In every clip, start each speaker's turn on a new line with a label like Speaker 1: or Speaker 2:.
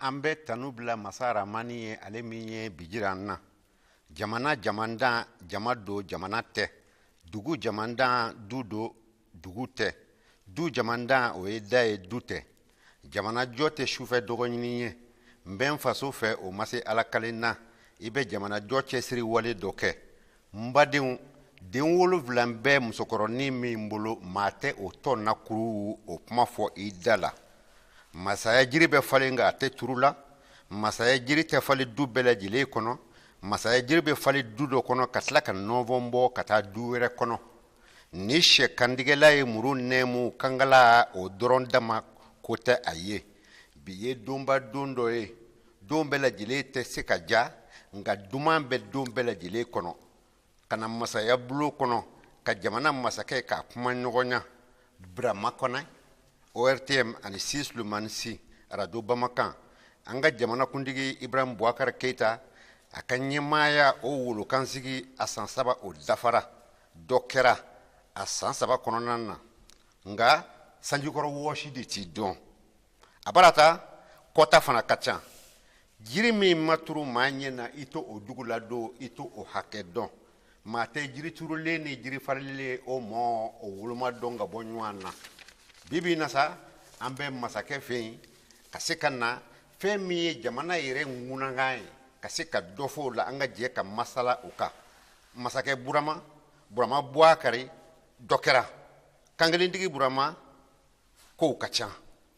Speaker 1: an bɛ tanu bila masa Rahamani ye ale min ye bi jira an na. Jamana jamandan jama do jamana tɛ, dugu jamandan du do dugu tɛ, du jamandan o ye da ye du tɛ, jamana jɔ tɛ sufɛ dɔgɔɲini ye, n bɛ n faso fɛ o ma se Ala kelen na, i bɛ jamana jɔ cɛsiri wale dɔ kɛ. N badenw, den 7 bɛ musokɔrɔnin min bolo, maa tɛ o tɔ nakuru o kuma fɔ i da la. Masaya jiri bɛ falen nka a tɛ turu la, masaya jiri tɛ falen du bɛɛ lajɛlen kɔnɔ, masaya jiri bɛ falen du dɔ kɔnɔ ka tila ka nɔnfɔn bɔ ka taa du wɛrɛ kɔnɔ. Ni sɛ kandigɛla ye muru nɛmu kangala o dɔrɔn dama ko tɛ a ye. Bi ye donba don dɔ ye, don bɛɛ lajɛlen tɛ se ka ja, nka duman bɛ don bɛɛ lajɛlen kɔnɔ. Ka na masaya bulo kɔnɔ ka jamana masakɛ k'a kuma ɲɔgɔnya. Burama Kɔnɛ, ORTM ani Sisulumani Si, Radio Bamakan, an ka jamanakuntigi Ibrahim Boubacar Keita, a ka ɲɛmaaya o wolokansigi a san 3 o dafara, dɔ kɛra a san 3 kɔnɔna na, nka sanjikɔrɔ wɔsi de t'i dɔn. A barata kɔta fana ka ca. Jiri min ma turu maa ɲɛ na i to o dugu la don, i to o hakɛ dɔn. Maa tɛ jiri turulen ni jiri farilen o mɔ o woloma dɔn ka bɔ ɲɔgɔn na. Bibi na sa, an bɛ masakɛ fɛ yen ka se ka na fɛn min ye jamana yɛrɛ ŋunakan ye, ka se ka dɔ fɔ o la, an ka jɛ ka masala o kan. Masakɛ Burama Bouakari dɔ kɛra. Kankelentigi Burama kow ka ca,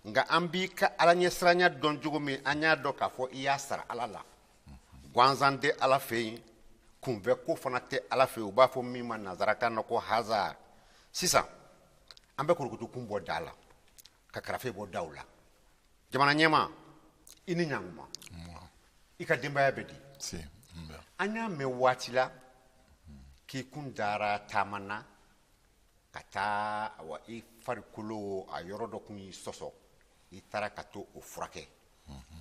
Speaker 1: nka an b'i ka ala ɲɛsiranya dɔn cogo min an y'a dɔn k'a fɔ i y'a sara ala la. Gansan tɛ ala fɛ yen, kunfɛ ko fana tɛ ala fɛ yen, u b'a fɔ min ma nanzarakan na ko hasard. Sisan an bɛ kurukutukun bɔ da la ka karafe bɔ daw la. Jamana ɲɛma, i ni ɲankuma, i ka denbaya bɛ di. An y'a mɛn waati la k'i kun dara taama na ka taa i farikolo a yɔrɔ dɔ kun y'i sɔsɔ, i taara ka to o furakɛ.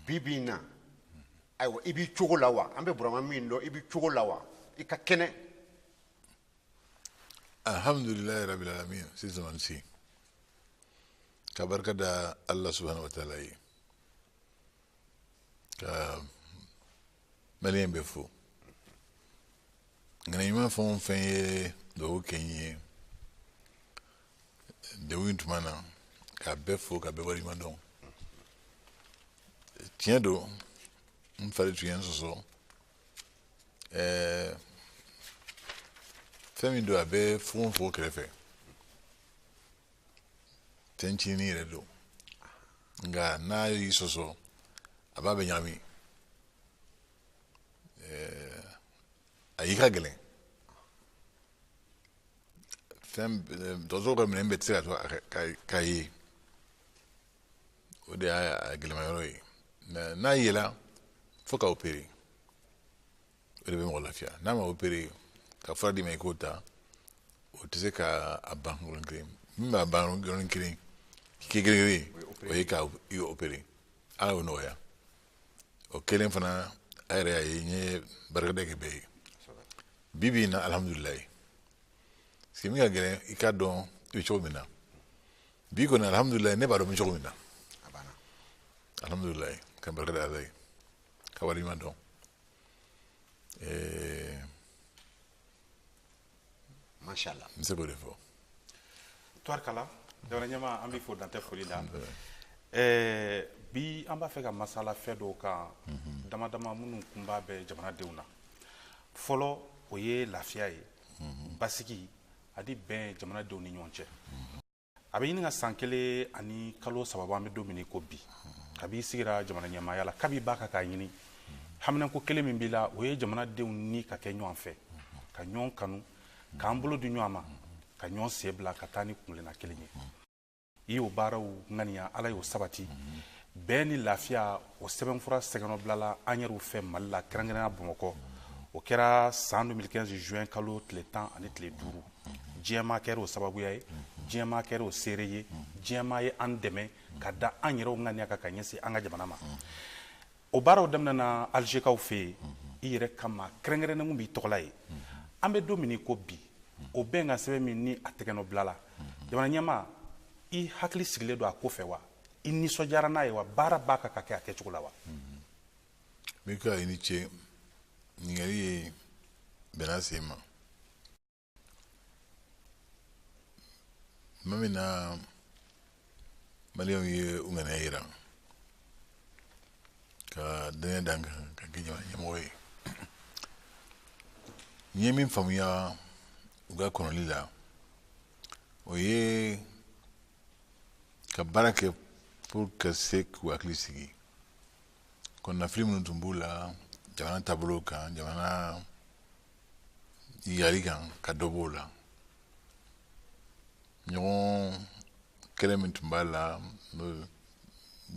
Speaker 1: Bibi in na, ayiwa i b'i cogo la wa? An bɛ Burama min dɔn, i b'i cogo la wa? I ka kɛnɛ.
Speaker 2: Alhamdulillahi rabbil alamin. Sisulumani Si, ka barika da Allah subhanahu wa ta'ala ye, ka maliyɛn bɛ fo. Ŋana ɲuman fɛn o fɛn ye duwawu kɛ n ye degun in tuma na, k'a bɛɛ fo ka bɛɛ waleɲuman dɔn. Tiɲɛ don, n fari tun ye n sɔsɔ. Fɛn min don a bɛ fogofogo kɛrɛfɛ, fɛncinin yɛrɛ don, nka n'a y'i sɔsɔ a b'a bɛ ɲagami. A y'i ka gɛlɛn. Dɔgɔtɔrɔw ka minɛn bɛɛ tɛ se ka to k'a ye, o de y'a gɛlɛma yɔrɔ ye. N'a yela fo ka opere, o de bɛ mɔgɔ lafiya. N'a ma opere ka fura d'i ma i k'o ta, o tɛ se ka a ban yɔrɔnin kelen. Min b'a ban yɔrɔnin kelen, k'i kelen o ye ka i opere. Ala y'o nɔgɔya. O kelen fana a yɛrɛ y'a ye n ye barikada kɛ bɛɛ ye. Bibi in na alhamdulilayi. Parce que min ka gɛlɛn i k'a dɔn i bɛ cogo min na. Bi kɔni alhamdulilayi ne b'a dɔn n bɛ cogo min na. Alhamdulilayi, ka barika da Ala ye, ka waleɲuman dɔn.
Speaker 1: Mashallah.
Speaker 2: N bɛ se k'o de fɔ.
Speaker 3: Tubarikala, jamana ɲɛmaa an b'i fo dantɛ foli la. Bi an b'a fɛ ka masala fɛn dɔw kan dama dama minnu kunbaa bɛ jamanadenw na. Fɔlɔ o ye lafiya ye, basigi ani bɛn jamanadenw ni ɲɔgɔn cɛ. A bɛ ɲini ka san 1 ani kalo 3 an bɛ don min ko bi. Kabi sigira jamana ɲɛmaaya la, kabi b'a kan k'a ɲini. Haminanko kelen min b'i la, o ye jamanadenw ni ka kɛ ɲɔgɔn fɛ, ka ɲɔgɔn kanu, k'an bolo di ɲɔgɔn ma, ka ɲɔgɔn sen bila ka taa ni kungilenna kelen ye. I y'o baaraw ŋaniya, Ala y'o sabati. Bɛn ni lafiya o sɛbɛnfura sɛgɛnɔbilala an yɛrɛw fɛ Mali la, kɛrɛnkɛrɛnnenya Bamakɔ. O kɛra san 2015 juin kalo tile 10 ani tile 5. Diɲɛmaa kɛra o sababuya ye, diɲɛmaa kɛra o seere ye, diɲɛmaa ye an dɛmɛ ka da an yɛrɛw ŋaniya kan ka ɲɛsin an ka jamana ma. O baaraw daminɛna Aligekaw fɛ yen, i yɛrɛ kama kɛrɛnkɛrɛnnen mun b'i tɔgɔla ye. An bɛ don min ko bi, o bɛnkan sɛbɛn min ni a tɛgɛnɔbilala, jamana ɲɛmaa i hakili sigilen don a ko fɛ wa? i nisɔndiyara n'a ye wa baara b'a kan ka kɛ a kɛcogo la wa
Speaker 2: mi ka i ni ce ɲininkali ye bɛnna sen ma tuma min na maliyɛnw ye u ŋaniya yira ka dɛnɛ dan kan ka kɛ jamana ɲɛmɔgɔ ye n ye min faamuya u ka kɔnɔli la o ye ka baara kɛ pour ka se k'u hakili sigi kɔnɔnafili minnu tun b'u la jamana taabolo kan jamana yali kan ka dɔ b'o la ɲɔgɔn kɛlɛ min tun b'a la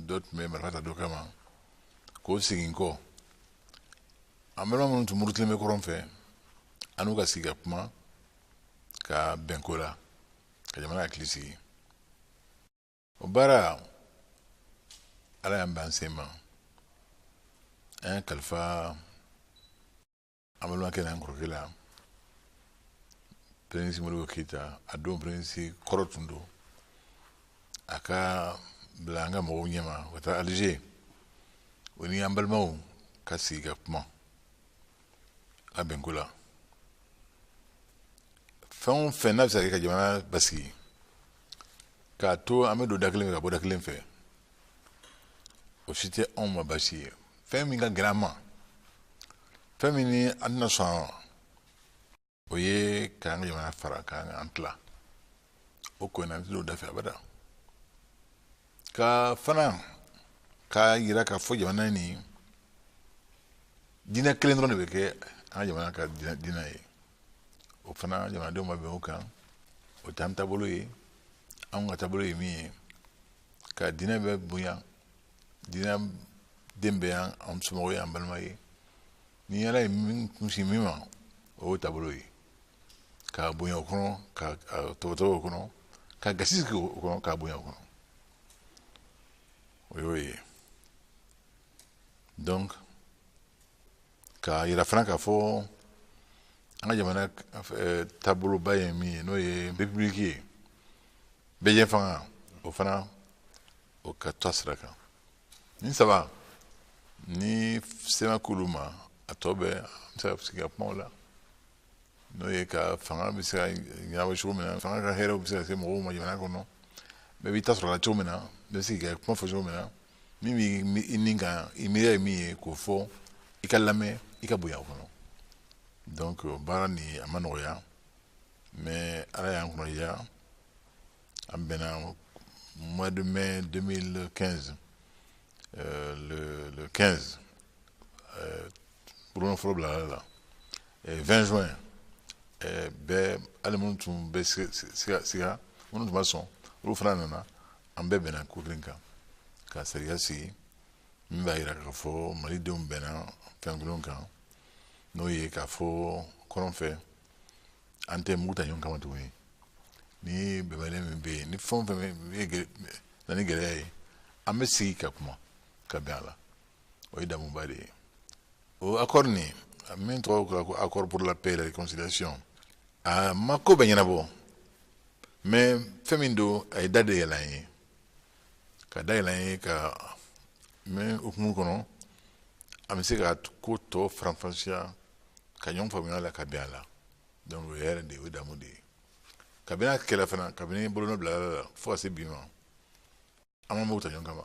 Speaker 2: dɔ tun bɛ marifa ta dɔ kama k'o segin kɔ an balima minnu tun murutilen bɛ kɔrɔn fɛ an n'u ka sigi ka kuma ka bɛn ko la ka jamana hakili sigi o baara ala y'an bɛn sen ma an ye kalifa an balimakɛ n'an kɔrɔkɛ la Prince Modibo Keita a don Prince kɔrɔ tun don a ka bila an ka mɔgɔw ɲɛma ka taa Alize o ni an balimaw ka sigi ka kuma a bɛn ko la fɛn o fɛn n'a bɛ se ka kɛ ka jamana basigi k'a to an bɛ don da kelen fɛ ka bɔ da kelen fɛ o si tɛ anw ma baasi ye fɛn min ka gɛlɛn an ma fɛn min ni an tɛna sɔn o ye k'an ka jamana fara k'an tila o ko in na an tɛ don da fɛ abada ka fana k'a yira k'a fɔ jamana nin diinɛ kelen dɔrɔn de bɛ kɛ an ka jamana ka diinɛ ye o fana jamanadenw ma bɛn o kan o t'an taabolo ye anw ka taabolo ye min ye ka diinɛ bɛ bonya diinɛ den bɛ yan an somɔgɔw ye an balima ye ni ala ye min kunsin min ma o y'o taabolo ye ka bonya o kɔnɔ ka tɔgɔtɔgɔ o kɔnɔ ka gasi sigi o kɔnɔ k'a bonya o kɔnɔ o y'o ye donc ka yira fana k'a fɔ an ka jamana taaboloba ye min ye n'o ye république ye bɛɛ fanga o fana o ka to a sira kan ni saba ni sema k'olu ma a tɔ bɛɛ an bɛ se ka sigi ka kuma o la n'o ye ka fanga bɛ se ka ɲɛnabɔ cogo min na fanga ka hɛrɛw bɛ se ka se mɔgɔw ma jamana kɔnɔ bɛɛ b'i ta sɔrɔ a la cogo min na bɛɛ bɛ se ka kuma fɔ cogo min na min b'i nin kan i miiriya ye min ye k'o fɔ i ka lamɛn i ka bonya o kɔnɔ donc baara nin a ma nɔgɔya mais ala y'an kunnadiya an bɛnna mois de mai 2015 le 15 buron fɔlɔ bila ala la 20 juin bɛɛ hali minnu tun bɛ siga minnu tun ma sɔn olu fana nana an bɛɛ bɛnna ko kelen kan ka sariya sigi min b'a jira k'a fɔ malidenw bɛnna fɛn kelen kan n'o ye k'a fɔ kɔrɔn fɛ an tɛ mugu ta ɲɔgɔn kama tuguni ni bɛnbaliya min bɛ yen ni fɛn o fɛn bɛ na ni gɛlɛya ye an bɛ sigi ka kuma ka bɛn a la o ye damuba de ye o accord nin min tɔgɔ ko accord pour la paix et la réconciliation a ma ko bɛɛ ɲɛnabɔ mais fɛn min don a ye da de yɛlɛ an ye ka da yɛlɛ an ye ka mɛ hukumu kɔnɔ an bɛ se ka ko tɔ faranfasiya ka ɲɔgɔn faamuya la ka bɛn a la donc o ye hɛrɛ de ye o ye damu de ye kabini a kɛlɛ fana kabini bolonɔ bila la fo ka se bi ma an ma mugu ta ɲɔgɔn kama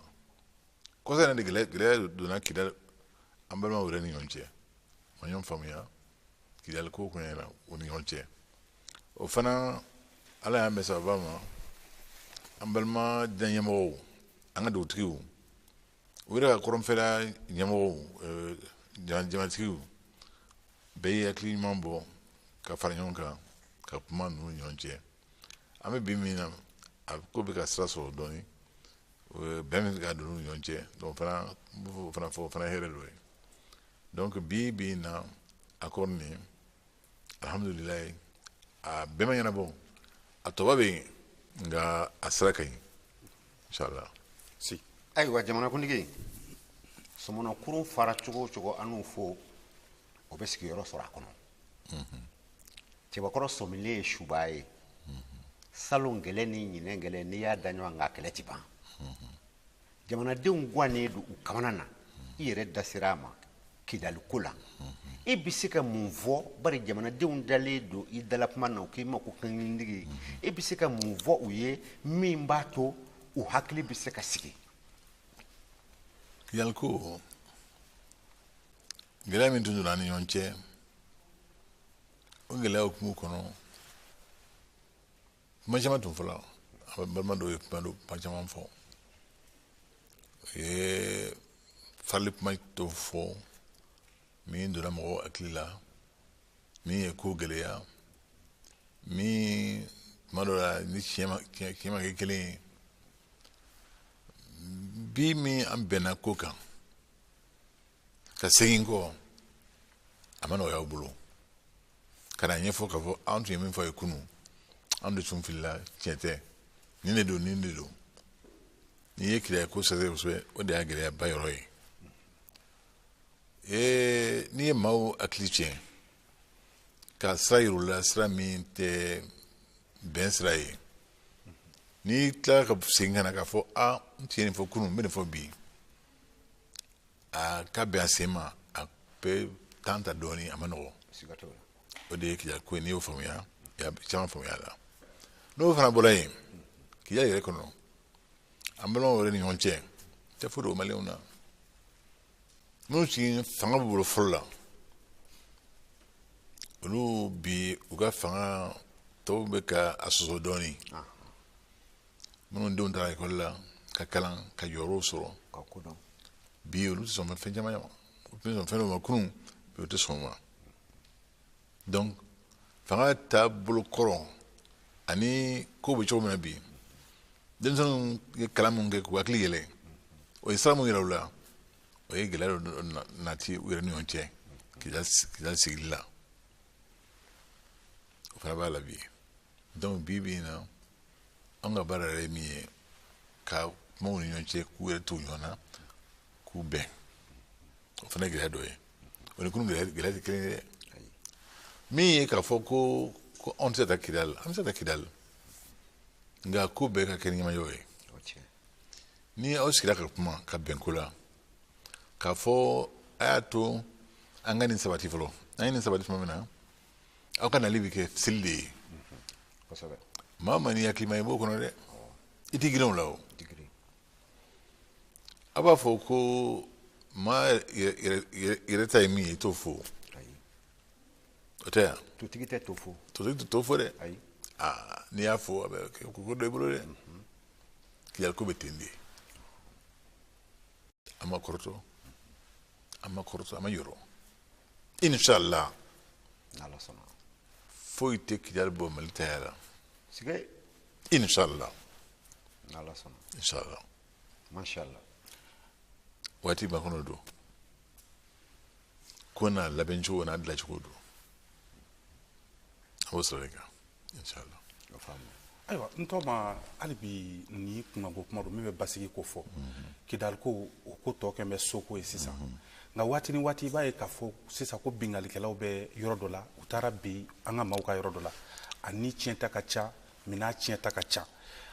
Speaker 2: kɔsa yɛrɛ de gɛlɛya donna kidali an balimaw yɛrɛ ni ɲɔgɔn cɛ ma ɲɔgɔn faamuya kidali ko kun yɛrɛ o ni ɲɔgɔn cɛ o fana ala y'an bɛn sababa ma an balima diinɛ ɲɛmɔgɔw an ka dugutigiw u yɛrɛ ka kɔrɔnfɛla ɲɛmɔgɔw jamanatigiw bɛɛ ye hakili ɲuman bɔ ka fara ɲɔgɔn kan ka kuma ninnu ɲɔgɔn cɛ an bɛ bi min na a ko bɛ ka sira sɔrɔ dɔɔnin bɛn min ka don u ni ɲɔgɔn cɛ donc o fana hɛrɛ dɔ ye donc bi na accord nin alhamdulilayi a bɛɛ ma ɲɛnabɔ a tɔba bɛ yen nka a sira ka ɲi inshallah
Speaker 1: si ayiwa jamanakuntigi sɔmɔnɔ kurun fara cogo o cogo an n'u fo o bɛ sigiyɔrɔ sɔrɔ a kɔnɔ cɛbakɔrɔ sɔmilen ye suba ye salon gɛlɛn ni ɲinɛ gɛlɛn n'i y'a da ɲɔgɔn kan kɛlɛ ti ban jamanadenw gannen don u kamana na I yɛrɛ da sera a ma Kidali ko la e bɛ se ka mun fɔ bari jamanadenw dalen don I dala kuma na u k'i ma ko kankindigi e bɛ se ka mun fɔ u ye min b'a to u hakili bɛ se ka sigi
Speaker 2: Kidali ko gɛlɛya min tun donna ani ɲɔgɔn cɛ o gɛlɛya hukumu kɔnɔ kuma caman tun fɔla a balima dɔw ye kuma caman fɔ o ye farili kuma dɔw fɔ min donna mɔgɔw hakili la min ye ko gɛlɛya min tuma dɔ la ni tiɲɛ ma kɛ kelen ye bi min an bɛnna ko kan ka segin kɔ a ma nɔgɔya u bolo ka na ɲɛfɔ k'a fɔ an tun ye min fɔ ye kunun an de tun filila tiɲɛ tɛ nin de don nin de don n'i ye Kidali ko sɛgɛsɛgɛ kosɛbɛ o de y'a gɛlɛyaba yɔrɔ ye n'i ye maaw hakili tiɲɛ ka sira yir'u la sira min tɛ bɛn sira ye n'i tilala ka segin ka na k'a fɔ n tun ye nin fɔ kunun n bɛ nin fɔ bi a ka bɛn a sen ma a bɛ temps ta dɔɔnin a ma nɔgɔ o de ye Kidali ko ye n'i y'o faamuya i y'a caman faamuya a la n'o fana bɔra yen Kidali yɛrɛ kɔnɔ an balimaw yɛrɛ ni ɲɔgɔn cɛ tɛ foyi don maliyɛnw na minnu sigi fanga b'u bolo fɔlɔ la olu bi u ka fanga tɔw bɛ ka a sɔsɔ dɔɔnin minnu denw taara ekɔli la ka kalan ka jɔyɔrɔw sɔrɔ bi olu tɛ sɔn fɛn caman ma u tɛ sɔn fɛn dɔw ma kunun bi u tɛ sɔn ma donc fanga taabolo kɔrɔ ani ko bɛ cogo min na bi denmisɛnninw ye kalan min kɛ k'u hakili yɛlɛ o ye sira min yira u la o ye gɛlɛya dɔ nati u yɛrɛ ni ɲɔgɔn cɛ Kidali sigili la o fana b'a la bi donc bi in na an ka baara yɛrɛ ye min ye ka kumaw ni ɲɔgɔn cɛ k'u yɛrɛ to ɲɔgɔn na k'u bɛn o fana ye gɛlɛya dɔ ye o ni kunun gɛlɛya tɛ kelen ye dɛ min ye k'a fɔ ko anw tɛ se ka taa Kidali an bɛ se ka taa Kidali nka ko bɛɛ ka kɛ ni ɲɛmajɔ ye ni aw sigira ka kuma ka bɛn ko la k'a fɔ a y'a to an ka nin sabati fɔlɔ an ye nin sabati tuma min na aw ka nali bɛ kɛ seli de ye maa o maa n'i hakili ma i b'o kɔnɔ dɛ i tɛ girin o la o a b'a fɔ ko maa yɛrɛ ta ye min ye i t'o fɔ o tɛ yan
Speaker 1: totigi tɛ to fɔ
Speaker 2: totigi tɛ to fɔ dɛ n'i y'a fɔ a bɛ kɛ ko dɔ i bolo dɛ Kidali ko bɛ ten de a ma kɔrɔtɔ a ma yɔrɔ inshallah foyi tɛ Kidali bɔ Mali ta yɛrɛ la inshallah
Speaker 1: mashallah
Speaker 2: waati b'a kɔnɔ don ko n'a labɛn cogo n'a dilan cogo don a b'o sɔrɔ de kan inshallah
Speaker 3: ayiwa n tɔ ma hali bi ni kunkanko kuma don min bɛ basigi ko fɔ Kidali ko o ko tɔ kɛn bɛ soko ye sisan nka waati ni waati i b'a ye k'a fɔ sisan ko bingalikɛlaw bɛ yɔrɔ dɔ la u taara bi an ka maaw ka yɔrɔ dɔ la a ni tiɲɛta ka ca min'a tiɲɛta ka ca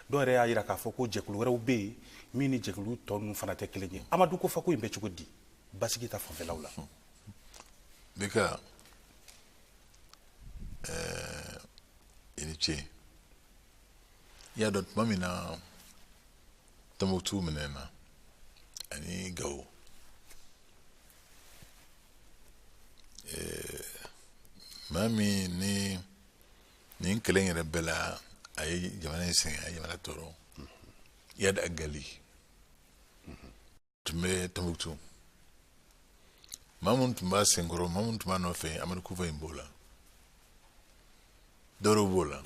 Speaker 3: dɔw yɛrɛ y'a jira k'a fɔ ko jɛkulu wɛrɛw bɛ yen min ni jɛkulu tɔ ninnu fana tɛ kelen ye Amadu ko fɔ ko in bɛ cogo di basigi ta fanfɛlaw la
Speaker 2: bɛ ka i ni ce i y'a dɔn tuma min na Tɔnbukutu minɛ na ani Gawo maa min ni nin kɛlɛ in yɛrɛ bɛɛ la a ye jamana in sɛgɛn a ye jamana tɔɔrɔ Iyad Agali tun bɛ Tɔnbukutu maa minnu tun b'a senkɔrɔ maa minnu tun b'a nɔfɛ Amadu Kufa in b'o la dɔwɛrɛw b'o la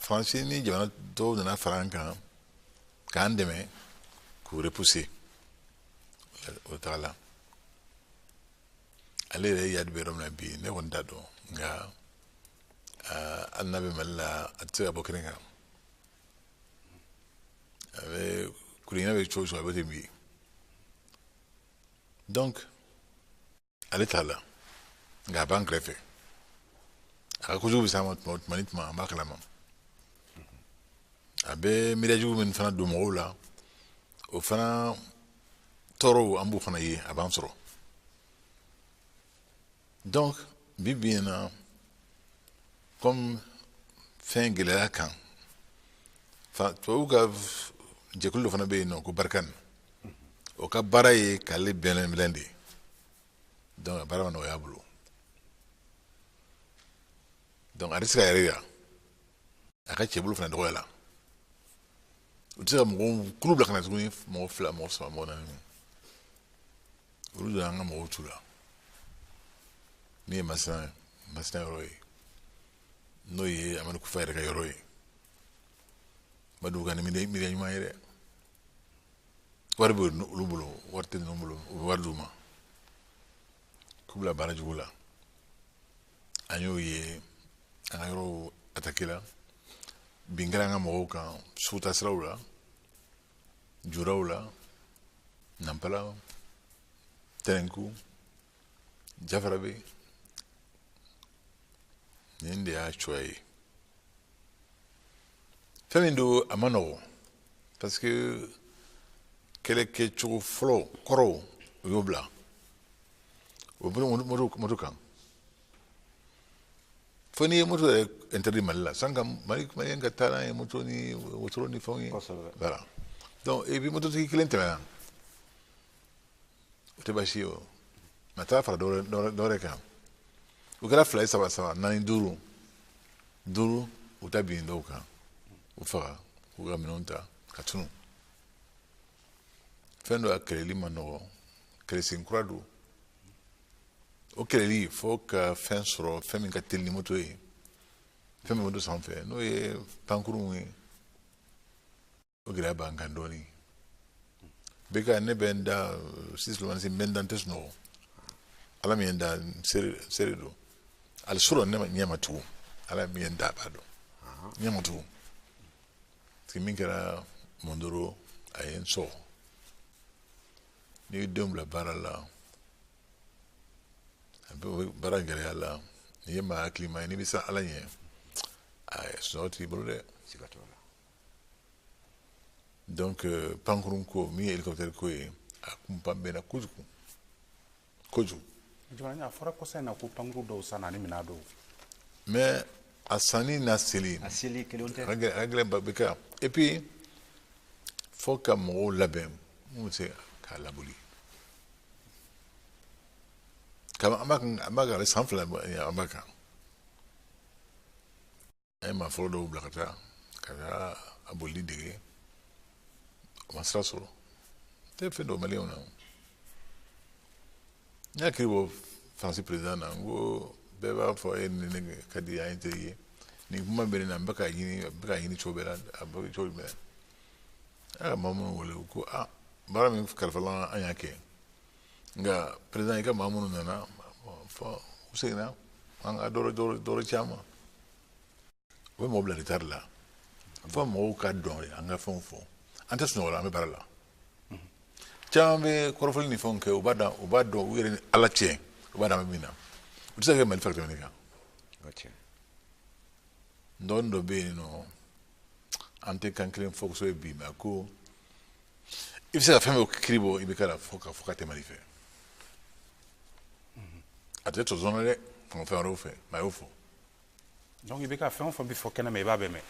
Speaker 2: Faransi ni jamana dɔw nana fara an kan k'an dɛmɛ k'u repousser o taga la ale yɛrɛ Iyad bɛ yɔrɔ min na bi ne kɔni t'a dɔn nka hali n'a bɛ Mali la a tɛ se ka bɔ kɛnɛ kan a bɛ kulenkɛ bɛ cogo o cogo a bɛ ten bi donc ale t'a la nka a b'an kɛrɛfɛ a ka kojugu bɛ s'a ma tuma ni tuma an b'a kalama a bɛ miiriyajugu min fana don mɔgɔw la o fana tɔɔrɔw an b'o fana ye a b'an sɔrɔ donc bi bi in na comme fɛn gɛlɛya kan tubabu ka jɛkulu dɔ fana bɛ yen nɔ ko barikani o ka baara ye k'ale bɛnlɛnbɛlɛn de donc a baara ma nɔgɔya a bolo donc a tɛ se ka yɛrɛ yira a ka cɛbolo fana dɔgɔyala u tɛ se ka mɔgɔw kulu bila ka na tuguni mɔgɔ 2 mɔgɔ 3 mɔgɔ 4 olu de y'an ka mɔgɔw tu la min ye masina yɔrɔ ye n'o ye amadu kufa yɛrɛ ka yɔrɔ ye Badouga ni miiriya ɲuman ye dɛ wari bɛ olu bolo wari tɛ ninnu bolo u bɛ wari d'u ma k'u bila baara jugu la an y'o ye an ka yɔrɔw attaqué la bin kɛra an ka mɔgɔw kan sugu taa siraw la juraw la nampala tɛnɛnku jafarabe nin de y'a cogoya ye fɛn min don a ma nɔgɔ parce que kɛlɛkɛcogo fɔlɔ kɔrɔw u y'o bila o bolo moto kan fo n'i ye moto yɛrɛ interdit mali la san ka maliyɛn ka taa n'a ye moto ni wotoro ni fɛnw ye voilà donc et puis mototigi kelen tɛmɛna o tɛ baasi ye o mais a taara fara dɔ wɛrɛ kan u kɛra 2 3 4 5 5 u ta bin dɔw kan u faga k'u ka minɛnw ta ka tunu fɛn dɔ a kɛlɛli ma nɔgɔ kɛlɛsen kura don o kɛlɛli fo ka fɛn sɔrɔ fɛn min ka teli ni moto ye fɛn min moto sanfɛ n'o ye pankurunw ye o gɛlɛya b'an kan dɔɔni bɛɛ ka ne bɛ n da sisilomani n bɛ n da n tɛ sunɔgɔ ala min ye n da seere don ali sɔrɔ ne ma ɲɛ ma tugun ala min ye n da a b'a dɔn ɲɛ ma tugun parce que min kɛra mondoro a ye n sɔgɔ n'i ye denw bila baara la a bɛ baara gɛlɛya la n'i ye maa hakilima ye n'i bɛ siran ala ɲɛ sunɔgɔ t'i bolo dɛ donc pankurun ko min ye hélicoptère ko ye a kun panbɛnna kojugu kojugu
Speaker 3: jamana a fɔra kɔsa in na ko pankuru dɔw san ani minɛn dɔw
Speaker 2: mais a sanni n'a seli a gɛlɛn bɛ kɛ et puis fo ka mɔgɔw labɛn mun bɛ se k'a laboli an b'a kan san 2 an b'a kan an ye maa fɔlɔ dɔw bila ka taa a bolili dege o ma sira sɔrɔ tɛ fɛn dɔ maliyɛnw na n y'a kiri bɔ faransi président na n ko bɛɛ b'a fɔ e ni ne ka di an ye teri ye nin kuma bɛ ne na n bɛ ka ɲini cogo bɛɛ la a bɛ cogo jumɛn a ka maa minnu wele u ko baara min kalifala an y'a kɛ nka président i ka maa minnu nana fɔ u seginna an ka dɔrɔ caman u bɛ mɔgɔ bila retard la fo mɔgɔw ka dɔn an ka fɛnw fɔ an tɛ sunɔgɔ la an bɛ baara la caman bɛ kɔrɔfɔli ni fɛnw kɛ u b'a dɔn u yɛrɛ ni ala cɛ u b'a dɔn an bɛ min na u tɛ se ka kɛ mali fɛ ka tɛmɛ ne kan dɔɔnin dɔ bɛ yen nɔ an tɛ kan kelen fɔ kosɛbɛ ye bi mɛ ko i bɛ se ka fɛn bɛɛ kiri bɔ i bɛ kɛ la fo ka tɛmɛ i fɛ a tɛ tɔzɔn na dɛ fɛn wɛrɛw fɛ mɛ a y'o fɔ
Speaker 3: donc i bɛ ka fɛn o fɛn bɛ fɔ kɛnɛ ma i b'a bɛɛ mɛn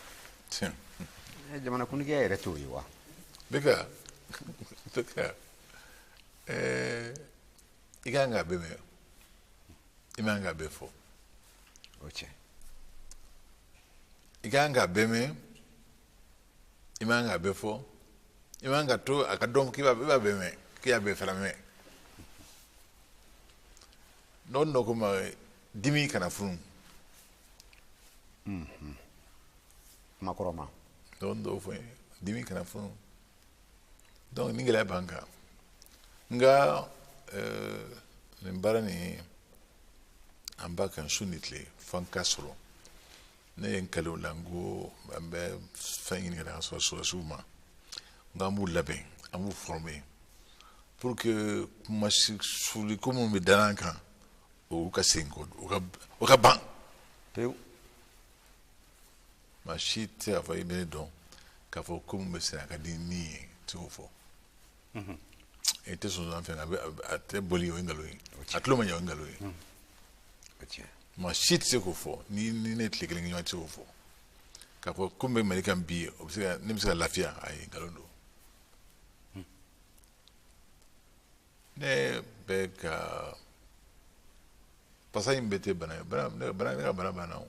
Speaker 1: jamanakuntigiya yɛrɛ t'o ye wa
Speaker 2: bɛ ka i kan k'a bɛɛ mɛn i man k'a bɛɛ fɔ
Speaker 1: o cɛ
Speaker 2: i kan k'a bɛɛ mɛn i man k'a bɛɛ fɔ i man ka to a ka dɔn k'i b'a bɛɛ mɛn k'i y'a bɛɛ fana mɛn dɔɔnin dɔ ko ma dimi kana funu
Speaker 1: kuma kɔrɔ ma
Speaker 2: dɔɔnin dɔw fɔ ye dimi kana funu donc ni gɛlɛya b'an kan nka nin baara nin an b'a kan su ni tile fo an ka sɔrɔ ne ye n kale o la n ko an bɛ fɛn ɲini ka sɔrɔ sɔrɔsiw ma n ko an b'u labɛn an b'u former pour que kumasuli ko minnu bɛ da an kan o ka segin kɔ o ka ban pewu maa si tɛ se k'a fɔ i bɛ ne dɔn k'a fɔ ko mun bɛ sɛnɛ a ka di ni ye tɛ se k'o fɔ e tɛ sɔn fɛn a tɛ boli o ye nkalon ye a tulo ma ɲɛ o ye nkalon ye maa si tɛ se k'o fɔ ni ne tile kelen kɛ ɲɔgɔn tɛ se k'o fɔ k'a fɔ ko n bɛ mali kan bi o bɛ se ka ne bɛ se ka lafiya ayi nkalon don ne bɛ ka pasa in bɛɛ tɛ bana ye ne ka bana banna o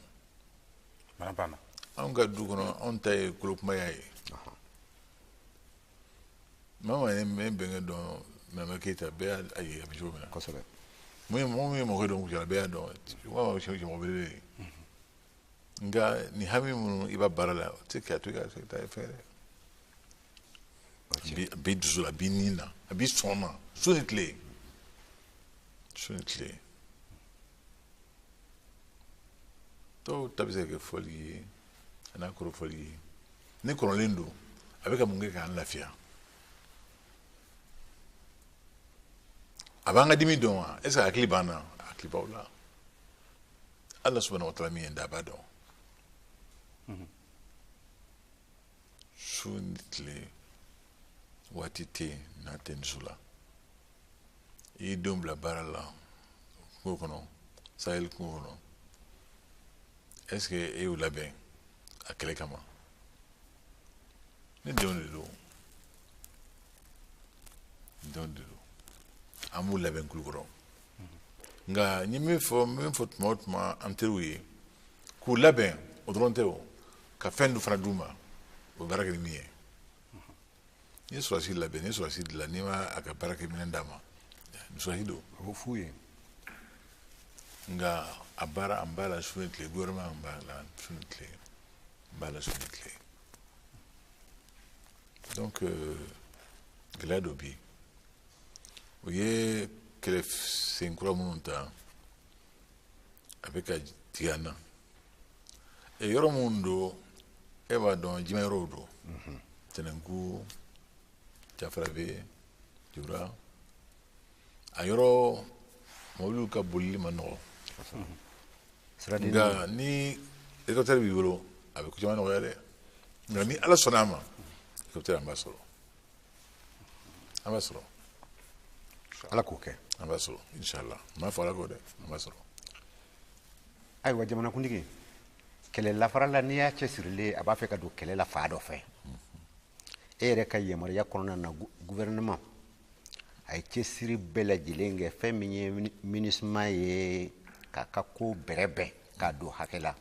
Speaker 3: bana banna
Speaker 2: anw ka du kɔnɔ anw ta ye kolokumaya ye maa ye n bɛnkɛ dɔn Mɛmɛ Keyita bɛɛ y'a ye a bɛ cogo min na
Speaker 1: kosɛbɛ
Speaker 2: mɔgɔ min ye mɔgɔ dɔn kucala bɛɛ y'a dɔn wa mɔgɔ belebele ye nka ni hami minnu i b'a baara la o tɛ kɛ a to i ka taa fɛn dɛ a b'i dusu la a b'i nin na a b'i sɔn ma su ni tile dɔw ta bɛ se ka kɛ fɔli ye a n'a kɔrɔ fɔli ye ni kɔrɔlen don a bɛ ka mun kɛ k'an lafiya a b'an ka dimi dɔn wa est ce que hakili b'an na hakili b'aw la ala subahana wa taala min ye da a b'a dɔn su ni tile waati tɛ yen n'a tɛ nisu la i y'i denw bila baara la kungo kɔnɔ sahel kungo kɔnɔ est ce que e y'u labɛn a kɛlɛ kama ne denw de don an b'u labɛn kulukɔrɔ nka n ye min fɔ tuma o tuma an teriw ye k'u labɛn o dɔrɔn tɛ o ka fɛn dɔ fana d'u ma o baara kɛ ni min ye n'i ye sɔrɔsi labɛn n'i ye sɔrɔsi dilan n'i ma a ka baarakɛminɛn d'a ma sɔrɔsi don
Speaker 1: a b'o f'u ye
Speaker 2: nka a baara an b'a la su ni tile gouvernement an b'a la su ni tile n b'a la su ni tile donc gɛlɛya dɔ bi o ye kɛlɛ sen kura minnu ta a bɛ ka digi an na yɔrɔ minnu don e b'a dɔn jimɛ yɔrɔw don tɛnɛnku jafarabe jura a yɔrɔ mɔbiliw ka bolili ma nɔgɔ nka ni hélicoptère b'i bolo a bɛ ko caman nɔgɔya dɛ nka ni ala sɔnna a ma hélicoptère an b'a sɔrɔ
Speaker 1: ala k'o kɛ
Speaker 2: an b'a sɔrɔ inshallah n m'a fɔ ala k'o dɛ an b'a sɔrɔ
Speaker 1: ayiwa jamanakuntigi kɛlɛ lafara la n'i y'a cɛsirilen a b'a fɛ ka don kɛlɛ la fa dɔ fɛ e yɛrɛ ka yamaruya kɔnɔna na gouvernement a ye cɛsiri bɛɛ lajɛlen kɛ fɛn min ye MINUSMA ye k'a ka ko bɛrɛbɛn k'a don hakɛ la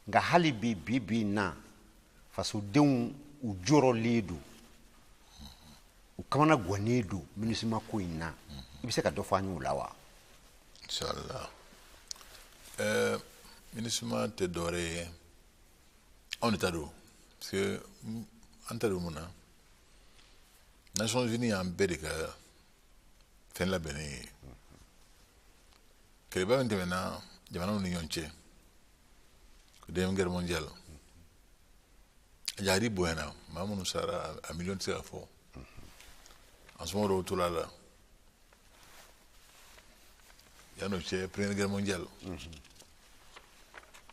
Speaker 1: nka hali bi na fasodenw u jɔrɔlen don u kamana gannen don MINUSMA ko in na i bɛ se ka dɔ fɔ an y'o la wa
Speaker 2: inshallah MINUSMA tɛ dɔwɛrɛ ye anw de ta don parce que an ta don mun na Nations Unies y'an bɛɛ de ka fɛn labɛnnen ye kɛlɛba min tɛmɛna jamanaw ni ɲɔgɔn cɛ deuxième guerre mondiale a jahadi bonyana maa minnu sara a miliyɔn tɛ se ka fɔ an somɔgɔw dɔw tora a la yan'o cɛ première guerre mondiale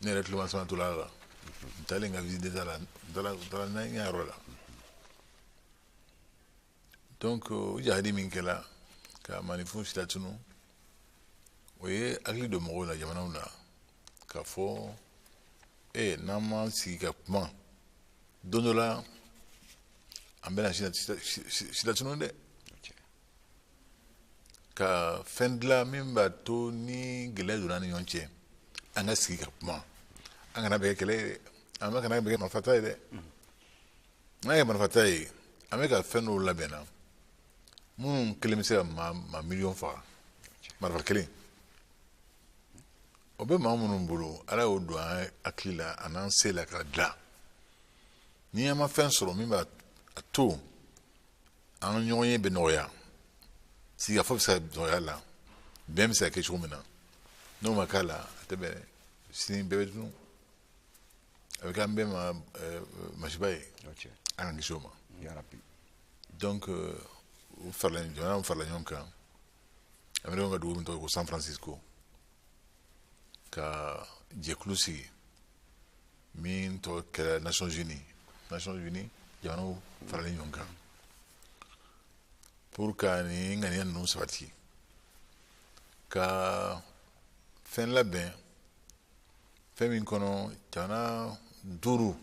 Speaker 2: ne yɛrɛ tulo ma sɔn ka to la n taalen n ka visite d'état la n taara n ka yɔrɔ la donc o jahadi min kɛla ka maaninfinw sira tunu o ye hakili don mɔgɔw la jamanaw na k'a fɔ n'an m'an sigi ka kuma don dɔ la an bɛna sira tunu dɛ ka fɛn dilan min b'a to ni gɛlɛya donna ni ɲɔgɔn cɛ an ka sigi ka kuma an kana bɛ kɛ kɛlɛ ye an bɛ kana bɛ kɛ marifata ye dɛ n'an ye marifata ye an bɛ ka fɛn dɔw labɛnna minnu kelen bɛ se ka maa miliyɔn faga marifa kelen o bɛ maa minnu bolo ala y'o don an hakili la a n'an se la ka dilan ni an ma fɛn sɔrɔ min b'a to an ɲɔgɔn ye bɛ nɔgɔya sigikafɔ bɛ se ka nɔgɔya la bɛn bɛ se ka kɛ cogo min na n'o ma k'a la a tɛ bɛn sini bɛɛ bɛ dun a bɛ kɛ an bɛɛ ma masiba ye an ka kisi o ma donc jamana farala ɲɔgɔn kan américain ka dugu min tɔgɔ ko San Francisco ka jɛkulu sigi min tɔgɔ kɛra Nations Unies Nations Unies jamanaw faralen ɲɔgɔn kan pour ka ni ŋaniya ninnu sabati ka fɛn labɛn fɛn min kɔnɔ jamana duuru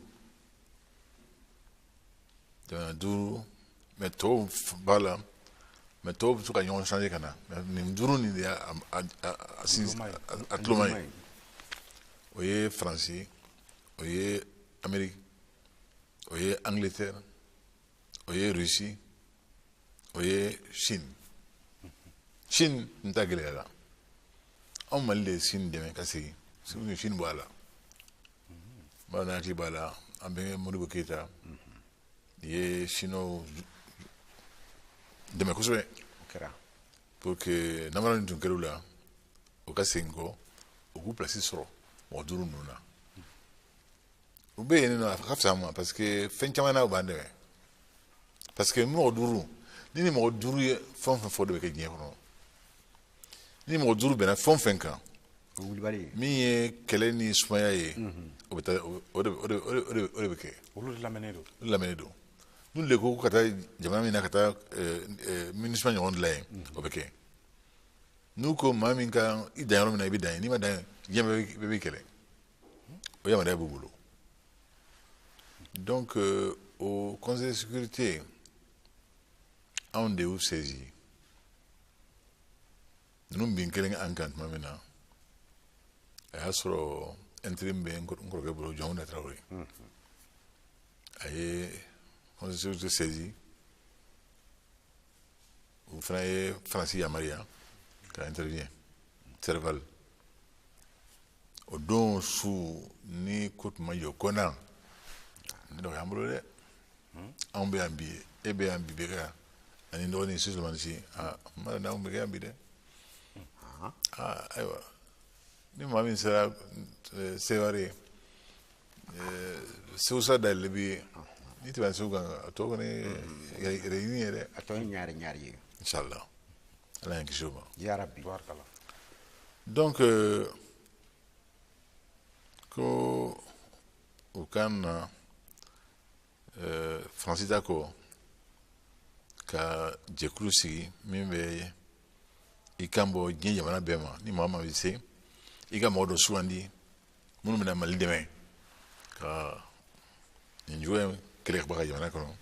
Speaker 2: mais tɔw b'a la mais tɔw bɛ to ka ɲɔgɔn changer ka na nin duuru nin de y'a tuloma ye o ye faransi o ye amérique o ye angleterre o ye russie o ye chine n ta gɛlɛyara anw mali de ye chine dɛmɛ ka segin chine bɔ a la bala n'a hakili b'a la an bɛ modibo keyita ye chinois dɛmɛ kosɛbɛ pour que namara nin tun kɛra u la o ka segin kɔ u k'u place sɔrɔ mɔgɔ duuru ninnu na u bɛ yen nɔ a ka fisa ma parce que fɛn caman na u b'an dɛmɛ parce que mɔgɔ duuru ni mɔgɔ duuru ye fɛn o fɛn fɔ de bɛ kɛ diɲɛ kɔnɔ ni mɔgɔ duuru bɛnna fɛn o fɛn kan min ye kɛlɛ ni sumaya ye o bɛ taa o de bɛ kɛ
Speaker 3: olu lamɛnnen
Speaker 2: don n'u de ko ka taa jamana min na ka taa MINUSMA ɲɔgɔn dilan yen o bɛ kɛ n'u ko maa min ka i dan yɔrɔ min na i bɛ dan yen n'i ma dan yen diɲɛ bɛɛ b'i kɛlɛ o yamaruya b'u bolo donc au conseil de sécurité anw de y'u saisi ninnu bin kelen an kan tuma min na a y'a sɔrɔ intérim bɛ n kɔrɔkɛ bolo Jɔnwuna Tarawele a ye conseil de sécurité saisi o fana ye faransi yamaruya ka intervient Serval o don su ni ko tun ma jɔ kɔnna ne dɔgɔ y'an bolo dɛ anw bɛ yan bi e bɛ yan bi bɛ ka ani dɔgɔnin Sulemani Si n ma dɔn n'anw bɛ kɛ yan bi dɛ ayiwa ni maa min sera Seware Sewusa dayɛlɛli bɛ yen ni tɛmɛna Sewu kan a tɔ kɔni réunion ye dɛ
Speaker 1: a tɔ ye ɲaari ye
Speaker 2: inchallah ala y'an kisi o ma
Speaker 1: yarabi
Speaker 2: donc ko u kan na faransi ta kɔ ka jɛkulu sigi min bɛ i kan bɔ diɲɛ jamana bɛɛ ma ni maa o maa bɛ se i ka mɔgɔ dɔ sugandi minnu bɛna mali dɛmɛ ka nin juguya in kɛlɛ ka bɔ a ka jamana kɔnɔ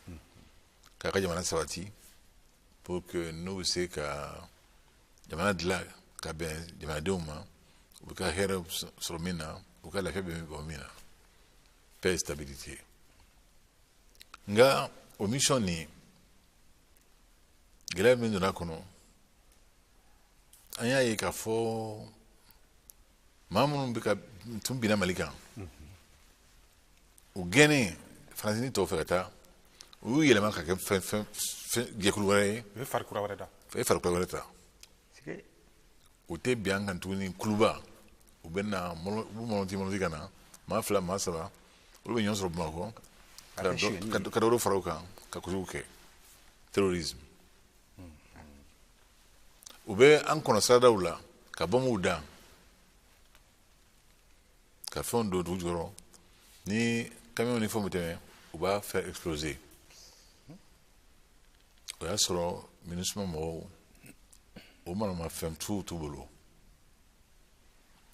Speaker 2: k'a ka jamana sabati pour que n'u bɛ se ka jamana dilan ka bɛn jamanadenw ma u bɛ ka hɛrɛ sɔrɔ min na u ka lafiya bɛ min na paix et stabilité nka o mission nin gɛlɛya min donna a kɔnɔ an y'a ye k'a fɔ maa minnu bɛ ka tun binna mali kan u gɛnnen faransi ni tɔw fɛ ka taa u y'u yɛlɛma ka kɛ fɛn jɛkulu wɛrɛ ye
Speaker 3: u ye farikura wɛrɛ
Speaker 2: ta u tɛ bin an kan tuguni kuluba u bɛ na mɔlɔti ka na maa fila maa saba olu bɛ ɲɔgɔn sɔrɔ bamakɔ ka dɔ fara u kan ka kojugu kɛ terrorisme u bɛ an kɔnɔ siradaw la ka bɔnbɔw da ka fɛnw don dugu jukɔrɔ ni camion ni fɛnw bɛ tɛmɛ u b'a faire exploser o y'a sɔrɔ MINUSMA mɔgɔw o manamafɛn t'u bolo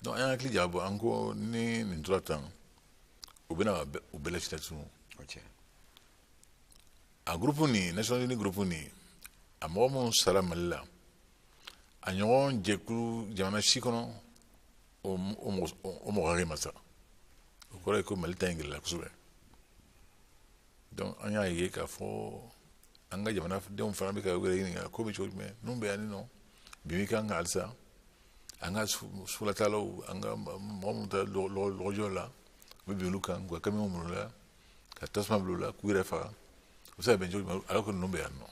Speaker 2: donc an y'an hakili jagabɔ an ko ni nin tora tan u bɛna u bɛɛ lacita tunu a groupe nin Nations Unies groupe nin a mɔgɔ minnu sara mali la a ɲɔgɔn jɛkulu jamana si kɔnɔ o mɔgɔ hakɛ ma sa o kɔrɔ ye ko mali ta in gɛlɛla kosɛbɛ donc an y'a ye k'a fɔ an ka jamanadenw fana bɛ ka wɛrɛ ɲininka ko bɛ cogo jumɛn ninnu bɛ yan nɔ bi mi kan ka halisa an ka sugulatalaw an ka mɔgɔ minnu ta lɔgɔjɔ la u bɛ bin olu kan k'u ka camion minɛ u la ka tasuma bila u la k'u yɛrɛ faga u bɛ se ka bɛn cogo jumɛn alors que ninnu bɛ yan nɔ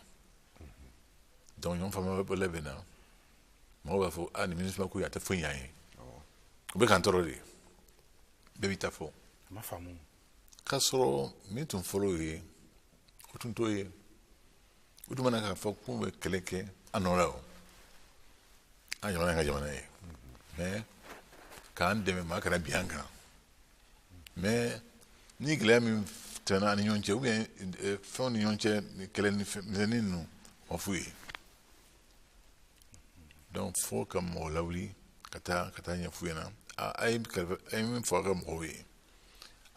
Speaker 2: donc ɲɔgɔn faamuya bɛ labɛn na mɔgɔw b'a fɔ nin MINUSMA ko a tɛ foyi ɲɛ an ye u bɛ k'an tɔɔrɔ de bɛɛ b'i ta fɔ k'a sɔrɔ min tun fɔlɔ ye o tun t'o ye u tun mana k'a fɔ k'u bɛ kɛlɛ kɛ an nɔ la o an jamana ka jamana ye mais k'an dɛmɛ maa kana bin an kan mais ni gɛlɛya min tena ni ɲɔgɔn cɛ ou bien fɛnw ni ɲɔgɔn cɛ kɛlɛ ni misɛnnin ninnu ma fu ye donc fo ka mɔgɔ lawuli ka taa ɲɛ fu ɲɛna a ye min fɔ a ka mɔgɔw ye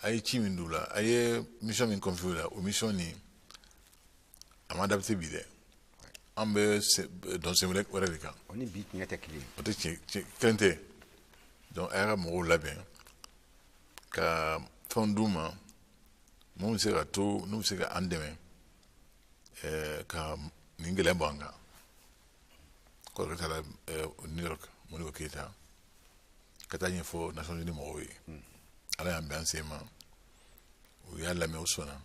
Speaker 2: a ye ci min d'u la a ye mission min confié u la o mission ni a ma adapté bi dɛ an bɛ dɔn sen wɛrɛ de kan
Speaker 1: o ni bi tiɲɛ tɛ kelen ye
Speaker 2: o tɛ kelen tɛ donc a y'a ka mɔgɔw labɛn ka fɛnw d'u ma mun bɛ se ka to n'u bɛ se ka an dɛmɛ ka nin gɛlɛya bɔ an kan k'o ka taa New York Modibo Keyita ka taa ɲɛfɔ Nations Unies mɔgɔw ye ala y'an bɛn an sen ma u y'a lamɛn u sɔnna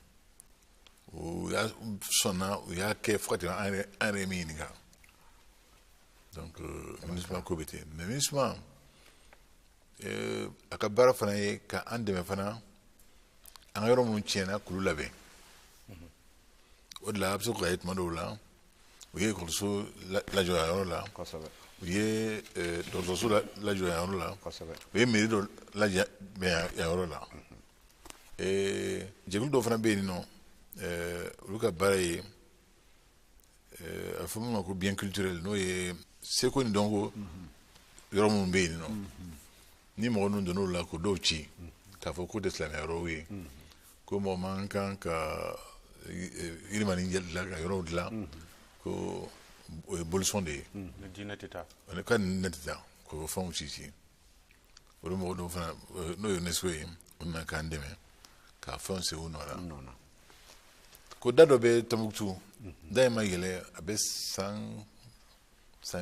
Speaker 2: u y'a kɛ fo ka tɛmɛ an yɛrɛ min ɲininka donc MINUSMA ko bɛ ten mais MINUSMA a ka baara fana ye ka an dɛmɛ fana an ka yɔrɔ minnu tiɲɛna k'olu labɛn o de la a bɛ se ka ye tuma dɔw la u ye ekɔliso lajɔ a yɔrɔ la u ye dɔgɔtɔrɔso lajɔ a yɔrɔ la u ye mairie dɔ labɛn a yɔrɔ la jɛkulu dɔw fana bɛ yen nɔ olu ka baara ye a bɛ fɔ min ma ko bien culturel n'o ye seko ni dɔnko yɔrɔ minnu bɛ yen nɔ ni mɔgɔ ninnu donna olu la k'o dɔw ci k'a fɔ k'o tɛ silamɛ yɔrɔw ye ko mɔgɔ man kan ka yirimani dilan ka yɔrɔw dilan ko o ye bolisɔn de ye
Speaker 3: diinɛ tɛ taa
Speaker 2: ka nin tɛ taa k'o fɛnw ci olu mɔgɔ dɔw fana n'o ye UNESCO ye u nana k'an dɛmɛ k'a fɛnw sigi u nɔ la ko da dɔ bɛ Tɔnbukutu da in ma yɛlɛ a bɛ san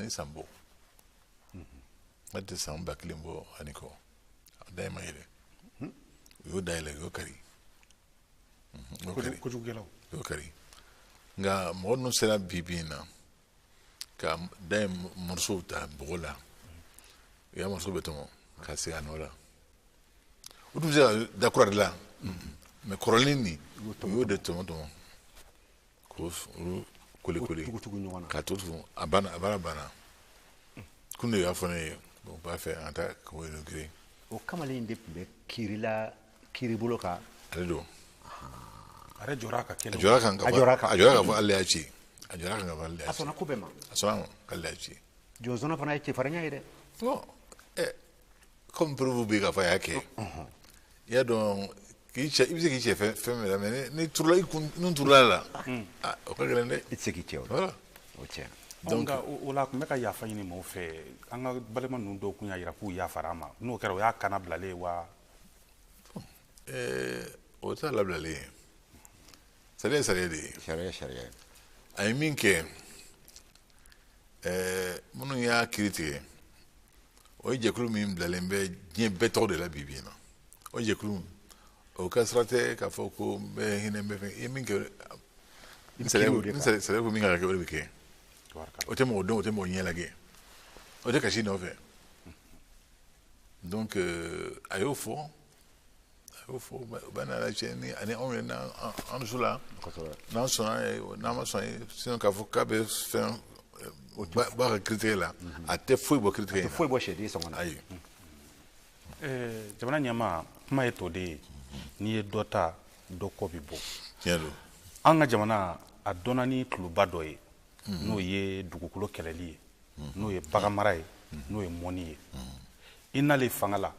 Speaker 2: ni san bɔ n'a tɛ san 1000 bɔ ani kɔ da in ma yɛlɛ u y'o dayɛlɛ u y'o kari y'o kari nka mɔgɔ ninnu sera bi in na ka da in mɔrisow ta bɔgɔ la u y'a mɔriso bɛ tɔmɔ ka segin a nɔ la u tun bɛ se ka da kura de la mɛ kɔrɔlen nin u y'o de tɔmɔ k'o kole k'a to tugun a baara banna kun de y'a fɔ ne ye bon u b'a fɛ an ka taa k'o inauguré
Speaker 1: o kamalen de tun bɛ kiiri bolo kan
Speaker 2: ale don
Speaker 3: a yɛrɛ jɔra a ka kɛlɛ
Speaker 2: a jɔra kan ka fɔ ale y'a ci a jɔra kan ka fɔ ale y'a
Speaker 1: a
Speaker 2: ci
Speaker 1: sɔnna ko bɛɛ ma
Speaker 2: a sɔnna k'ale y'a ci
Speaker 1: jɔnsɔnna fana ye cɛfarinya ye dɛ
Speaker 2: bon comme preuve bɛ k'a fɔ a y'a kɛ i y'a dɔn i bɛ se k'i cɛ fɛn min na mɛ ni turula i kun turula la o ka gɛlɛn dɛ
Speaker 1: i tɛ se k'i cɛ o la
Speaker 2: voilà
Speaker 1: o tiɲɛ
Speaker 3: donc o la a tun bɛ ka yafa ɲini maaw fɛ an ka balima ninnu dɔw tun y'a jira k'u yafara an ma n'o kɛra o y'a kana bilalen ye wa
Speaker 2: o t'a labilalen ye sariya ye sariya de ye
Speaker 1: sariya ye
Speaker 2: a ye min kɛ minnu y'a kiiri tigɛ o ye jɛkulu min bilalen bɛ diɲɛ bɛɛ tɔgɔ de la bi in na o jɛkulu o ka sira tɛ k'a fɔ ko n bɛ hinɛ n bɛ fɛn i ye min kɛ ni sariya ko min kan ka kɛ o de bɛ kɛ o tɛ mɔgɔ dɔn o tɛ mɔgɔ ɲɛ lajɛ o tɛ kasi nɔfɛ donc a y'o fɔ o bɛ n'a cɛ ni ani anw ye n'an dusu la n'an sɔnna ye n'an ma sɔn ye sinon k'a fɔ k'a bɛ fɛn b'a ka critique la a tɛ foyi bɔ critique in na
Speaker 1: foyi bɔ sɛden sɔngɔ na
Speaker 2: ayi
Speaker 3: jamana ɲɛmaa kuma ye to de ye n'i ye dɔ ta dɔ kɔ bɛ bɔ
Speaker 2: tiɲɛ don
Speaker 3: an ka jamana a dɔnna ni tuloba dɔ ye n'o ye dugukolo kɛlɛli ye n'o ye bagan mara ye n'o ye mɔni ye i n'ale fanga la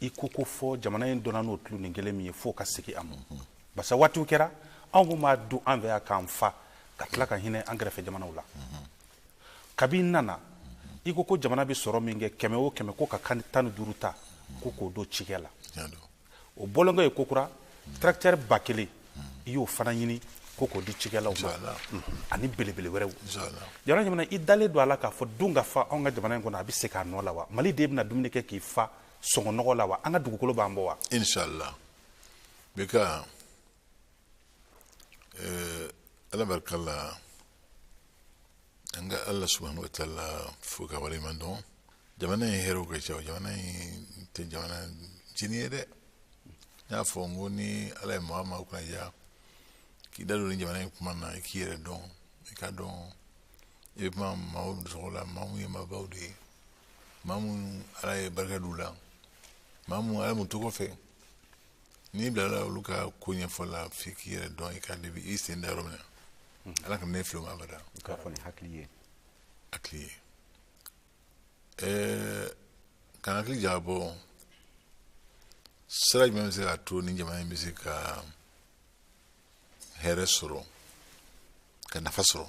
Speaker 3: i ko fɔ jamana in dɔnna n'o tulo nin kelen min ye f'o ka segin a ma basa waatiw kɛra anw kun b'a dun an fɛ yan k'an fa ka tila ka hinɛ an kɛrɛfɛ jamanaw la kabi nana i ko jamana bɛ sɔrɔ min kɛ 100 o 100 ko ka 15 ta ko k'o don cikɛ la o bɔlɔnkɛ ye kokura tracteur 1000 i y'o fana ɲini ko k'o di cikɛlaw ma ani belebele wɛrɛw jamana i dalen don a la k'a fɔ dun ka fa anw ka jamana in kɔnɔ a bɛ se k'a nɔ la wa mali de bɛna dumuni kɛ k'i fa sɔngɔnɔgɔ la wa an ka dugukolo b'an bɔ wa
Speaker 2: inshallah beka ala barika la an ka ala subhanahu wa ta'ala fo ka waleɲuman dɔn jamana in hɛrɛw ka ca jamana in tɛ jamana jini ye dɛ n y'a fɔ n ko ni ala ye maa maa kunnaja k'i da don ni jamana in kuma na i k'i yɛrɛ dɔn i ka dɔn i bɛ kuma maaw dusukolo la maa mun ye maabaw de ye maa mun ala ye barika d'u la maa mun ala mun to kɔfɛ ni bila olu ka ko ɲɛfɔ la f'i k'i yɛrɛ dɔn i ka debi i sen da yɔrɔ min na ala ka ne filo ma abada
Speaker 1: ka fɔ ni hakili ye
Speaker 2: hakili ye kan hakili jabɔ sira jumɛn bɛ se ka to ni jamana in bɛ se ka hɛrɛ sɔrɔ ka nafa sɔrɔ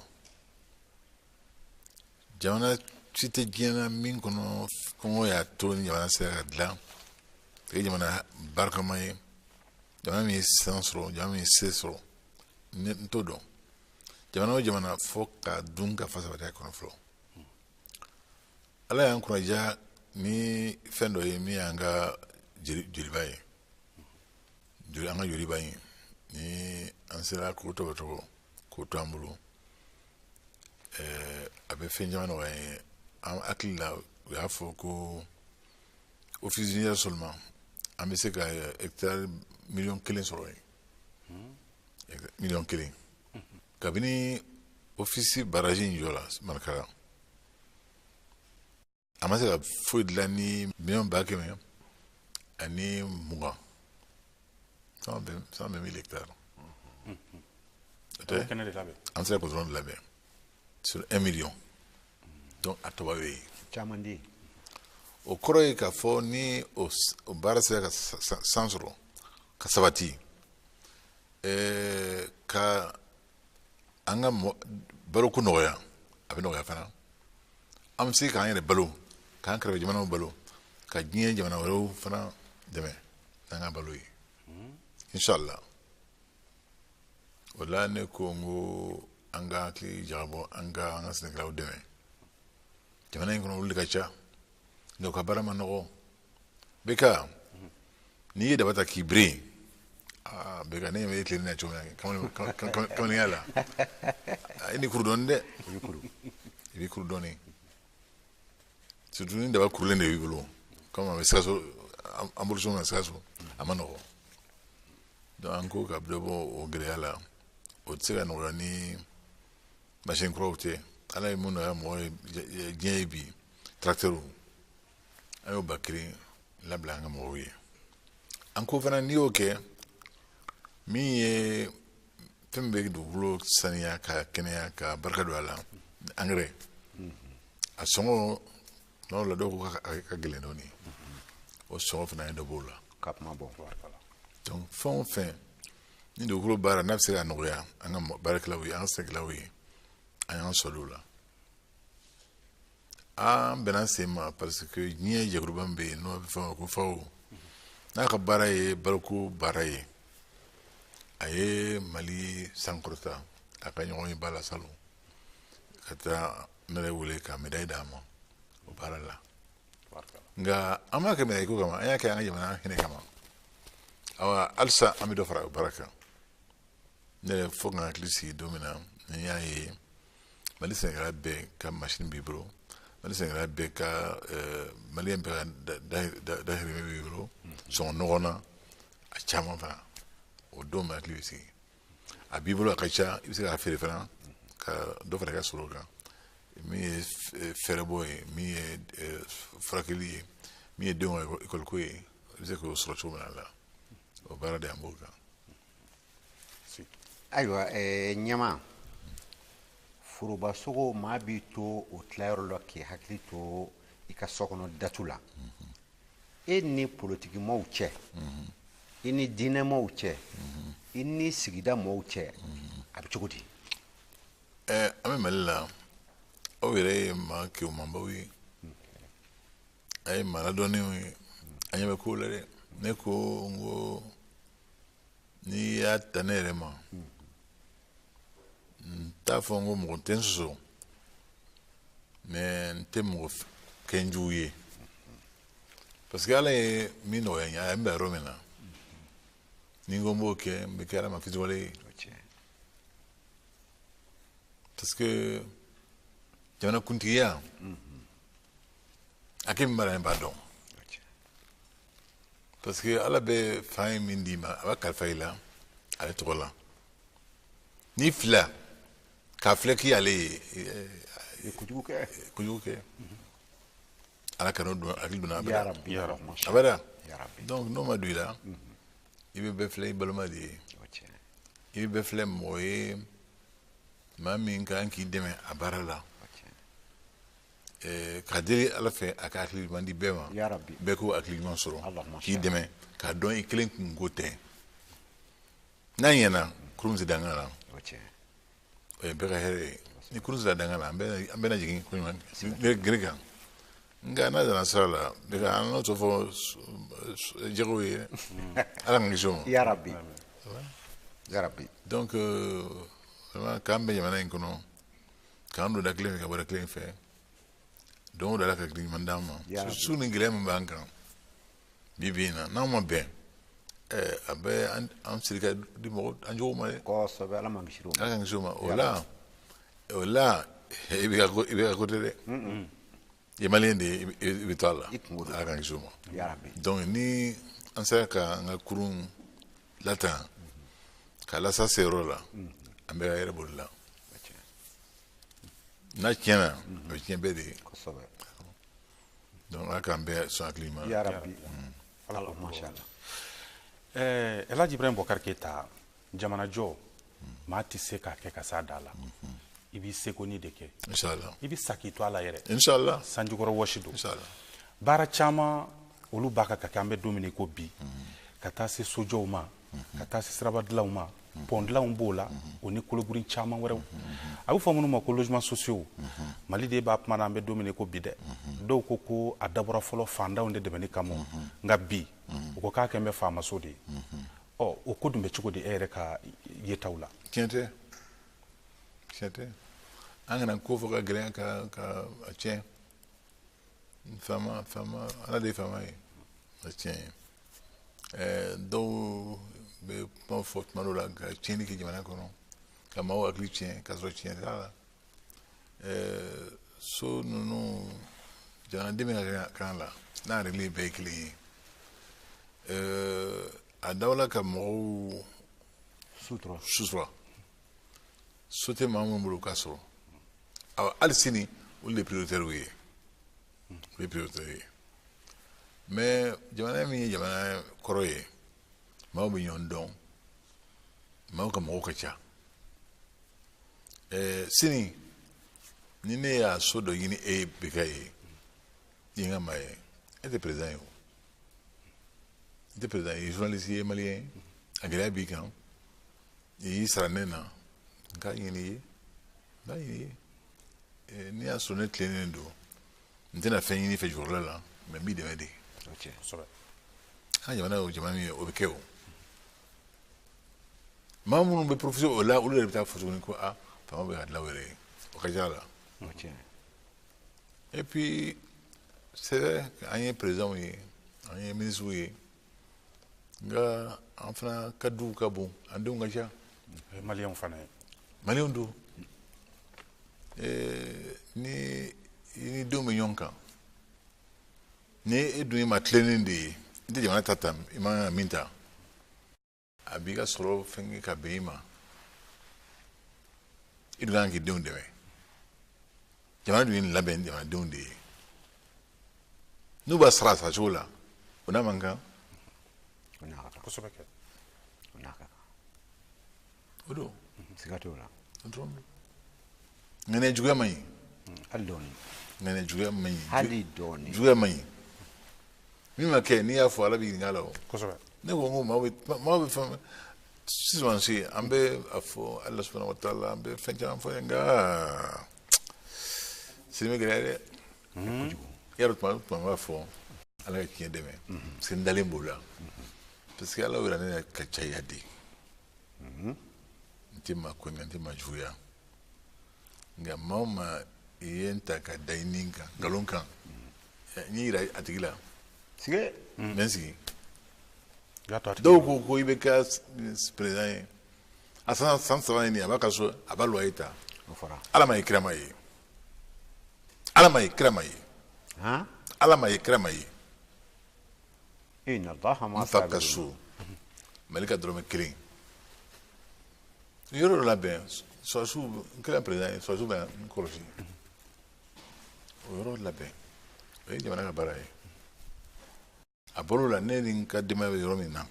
Speaker 2: jamana si tɛ diɲɛ na min kɔnɔ kɔngɔ y'a to ni jamana sera ka dilan o jamana barikama ye jamana min ye san sɔrɔ jamana min ye se sɔrɔ n t'o dɔn jamana o jamana fo ka dun ka fa sabati a kɔnɔ fɔlɔ ala y'an kunnaja ni fɛn dɔ ye min y'an ka joliba ye an ka joliba ye ni an sera k'o tɔbɔtɔbɔ k'o to an bolo a bɛ fɛn caman nɔgɔya ye an hakili la u y'a fɔ ko office yɛrɛ seulement an bɛ se ka hectare 1,000,000 sɔrɔ yen 1,000,000 kabini office barrage in jɔ la Marikala a ma se ka foyi dilan ni 1,200,000 ani 20 120,000 hectares an sera k'o dɔrɔn de labɛn sur 1 million donc a tɔba bɛ yen
Speaker 1: caman di
Speaker 2: o kɔrɔ ye k'a fɔ ni o baara sera ka san sɔrɔ ka sabati ka an ka baloko nɔgɔya a bɛ nɔgɔya fana an bɛ se k'an yɛrɛ balo k'an kɛrɛfɛ jamanaw balo ka diɲɛ jamana wɛrɛw fana dɛmɛ n'an ka balo ye inshallah o la ne ko n ko an ka hakili jagabɔ an ka sɛnɛkɛlaw dɛmɛ jamana in kɔnɔ olu de ka ca nka u ka baara ma nɔgɔ beka n'i ye daba ta k'i biri beka ne ɲɛ bɛ tilen na cogo min na kamalenkaya la i ni kuru dɔɔni dɛ i b'i kuru dɔɔni surtout ni daba kurulen de b'i bolo comme a bɛ Sikaso an bolo cogo min na Sikaso a ma nɔgɔ donc an ko ka dɔ bɔ o gɛlɛya la o tɛ se ka nɔgɔya ni machine kuraw tɛ ala ye mun nɔgɔya mɔgɔ ye diɲɛ ye bi tracteur an y'o ba kelen labila an ka mɔgɔw ye an ko fana n'i y'o kɛ min ye fɛn min bɛ dugukolo saniya ka kɛnɛya ka barika don a la engrais a sɔngɔ n'o la dɔw ko ka gɛlɛn dɔɔni o sɔngɔ fana ye dɔ b'o la
Speaker 1: ka kuma bɔ
Speaker 2: donc fɛn o fɛn ni dugukolo baara n'a bɛ se ka nɔgɔya an ka baarakɛlaw ye an ka sɛnɛkɛlaw ye an y'an sɔrɔ o la an bɛnna sen ma parce que diɲɛ jɛkuluba min bɛ yen n'o bɛ fɔ ma ko FAO n'a ka baara ye baloko baara ye a ye Mali sankɔrɔta a ka ɲɔgɔn ye Bala Salon ka taa ne yɛrɛ wele ka médaille d'a ma o baara la nka an m'a kɛ médaille ko kama an y'a kɛ an ka jamana hinɛ kama awa halisa an bɛ dɔ fara o baara kan ne yɛrɛ fo ka n hakili sigi don min na ni y'a ye Mali sɛnɛkɛla bɛɛ ka machine b'i bolo Mali sɛnɛkɛla bɛɛ ka maliyɛn bɛɛ ka dahirimɛ b'i bolo sɔngɔ nɔgɔ na a caman fana o don ma hakili bɛ sigi a b'i bolo a ka ca i bɛ se k'a feere fana ka dɔ fara i ka sɔrɔ kan min ye fɛɛrɛbɔ ye min ye furakɛli ye min ye denw ka école ko ye i bɛ se k'o sɔrɔ cogo min na la o baara de an b'o kan.
Speaker 1: ayiwa ɲɛma forobasogo maa b'i to o tilayɔrɔ la k'i hakili to i ka sokɔnɔ datu la e ni politiki maaw cɛ i ni diinɛ maaw cɛ i ni sigida maaw cɛ a bɛ cogo di
Speaker 2: an bɛ Mali la aw yɛrɛ ye maa kewumanbaw ye a ye maa ladɔnnenw ye a ɲɛ bɛ kow la dɛ ne ko n ko n'i y'a ta ne yɛrɛ ma n t'a fɔ n ko mɔgɔ tɛ n sɔsɔ mais n tɛ mɔgɔ kɛ n jugu ye parce que ala ye min nɔgɔya n ye a ye n bila yɔrɔ min na ni n ko n b'o kɛ n bɛ kɛ ala ma fitiriwale ye parce que jamana kuntigiya a kɛ min b'a la n b'a dɔn parce que ala bɛ fan ye min d'i ma a b'a kalifa i la ale tɔgɔ la n'i fila k'a filɛ k'i ale ye
Speaker 1: kojugu
Speaker 2: kɛ ala ka n'o don hakili donna
Speaker 1: ya rabbi
Speaker 2: abada donc n'o ma don i la i bɛ bɛɛ filɛ i balima de ye i bɛ bɛɛ filɛ mɔgɔ ye maa min kan k'i dɛmɛ a baara la ka deli ala fɛ a ka hakili ɲuman di bɛɛ ma bɛɛ k'o hakili ɲuman sɔrɔ k'i dɛmɛ k'a dɔn i kelen kun ko tɛ n'a ɲɛna kurun tɛ dangan la o ye bɛɛ ka hɛrɛ ye ni kurun tɛ dangan la an bɛna jigin ko ɲuman gere kan nka n'a dana sira la bɛɛ ka an n'o tɔ fɔ jɛgɛw ye ala ka kisi o ma donc k'an bɛ jamana in kɔnɔ k'an don da kelen fɛ ka bɔ da kelen fɛ don o don ala ka hakili ɲuman d'an ma su ni gɛlɛya min b'an kan bi bi in na n'an ma bɛn a bɛ an siri ka di mɔgɔ an jogo ma dɛ ala ka kisi o ma o la i bɛ ka côté dɛ i maliyɛn de ye i bɛ to a la ala ka kisi o ma donc ni an sera ka an ka kurun latan k'a lasa se yɔrɔ la an bɛ ka yɛrɛ boli la n'a tiɲɛna o ye tiɲɛ bɛɛ de ye donc ala k'an bɛɛ sɔn hakili ma
Speaker 3: El Hadji Ibrahim Boubacar Keita jamana jɔ maa tɛ se k'a kɛ ka s'a da la i b'i seko ni de kɛ
Speaker 2: inshallah
Speaker 3: i bɛ sa k'i to a la yɛrɛ
Speaker 2: inshallah
Speaker 3: sanjikɔrɔ wɔsi don
Speaker 2: inshallah
Speaker 3: baara caman olu b'a kan ka kɛ an bɛ don min na ko bi ka taa se sojɔw ma ka taa se sirabadilanw ma pɔndilanw b'o la o ni koloburin caman wɛrɛw a bɛ fɔ minnu ma ko logements sociaux mali de b'a kuma na an bɛ don min na ko bi dɛ dɔw ko a dabɔra fɔlɔ fantanw de dɛmɛni kama nka bi u ko k'a kɛ n bɛ faamaso de ye o ko dun bɛ cogo di e yɛrɛ ka yetaw la
Speaker 2: tiɲɛ tɛ an kana ko fɔ ka gɛlɛya ka a tiɲɛ faama ala de ye faama ye a tiɲɛ ye dɔw bɛ kuma fɔ tuma dɔw la ka tiɲɛni kɛ jamana kɔnɔ ka maaw hakili tiɲɛ k'a sɔrɔ tiɲɛ t'a la so ninnu jamanaden bɛ ka kan la n'a yɛrɛ bɛɛ ye kelen ye a dawala ka mɔgɔw sutura so tɛ maa minnu bolo k'a sɔrɔ hali sini olu de prioritaires ye olu de prioritaires ye mais jamana min ye jamana kɔrɔ ye maaw bɛ ɲɔgɔn dɔn maaw ka mɔgɔw ka ca sini ni ne y'a so dɔ ɲini e bɛ ka ye i ye n ka maa ye e tɛ président ye o i tɛ président ye journaliste ye maliyɛn ye a gɛlɛya b'i kan i y'i sara ne na n k'a ɲini i ye n b'a ɲini i ye n'i y'a sɔrɔ ne tilennen don n tɛna fɛn ɲini fɛ jukɔrɔla la mɛ n b'i dɛmɛ de an jamana ye o jamana min ye o bɛ kɛ o maa minnu bɛ profiter o la olu yɛrɛ bɛ taa fɔ tuguni ko faama bɛ ka dilan wɛrɛ ye o ka ca la et puis c'est vrai an ye présidents ye an ye ministres ye nka an fana ka duw ka bon an denw ka ca
Speaker 3: maliyɛnw fana ye
Speaker 2: maliyɛnw don ni denw bɛ ɲɔgɔn kan ni e dun ye maa tilennen de ye i tɛ jamana ta i man kan ka min ta a b'i ka sɔrɔ fɛn ka bɛn i ma i dun kan k'i denw dɛmɛ jamana dun ye nin labɛn jamanadenw de ye n'u b'a sara a saracogo la o n'a man kan
Speaker 3: kosɛbɛ kɛ
Speaker 2: o don
Speaker 1: siga t'o la
Speaker 2: ŋɛnɛ juguya man ɲi
Speaker 1: hali dɔɔni
Speaker 2: ŋɛnɛ juguya man ɲi
Speaker 1: hali dɔɔni
Speaker 2: juguya man ɲi min ma kɛ n'i y'a fɔ ala b'i ɲininka la o
Speaker 3: kosɛbɛ
Speaker 2: ne ko n ko maaw bɛ fɛn sisan se an bɛ a fɔ ala subahana wa taala an bɛ fɛn caman fɔ ye nka sini bɛ gɛlɛya dɛ yarɔ tuma b'a fɔ ala ka tiɲɛ dɛmɛ parce que n dalen b'o la parce que ala yɛrɛ ne ka caya de n tɛ maa ko n tɛ maa juguya nka maa o maa i ye n ta ka da i nin kan nkalon kan n y'i jira a tigi la n bɛ n sigi dɔw ko i bɛ kɛ président ye a san 3 ye nin a b'a ka so a b'a loyer ta ala ma ye kira ma ye ala ma ye kira ma ye ala ma ye kira ma ye n fa ka so mali ka dɔrɔmɛ 1 yɔrɔ dɔ labɛn sɔrɔsiw n kɛra président ye sɔrɔsiw bɛ n kɔlɔsi o yɔrɔ labɛn o ye jamana ka baara ye a bɔr'o la ne ni n ka denbaya bɛ yɔrɔ min na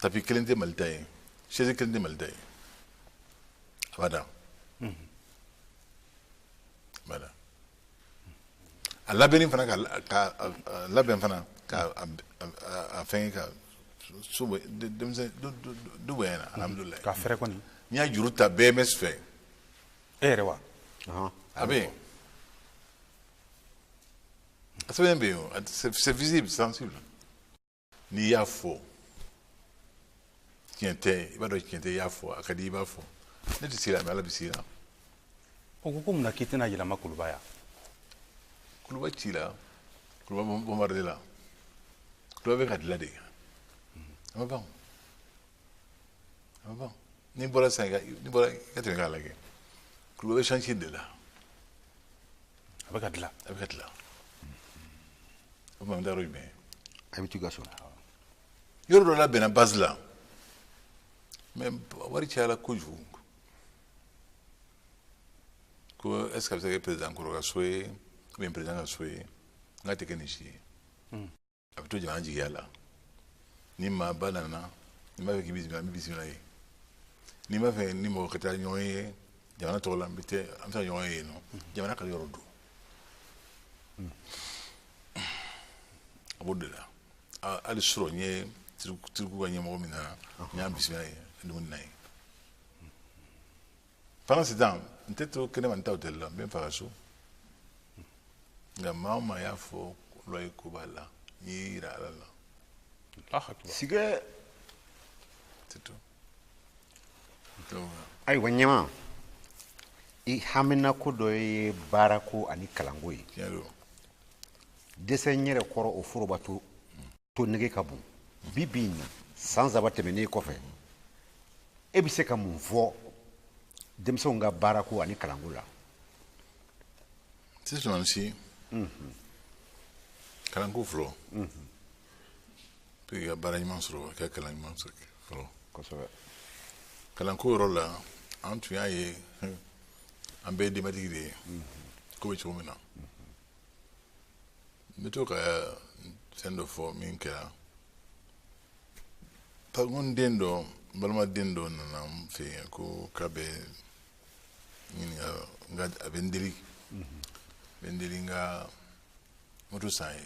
Speaker 2: tapi kelen tɛ Mali ta ye chaise kelen tɛ Mali ta ye abada abada a labɛnni fana ka labɛn fana ka a fɛn ka so denmisɛn du bonyana alhamdulilayi
Speaker 3: ka fɛrɛ kɔni
Speaker 2: n'i y'a juru ta BMS fɛ
Speaker 3: e yɛrɛ wa
Speaker 2: a bɛ yen a sɛbɛn bɛ yen c'est visible sensible n'i y'a fɔ tiɲɛ tɛ i b'a dɔn tiɲɛ tɛ i y'a fɔ a ka di i b'a fɔ ne tɛ se la mais ala bɛ se la
Speaker 3: o ko mun na k'i tɛna yɛlɛma Kuluba yan
Speaker 2: Kuluba ci la Kuluba bombardé la Kuluba bɛ ka dilan de a ma ban n'i bɔra sisan n'i bɔra i ka tɛmɛ k'a lajɛ Kuluba bɛ chantier de la
Speaker 3: a bɛ ka dilan
Speaker 2: o tuma n bɛ taa yɔrɔ jumɛn
Speaker 1: a bɛ t'i ka so
Speaker 2: yɔrɔ dɔ labɛnna base la mais wari cayala kojugu ko est ce que a bɛ se ka kɛ président kɔrɔ ka so ye ou bien président ka so ye n ka tɛ kɛ nin si ye a bɛ to jamana jigiya la ni maaba nana ni m'a fɛ k'i bisimila n bɛ bisimila ye ni m'a fɛ ni mɔgɔ ka taa ɲɔgɔn ye jamana tɔgɔ la an bɛ se ka ɲɔgɔn ye yen nɔ jamana ka yɔrɔ don a b'o de la hali sɔrɔ n ye tiriku ka ɲɛmɔgɔ min nana n y'a bisimila ye dumuni na ye pendant ce temps n tɛ to kɛnɛma n ta hôtel la n bɛ n fa ka so nka maa o maa y'a fɔ lɔye ko b'a la n y'i yira ala la
Speaker 1: sigɛ
Speaker 2: c'est tout
Speaker 1: ayiwa ɲɛma i hamina ko dɔ ye baarako ani kalanko ye
Speaker 2: tiɲɛ don
Speaker 1: dɛsɛ n yɛrɛ kɔrɔ o foroba to nege ka bon bi bi in na san saba tɛmɛnen kɔfɛ e bɛ se ka mun fɔ denmisɛnw ka baarako ani kalanko la
Speaker 2: sisan si kalanko fɔlɔ pour que ka baara ɲuman sɔrɔ ka kalan ɲuman sɔrɔ fɔlɔ
Speaker 1: kosɛbɛ
Speaker 2: kalanko yɔrɔ la an tun y'a ye an bɛɛ ye denbatigi de ye ko bɛ cogo min na n bɛ to ka fɛn dɔ fɔ min kɛra n den dɔ n balimaden dɔ nana n fɛ yen ko k'a bɛ ɲininka a bɛ n deli n ka moto san ye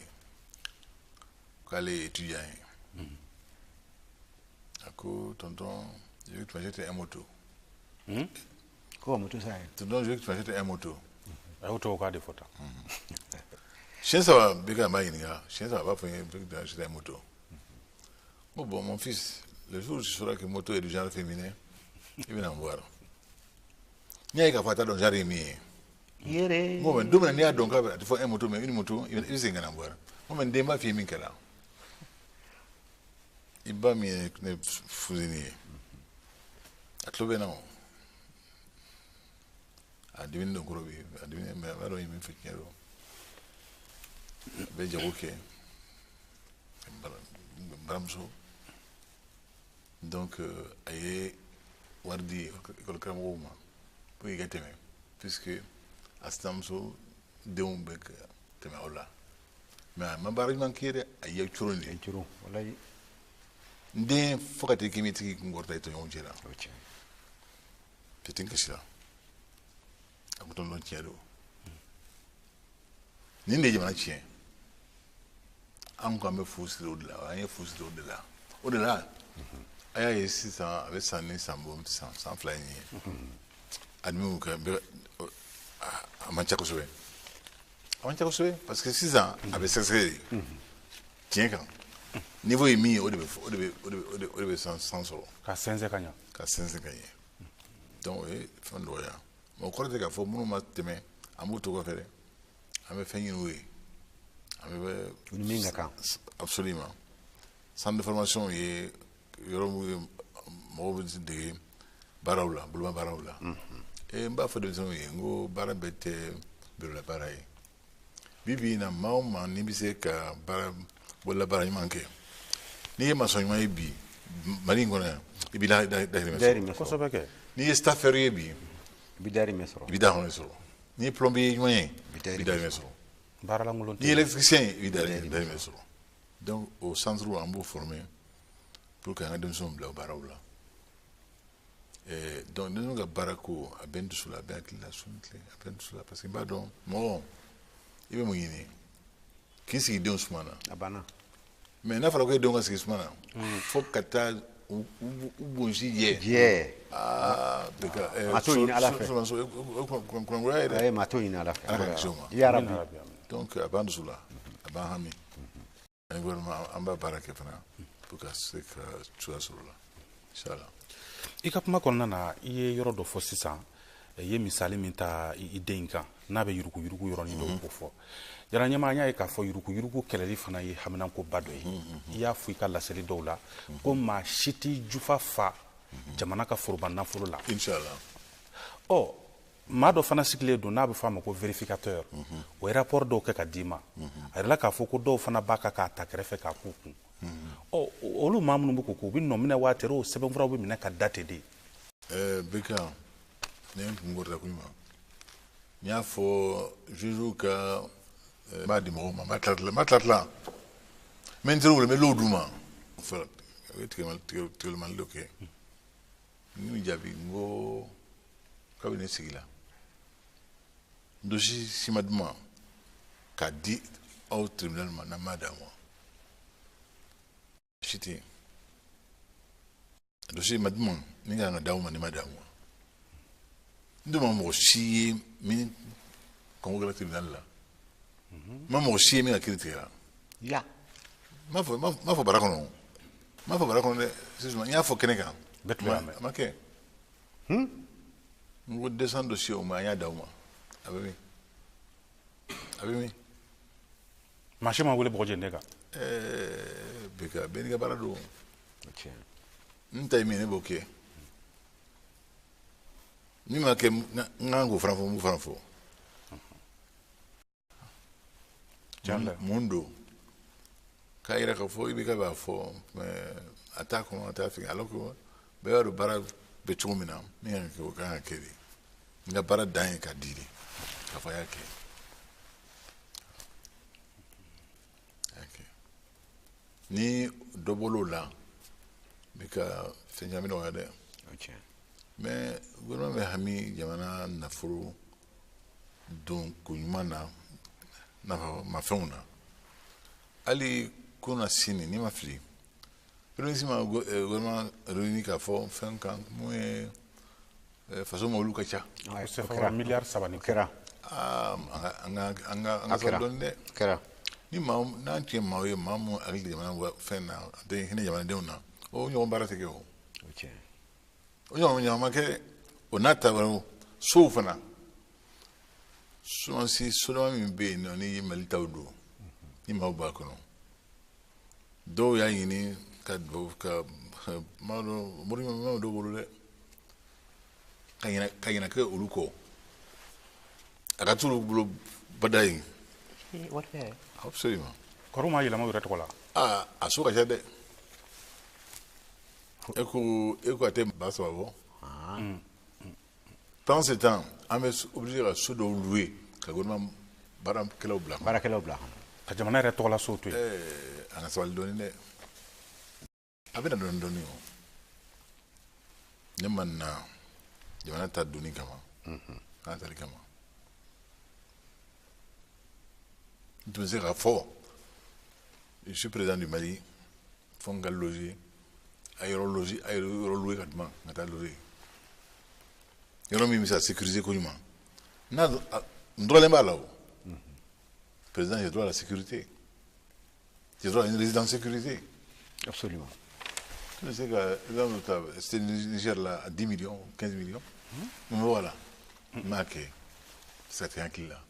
Speaker 2: k'ale ye étudiant ye a ko tonton je veux que tu m'achètes un moto
Speaker 1: ko moto san ye
Speaker 2: tonton je veux que tu m'achètes un moto
Speaker 3: a y'o tɔgɔ k'a de fɔ tan
Speaker 2: siɲɛ saba bɛ ka n b'a ɲininka siɲɛ saba a b'a fɔ n ye je veux que tu m'achètes un moto bon mon fils le jour où tu sauras que moto est du genre féminin i bɛna n voir n y'a ye k'a fɔ a t'a dɔn genre ye min ye
Speaker 1: yɛrɛ
Speaker 2: bon mais don min na n'i y'a dɔn k'a bɛ a tɛ fɔ un moto mais une moto i bɛ segin ka na n voir bon mais n den b'a f'i ye min kɛra i ba min ye ne fusini ye a tulo bɛ n na o a dimini dɔn kɔrɔ bɛ yen a dimini mais a b'a dɔn i ye min fɔ tiɲɛ don a bɛ jago kɛ baramuso donc a ye wari di école karamɔgɔw ma pour que i ka tɛmɛ puisque a sinamuso denw bɛ ka tɛmɛ aw la mais a ma baara ɲuman k'i ye dɛ a ye coron de
Speaker 1: coron walayi
Speaker 2: n den fo ka taa k'i mi tigi kun kɔrɔta i tɔɲɔgɔn cɛ la fitin kasi la a ko tɔn tiɲɛ don nin de ye jamana tiɲɛ an ko an bɛ fu siri o de la an ye fu siri o de la a y'a ye sisan a bɛ san ni san bɔ san fila in ye ani min kɛ a man ca kosɛbɛ parce que sisan a bɛ sɛgɛsɛgɛ de tiɲɛ kan niveau ye min ye o de bɛ san sɔrɔ
Speaker 3: ka sɛnsɛn ka ɲɛ
Speaker 2: ka sɛnsɛn ka ɲɛ donc o ye fɛn dɔgɔya mais o kɔrɔ tɛ k'a fɔ minnu ma tɛmɛ an b'u to kɔfɛ dɛ an bɛ fɛn ɲini u ye an bɛ
Speaker 1: min ka kan
Speaker 2: absolument centre de formation ye yɔrɔ min ye mɔgɔw bɛ dege baaraw la boloma baaraw la n b'a fɔ denmisɛnninw ye n ko baara bɛɛ tɛ bolola baara ye bi bi in na maa o maa n'i bɛ se ka bolola baara ɲuman kɛ n'i ye maçon ɲuman ye bi mali in kɔnɔ yan i b'i dahirimɛ sɔrɔ
Speaker 3: kosɛbɛ kɛ
Speaker 2: n'i ye staffeur ye bi
Speaker 1: i bɛ dahirimɛ sɔrɔ
Speaker 2: i bɛ dahirimɛ sɔrɔ n'i ye plombier ɲuman ye i bɛ dahirimɛ sɔrɔ
Speaker 3: baaralankolon
Speaker 2: n'i ye électricien ye i bɛ dahirimɛ sɔrɔ donc o centre an b'o former pour que an ka denmisɛnw bila o baaraw la donc denmisɛnw ka baara ko a bɛ n dusu la a bɛ n hakili la su ni tile a bɛ n dusu la parce que n b'a dɔn mɔgɔ i bɛ mun ɲini k'i sigi denw suma na
Speaker 1: a banna
Speaker 2: mais n'a fɔra ko e denw ka sigi suma na fo ka taa u bonsi
Speaker 1: jɛ
Speaker 2: maa
Speaker 1: t'o ɲini Ala fɛ
Speaker 2: kurankuraya yɛrɛ
Speaker 1: maa t'o ɲini Ala fɛ
Speaker 2: Ala ka kisi o ma
Speaker 1: ya Rabbi
Speaker 2: donc a b'an dusu la a b'an hami ani gouvernement an b'a baara kɛ fana pour ka se ka cogoya sɔrɔ o la inchallah
Speaker 3: i ka kuma kɔnɔna na i ye yɔrɔ dɔ fɔ sisan i ye misali min ta i den kan n'a bɛ yuruku yuruku yɔrɔnin dɔ k'o fɔ jara ɲɛma an y'a ye k'a fɔ yuruku yuruku kɛlɛli fana ye haminankoba dɔ ye i y'a fɔ i ka laseli dɔw la ko maa si t'i jufa fa jamana ka foroba nafolo la
Speaker 2: inchallah
Speaker 3: maa dɔ fana sigilen don n'a bɛ fɔ a ma ko vérificateur o ye rapport dɔw kɛ ka d'i ma a yɛrɛ k'a fɔ ko dɔw fana b'a kan k'a ta kɛrɛfɛ k'a k'u kun olu maa minnu bɛ ko k'u bɛ nɔ minɛ waati o sɛbɛnfuraw bɛ minɛ ka date de
Speaker 2: Beka ne kun gorda kuɲuma n y'a fɔ juge ka m'a di mɔgɔw ma ma tila mɛ n teri wolo n bɛ l'o d'u ma fɛ a bɛ tigɛlimali dɔ kɛ n y'u jaabi n ko k'a bɛ ne sigi la dosi si ma d'u ma k'a di aw tribunal ma n'an m'a d'a ma si tɛ yen dosi ma d'u ma ni ka kan ka d'aw ma ni ma d'a ma n dun ma mɔgɔ si ye min kɔngɔ kɛra tribunal la n ma mɔgɔ si ye min ka kiiri tigɛra
Speaker 1: ya
Speaker 2: m'a fɔ bara kɔnɔ dɛ sisan n y'a fɔ kɛnɛ kan a ma kɛ n ko descend dossier o ma an y'a d'aw ma a bɛ min
Speaker 3: maa si ma wele bɔgɔ jɛn ne kan
Speaker 2: Beka bɛɛ n'i ka baara don n ta ye min ye ne b'o kɛ min ma kɛ n kan k'o fana fɔ n b'o fana fɔ mun don k'a yira k'a fɔ i bɛ ka b'a fɔ a t'a kɔnɔ a t'a fɛ alors que bɛɛ b'a dɔn baara bɛ cogo min na min kan ka kɛ o kan ka kɛ de n ka baara dan ye k'a di de k'a fɔ a y'a kɛ ni dɔ bɔr'o la n bɛ ka fɛn caman nɔgɔya dɛ mais gouvernement bɛ hami jamana nafolo don ko ɲuman na mafɛnw na hali ko na sini n'i ma fili premier ma gouvernement réuni k'a fɔ fɛn kan mun ye faso mɔbiliw ka ca
Speaker 3: miliyari 3 ni
Speaker 1: kɛra
Speaker 2: an ka sɔrɔ dɔɔni dɛ
Speaker 1: kɛra
Speaker 2: ni n'an tun ye maa ye maa mun hakili jamana fɛn na a tɛ hinɛ jamanadenw na o ɲɔgɔn baara tɛ kɛ o ɲɔgɔn ma kɛ o n'a tabaru sow fana sumansi sodama min bɛ yen nɔ ni mali taw don ni maaw b'a kɔnɔ dɔw y'a ɲini ka maa dɔn morimaw dɔw bolo dɛ ka ɲinɛ kɛ olu kɔ a ka t'olu bolo bada yen absolument
Speaker 3: kɔrɔ ma yɛlɛma yɛrɛ tɔgɔ la
Speaker 2: a so ka ca dɛ e ko a tɛ ba saba bɔ pendant ce temps an bɛ obligé ka so dɔw louer ka gouvernement baarakɛlaw bila
Speaker 3: ka jamana yɛrɛ tɔgɔla so to yen
Speaker 2: an ka sabali dɔɔni dɛ a bɛna dɔɔni dɔɔni o ne ma na jamana ta doni kama n'a tali kama n tun bɛ se k'a fɔ je suis président du Mali fo n ka loger a yɔrɔ louer ka d'u ma n ka taa loger yɔrɔ min bɛ se ka sécuriser ko ɲuman n dɔrɔnlen b'a la o président j'ai droit à la sécurité j'ai droit à une résidence sécurisée
Speaker 1: absolument
Speaker 2: tu ne sais que c'était Niger là à 10 millions 15 millions mais voilà m'a kɛ c'était hakili la n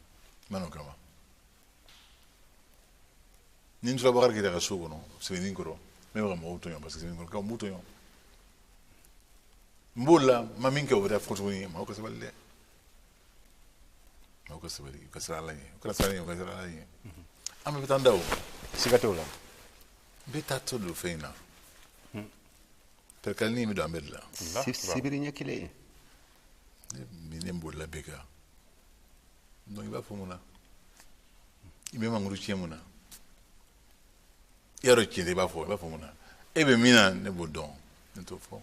Speaker 2: ma n'o kama ni n tora Bakari Keyita ka so kɔnɔ Sebenikoro kɔrɔ n bɛ ka mɔgɔw tɔɲɔ parce que Sebenikorokaw n b'u tɔɲɔ n b'o la n ma min kɛ o bɛ taa fɔ tuguni maaw ka sabali dɛ maaw ka sabali u ka siran Ala ɲɛ u kana siran u ka siran Ala ɲɛ an bɛɛ bɛ taa an da o
Speaker 1: siga t'o la
Speaker 2: n bɛ taa to don fɛn in na pɛrɛkalinin bɛ don an bɛɛ de la
Speaker 1: sibiri ɲɛ kelen
Speaker 2: ne bolila bɛɛ kan donc i b'a fɔ mun na i bɛ mangoro tiɲɛ mun na i y'a dɔn tiɲɛ tɛ i b'a fɔ mun na ebe mina ne bodon ne to fo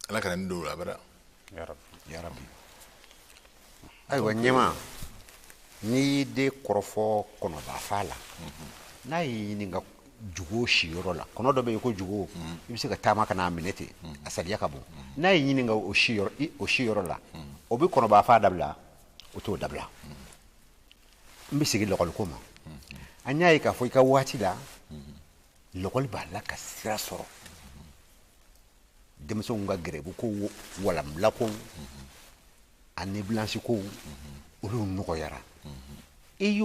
Speaker 2: ala kana ndo la bara
Speaker 3: ya rabbi
Speaker 1: ayiwa ɲɛma n'i de kɔrɔfɔ kɔnɔba fa la n'a y'i ɲininka jugo siyɔrɔ la kɔnɔ dɔ bɛ yen ko jugo i bɛ se ka taama ka n'a minɛ ten a sariya ka bon n'a y'i ɲininka o siyɔrɔ la o bɛ kɔnɔba fa dabila o t'o dabila n bɛ segin lɔgɔliko ma an y'a ye k'a fɔ i ka waati la lɔgɔli b'a la ka sira sɔrɔ denmisɛnw ka gɛrɛbu ko walanbila ko ani bilansi ko olu nɔgɔyara i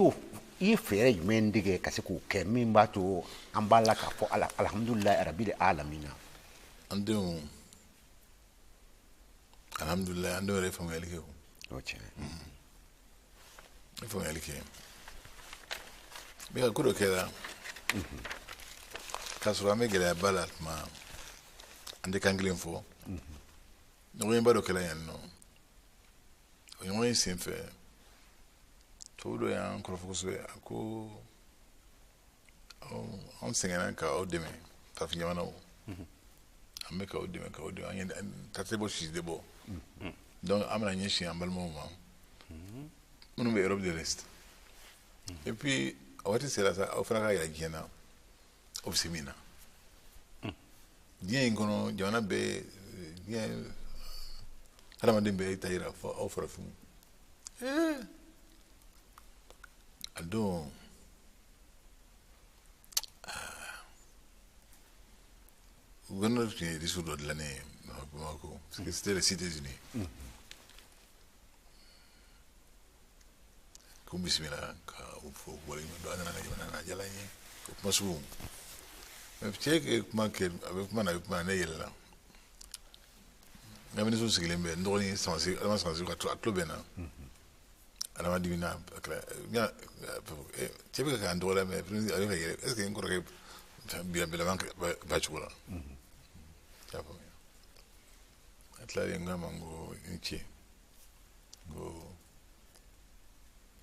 Speaker 1: ye fɛɛrɛ jumɛn tigɛ ka se k'o kɛ min b'a to an b'a la k'a fɔ alhamdulilayi arabil alamina
Speaker 2: an denw alhamdulilayi an denw yɛrɛ ye faamuyali kɛ
Speaker 1: o tiɲɛ
Speaker 2: ye faamuyali kɛ ka ko dɔ kɛra k'a sɔrɔ an bɛ gɛlɛyaba la tuma an tɛ kan kelen fɔ ɲɔgɔnba dɔ kɛra yan nɔ o ɲɔgɔn ye sen fɛ tubabu dɔ y'an kɔrɔfɔ kosɛbɛ a ko anw sɛgɛnna ka aw dɛmɛ farafin jamanaw an bɛ k'aw dɛmɛ an ye tate bɔ sisi de bɔ donc an bɛna ɲɛsin an balimaw ma minnu bɛ Europe de l'Est et puis a waati sera sa aw fana ka yira diɲɛ na aw bɛ se min na diɲɛ in kɔnɔ jamana bɛɛ diɲɛ hadamaden bɛɛ ta yira fɔ aw farafinw a don gouverneur tun ye discours dɔ dilannen ye Bamako parce que c'était les États-Unis ko bisimila ka o fɔ waleɲuman dɔn an nana jamana na jala n ye o kuma sugu mais cɛ ye kuma kɛ a bɛ kuma na a bɛ kuma na ne yɛlɛla n ka ministre sigilen bɛ n dɔgɔnin Adama Samasi a tulo bɛ n na Adama dimina cɛ bɛ ka k'an dɔgɔya mais a bɛ ka yɛlɛ est ce que n kɔrɔkɛ bilama ba cogo la y'a faamuya a tilalen n k'a ma n ko i ni ce n ko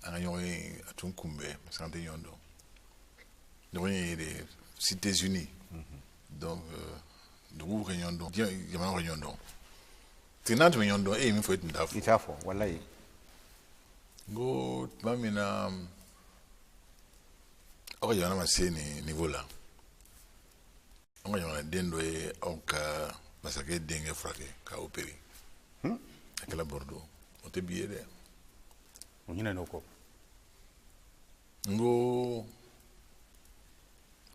Speaker 2: an ka ɲɔgɔn ye a tun kunbɛn parce que an tɛ ɲɔgɔn dɔn ɲɔgɔn ye de Cités Unies donc duguw ka ɲɔgɔn dɔn jamanaw ka ɲɔgɔn dɔn parce que n'an tun bɛ ɲɔgɔn dɔn e ye min fɔ e tun t'a fɔ
Speaker 1: i t'a fɔ walayi
Speaker 2: n ko tuma min na aw ka jamana ma se nin niveau la an ka jamanaden dɔ ye aw ka masakɛ denkɛ furakɛ k'a opéré a kɛla Bordeaux o tɛ bi ye dɛ
Speaker 3: o ɲinɛ n'o kɔ
Speaker 2: n ko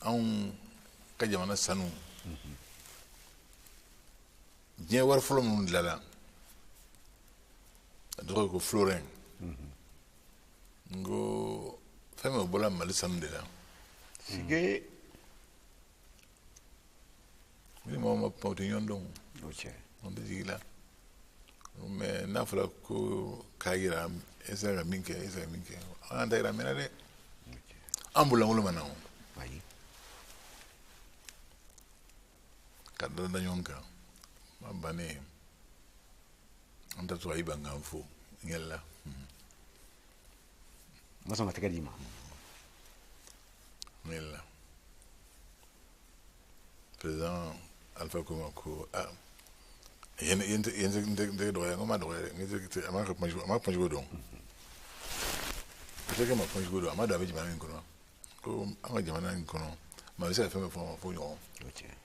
Speaker 2: anw ka jamana sanu diɲɛ wari fɔlɔ minnu dilanna a tɔgɔ ye ko Florin n ko fɛn min bɔra Mali sanu de la
Speaker 1: sige
Speaker 2: ni mɔgɔ ma kuma o tɛ ɲɔgɔn dɔn
Speaker 1: o tiɲɛ
Speaker 2: o tɛ jigi la mais n'a fɔra ko k'a yira e sera ka min kɛ e sera ka min kɛ an ta yira mɛnna dɛ an bololankolon ma na o
Speaker 1: ayi
Speaker 2: ka dada da ɲɔgɔn kan ma bannen an ta to a yi ban k'an fo n yɛlɛla
Speaker 1: ma sɔn ka tɛgɛ d'i ma
Speaker 2: n yɛlɛla président Alpha ko ma ko yen tɛ dɔgɔya n ko ma dɔgɔya dɛ a ma kuma cogo dɔn peut-être que ma kuma cogo dɔn a ma dɔn a bɛ jamana in kɔnɔ ko an ka jamana in kɔnɔ maa bɛ se ka fɛn bɛɛ fɔ a ma fo ɲɔgɔn
Speaker 1: o tiɲɛ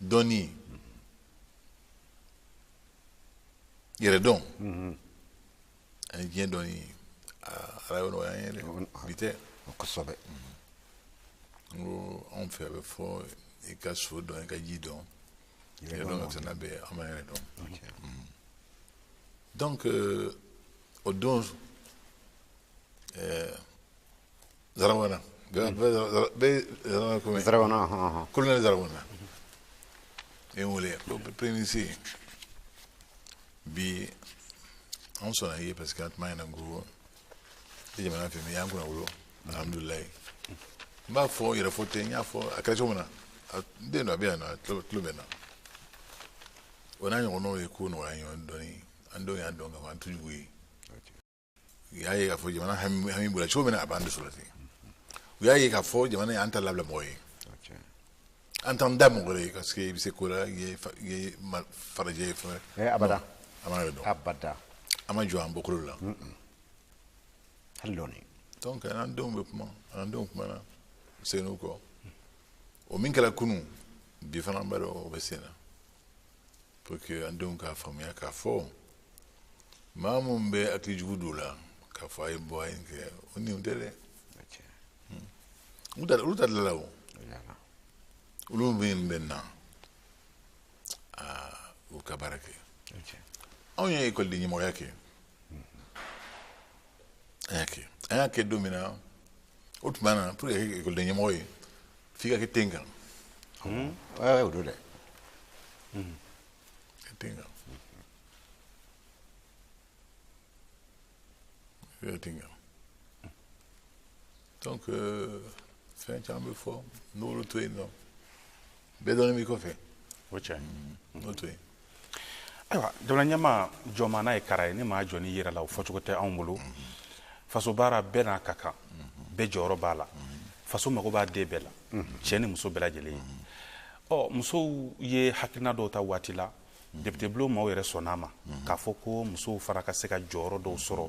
Speaker 2: dɔnni yɛrɛdɔn ani diɲɛ dɔnni ala y'o nɔgɔya an ye dɛ bi tɛ
Speaker 1: kosɛbɛ
Speaker 2: n ko anw fɛ a bɛ fɔ i ka so dɔn i ka ji dɔn yɛrɛdɔn ka tɛmɛ bɛɛ an b'an yɛrɛ dɔn donc o don Zarawana
Speaker 1: Zarawana
Speaker 2: colonel Zarawana e wele ko premier ministre bi an sɔnna ye parce que an tun b'a ɲɛna ko e jamana fɛ min y'an kunna wolo alhamdulilayi n b'a fɔ yɛrɛ fɔ tɛ n y'a fɔ a kɛra cogo min na n den dɔ a bɛ yan nɔ a tulo bɛ n na o n'a ɲɔgɔnnaw ye ko nɔgɔya ɲɔgɔn dɔɔni an denw y'a dɔn k'a fɔ an tɛ jugu ye u y'a ye k'a fɔ jamana hami b'u la cogo min na a b'an dusu la ten u y'a ye k'a fɔ jamana y'an ta labila mɔgɔ ye entendre mon collègue parce que c'est quoi il est farajé frère
Speaker 1: abada
Speaker 2: abada ama joan bokolo la
Speaker 1: halloni
Speaker 2: donc an don kuma na c'est nous quoi o min kala kunu bi fana baro o besena pour que an don ka famia ka fo mamu be akli judu la ka fo ay boy que oni ndele uta la o ulu bin benna o kabarake on y école de nyimo yake ayake domina outmana pour école de nyimo yi figa ke tenga
Speaker 1: ouais o dole
Speaker 2: tenga donc c'est un chambre fort nous le tuer non bedon mi ko fe
Speaker 3: Wacha.
Speaker 2: no tuer
Speaker 3: Aywa, jamana ɲɛma jɔnmaa n'a ye kara ye ne maa jɔ ni yɛrɛ la o fɔcogo tɛ anw bolo faso baara bɛɛ n'a ka kan bɛɛ jɔyɔrɔ b'a la faso mago b'a den bɛɛ la cɛ ni muso bɛɛ lajɛlen ye ɔ musow ye hakilina dɔw ta waati la député bulon maaw yɛrɛ sɔnn'a ma k'a fɔ ko musow fana ka se ka jɔyɔrɔ dɔw sɔrɔ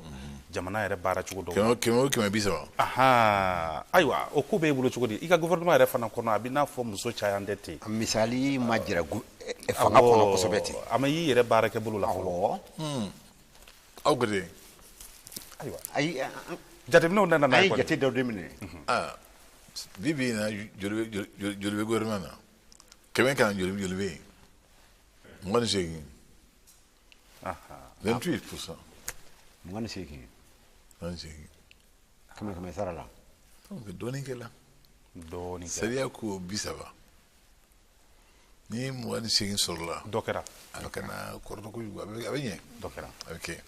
Speaker 3: jamana yɛrɛ baara cogo dɔw la
Speaker 2: kɛmɛ bi saba
Speaker 3: ayiwa o ko b'e bolo cogo di i ka gouvernement yɛrɛ fana kɔnɔ a bɛ n'a fɔ muso cayan tɛ ten
Speaker 1: misali ma jira fanga kɔnɔ kosɛbɛ ten
Speaker 3: a ma y'i yɛrɛ baarakɛ bolo la fɔlɔ
Speaker 2: aw ko de
Speaker 3: ayiwa
Speaker 1: ayi
Speaker 3: jateminɛw nana n'a
Speaker 1: an
Speaker 3: ye
Speaker 1: ye
Speaker 3: kɔni
Speaker 1: jate dɔ de minɛ
Speaker 2: bi bi na joli be gouvernement na kɛmɛ kan joli be ngani segi 28%
Speaker 1: mun se ki
Speaker 2: ngani segi
Speaker 1: kɛmɛ sara la
Speaker 2: donc doni kela
Speaker 3: dɔɔnin kɛ
Speaker 2: sariya ko bi saba ni ngani segi sɔrɔla
Speaker 3: dɔ kɛra
Speaker 2: a kana kɔrɔtɔ kojugu a bɛ ɲɛ
Speaker 3: dɔ kɛra
Speaker 2: a bɛ kɛ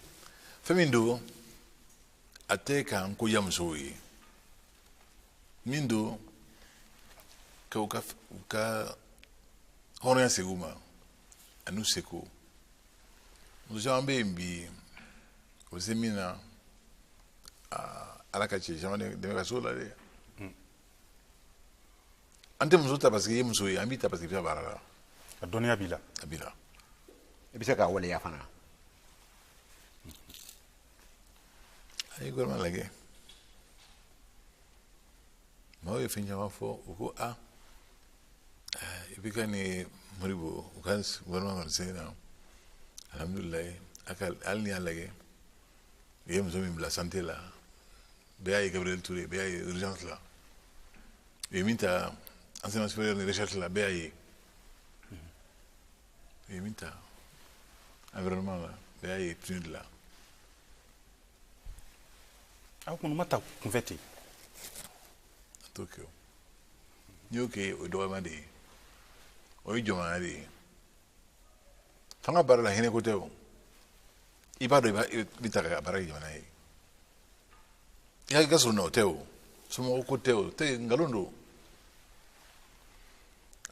Speaker 2: fɛn min don a tɛ k'an ko ya musow ye min don ka u ka hɔrɔnya segin u ma ani u seko muso caman bɛ yen bi o bɛ se min na ala ka cɛ caman dɛmɛ ka s'o la dɛ an tɛ muso ta parce que i ye muso ye an b'i ta parce que i bɛ baara la
Speaker 3: a dɔnniya b'i la
Speaker 2: a b'i la
Speaker 1: i bɛ se k'a waleya fana
Speaker 2: a ye gouvernement lajɛ maaw ye fɛn caman fɔ u ko i bɛ ka nin moribo u ka gouvernement kɔni sen na alhamdulilayi hali ni y'a lajɛ u ye muso min bila santé la bɛɛ y'a ye Gabriel Touré bɛɛ y'a ye urgence la u ye min ta enseignement supérieur ni recherche la bɛɛ y'a ye u ye min ta environnement la bɛɛ y'a ye PNUD la
Speaker 3: aw kɔni ma ta kunfɛ ten
Speaker 2: a t'o kɛ o n'i y'o kɛ o ye dɔgɔyama de ye o ye jɔnmaya de ye fanga baara la hinɛ ko tɛ o i b'a dɔn i bɛ ta ka baara kɛ jamana ye i hakili ka surun na o tɛ o somɔgɔ ko tɛ o tɛ nkalon don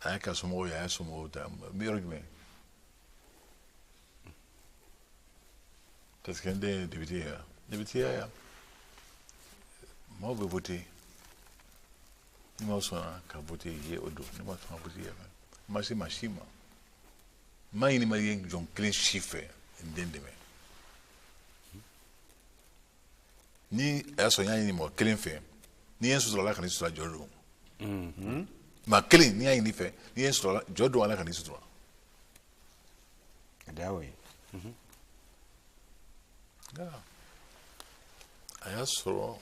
Speaker 2: a y'a ka somɔgɔw ye a y'a somɔgɔw ta n bɛ yɔrɔ jumɛn parce que n den ye député ye wa député ya maaw bɛ voté ni maaw sɔnna ka voté ye o don ni maaw sɔnna ka voté ye ma se maa si ma maa ɲini ma ye jɔn kelen si fɛ n den dɛmɛ ni a y'a sɔrɔ n y'a ɲini mɔgɔ kelen fɛ ni ye n sutura ala ka ni sutura jɔ don maa kelen ni y'a ɲini fɛ ni ye n sutura jɔ don ala ka ni sutura
Speaker 1: ka da o ye
Speaker 2: a y'a sɔrɔ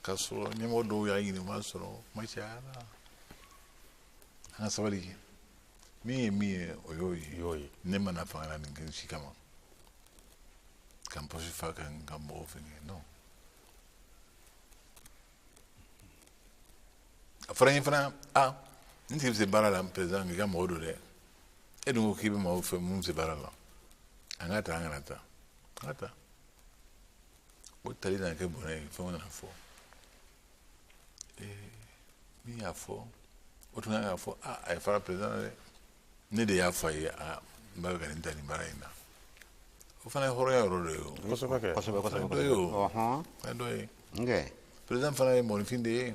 Speaker 2: k'a sɔrɔ ɲɛmɔgɔ dɔw y'a ɲini o m'a sɔrɔ ma cayara an ka sabali kɛ min ye o y'o ye ne mana fanga la nin kɛ si kama ka n pɔsi fa ka n ka mɔgɔw fɛngɛ non a fɔra n ye fana n tigi bɛ se baara la président k'i ka mɔgɔ don dɛ e dun ko k'i bɛ mɔgɔw fɛ mun bɛ se baara la an ka ta an kana ta an ka ta o tali nana kɛ bɔnɛ ye fɛnw nana fɔ min y'a fɔ o tun kan k'a fɔ a ye fara président dɛ ne de y'a fɔ a ye n b'a fɛ ka nin ta nin baara in na o fana ye hɔrɔnya yɔrɔ dɔ ye o
Speaker 3: kosɛbɛ kɛ
Speaker 1: kosɛbɛ
Speaker 2: dɔ ye o
Speaker 1: ɔhɔn
Speaker 2: a dɔ ye
Speaker 1: nkɛ
Speaker 2: président fana ye mɔgɔninfin de ye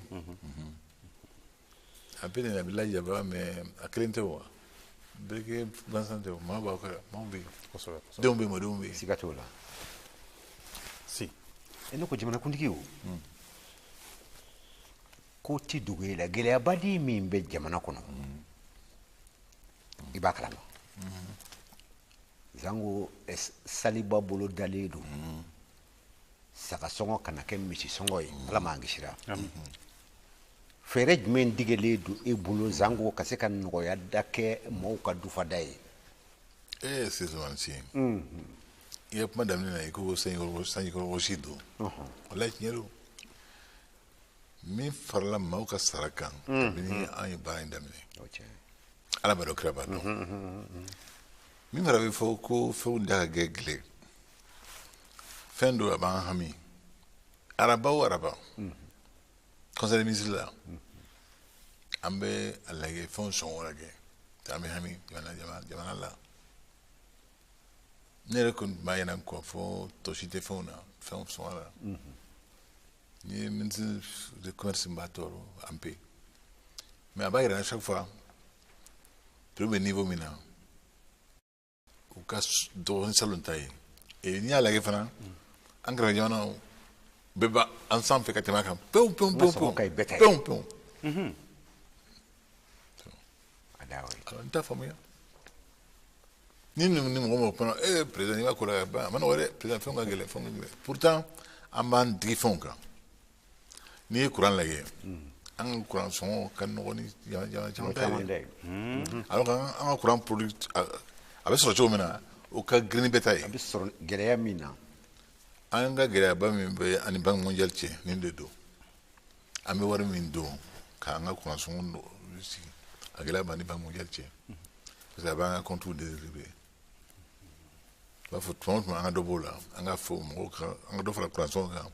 Speaker 2: appelé la village là-bas, mais à Clinton. Beke Bansante, Mambi. Dombe.
Speaker 1: siga t'o la
Speaker 3: si
Speaker 1: ne ko jamanakuntigi o ko ti dugu ye la gɛlɛyaba min bɛ jamana kɔnɔ i b'a kalama zango saliba bolo dalen don sagasɔngɔ kana kɛ misisɔngɔ ye ala m'an kisira fɛɛrɛ jumɛn digɛlen don e bolo zango ka se ka nɔgɔya da kɛ mɔgɔw ka dufada ye
Speaker 2: C'est ce il y a pas d'amener ko sanjikɔrɔ si don wala tiɲɛ don min farala maaw ka sara kan kabini an ye baara in daminɛ ala b'a dɔn kira b'a dɔn min fana bɛ fɔ ko fɛnw da ka kɛ gɛlɛn fɛn don a b'an hami araba o araba conseil des ministres la an bɛ a lajɛ fɛnw sɔngɔ lajɛ an bɛ hami jamana la ne yɛrɛ kɔni b'a yɛlɛ kɔ fɔ tɔsi tɛ fɛnw na fɛnw sɔngɔ la ni ye ministre de commerce b'a tɔɔrɔ an pe mais a b'a yɛrɛ chaque fois prix bɛ niveau min na u ka dɔgɔnin salon ta ye n'i y'a lajɛ fana an kɛrɛfɛ jamanaw bɛɛ ba an sanfɛ ka tɛmɛ a kan pewu n t'a faamuya ni mɔgɔ mɔgɔ kɔnɔ président i b'a ko la ka ban a ma nɔgɔ dɛ président fɛnw ka gɛlɛn pourtant an b'an digi fɛnw kan n'i ye kuran lajɛ an ka kuran sɔngɔ ka nɔgɔ ni caman ta ye alors que an ka kuran produit a bɛ sɔrɔ cogo min na o ka girin ni bɛɛ ta ye
Speaker 1: a bɛ sɔrɔ gɛlɛya min na
Speaker 2: an ka gɛlɛyaba min bɛ ani banque mondiale cɛ nin de don an bɛ wari min don k'an ka kuran sɔngɔ sigi a gɛlɛya b'an ni banque mondiale cɛ parce que a b'an ka comptes déséquilibrés b'a fɔ tuma o tuma an ka dɔ b'o la an ka fɔ mɔgɔw kan an ka dɔ fara kuran sɔngɔ kan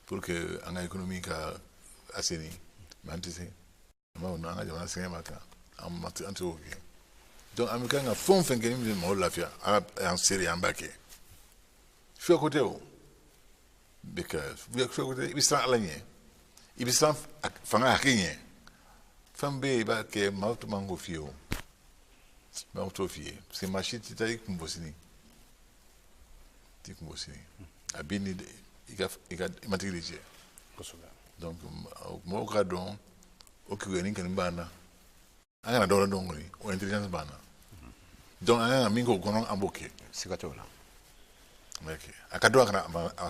Speaker 2: pour que an ka économie ka assaini mais an tɛ se an b'a fɔ non an ka jamana sɛgɛn b'a kan an tɛ k'o kɛ donc an bɛ kan ka fɛn o fɛn kɛ min bɛ mɔgɔw lafiya an seere an b'a kɛ suya ko tɛ o bɛ kɛ suya ko tɛ i bɛ siran ala ɲɛ i bɛ siran fanga hakɛ ɲɛ fɛn bɛ yen i b'a kɛ maaw tun man k'o f'i ye o maaw t'o f'i ye parce que maa si tɛ taa i kun bɔ sini a b'i ni i ka matigi de cɛ donc mɔgɔw k'a dɔn o kekuyani kɔni b'an na an kana dɔwɛrɛ dɔn kɔni o intelligence b'an na donc an kan ka min k'o kɔnɔ an b'o kɛ
Speaker 1: siga t'o la
Speaker 2: a ka dɔn a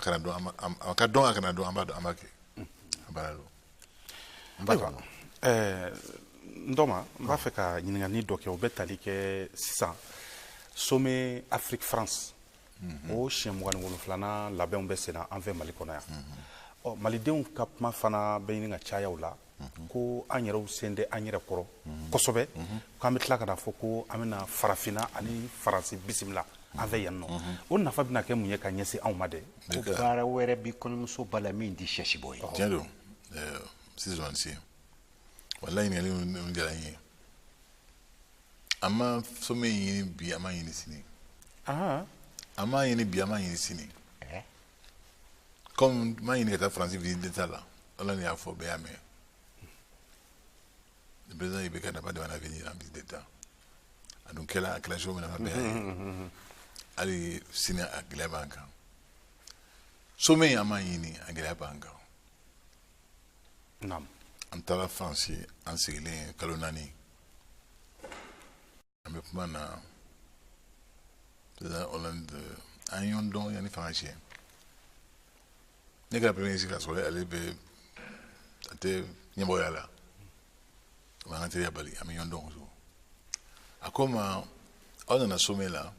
Speaker 2: kana dɔn a ka dɔn a kana dɔn an b'a dɔn an b'a kɛ an b'a dɔn
Speaker 1: n b'a faamu
Speaker 3: ndɔma n b'a fɛ ka ɲininkali dɔ kɛ o bɛ tali kɛ sisan sommet Afrique France o siɲɛ 27nan labɛnw bɛ senna an fɛ Mali kɔnɔ yan ɔ malidenw ka kuma fana bɛ ɲini ka caya o la ko an yɛrɛw sen tɛ an yɛrɛ kɔrɔ kosɛbɛ k'an bɛ tila ka na fɔ ko an bɛna farafinna ani faransi bisimila an fɛ yan nɔ o nafa bɛna kɛ mun ye ka ɲɛsin anw ma dɛ
Speaker 1: ko baara wɛrɛ bi kɔɲɔmuso ba la min tɛ sɛsi bɔ ye
Speaker 2: tiɲɛ don sisan se walayi ɲininkali ninnu diyara n ye an ma sommet ɲini bi an ma ɲini sini an m'a ɲini bi an m'a ɲini sini comme m'a ɲini ka taa faransi visite d'état la ala ni y'a fɔ bɛɛ y'a mɛn le président Ibeka n'a pas demandé à venir en visite d'état a dun kɛla a kɛla cogo min na bɛɛ y'a ye hali sini a gɛlɛya b'an kan sommet in an m'a ɲini a gɛlɛya b'an kan an taara faransi an sigilen kalo 4 an bɛ kuma na président Hollande an ye ɲɔgɔn dɔn yanni fanga cɛ ne kɛra premier ministre k'a sɔrɔ ale bɛ a tɛ ɲɛmɔgɔya la o b'an ka teriya bali an bɛ ɲɔgɔn dɔn o a ko n ma aw nana sommet la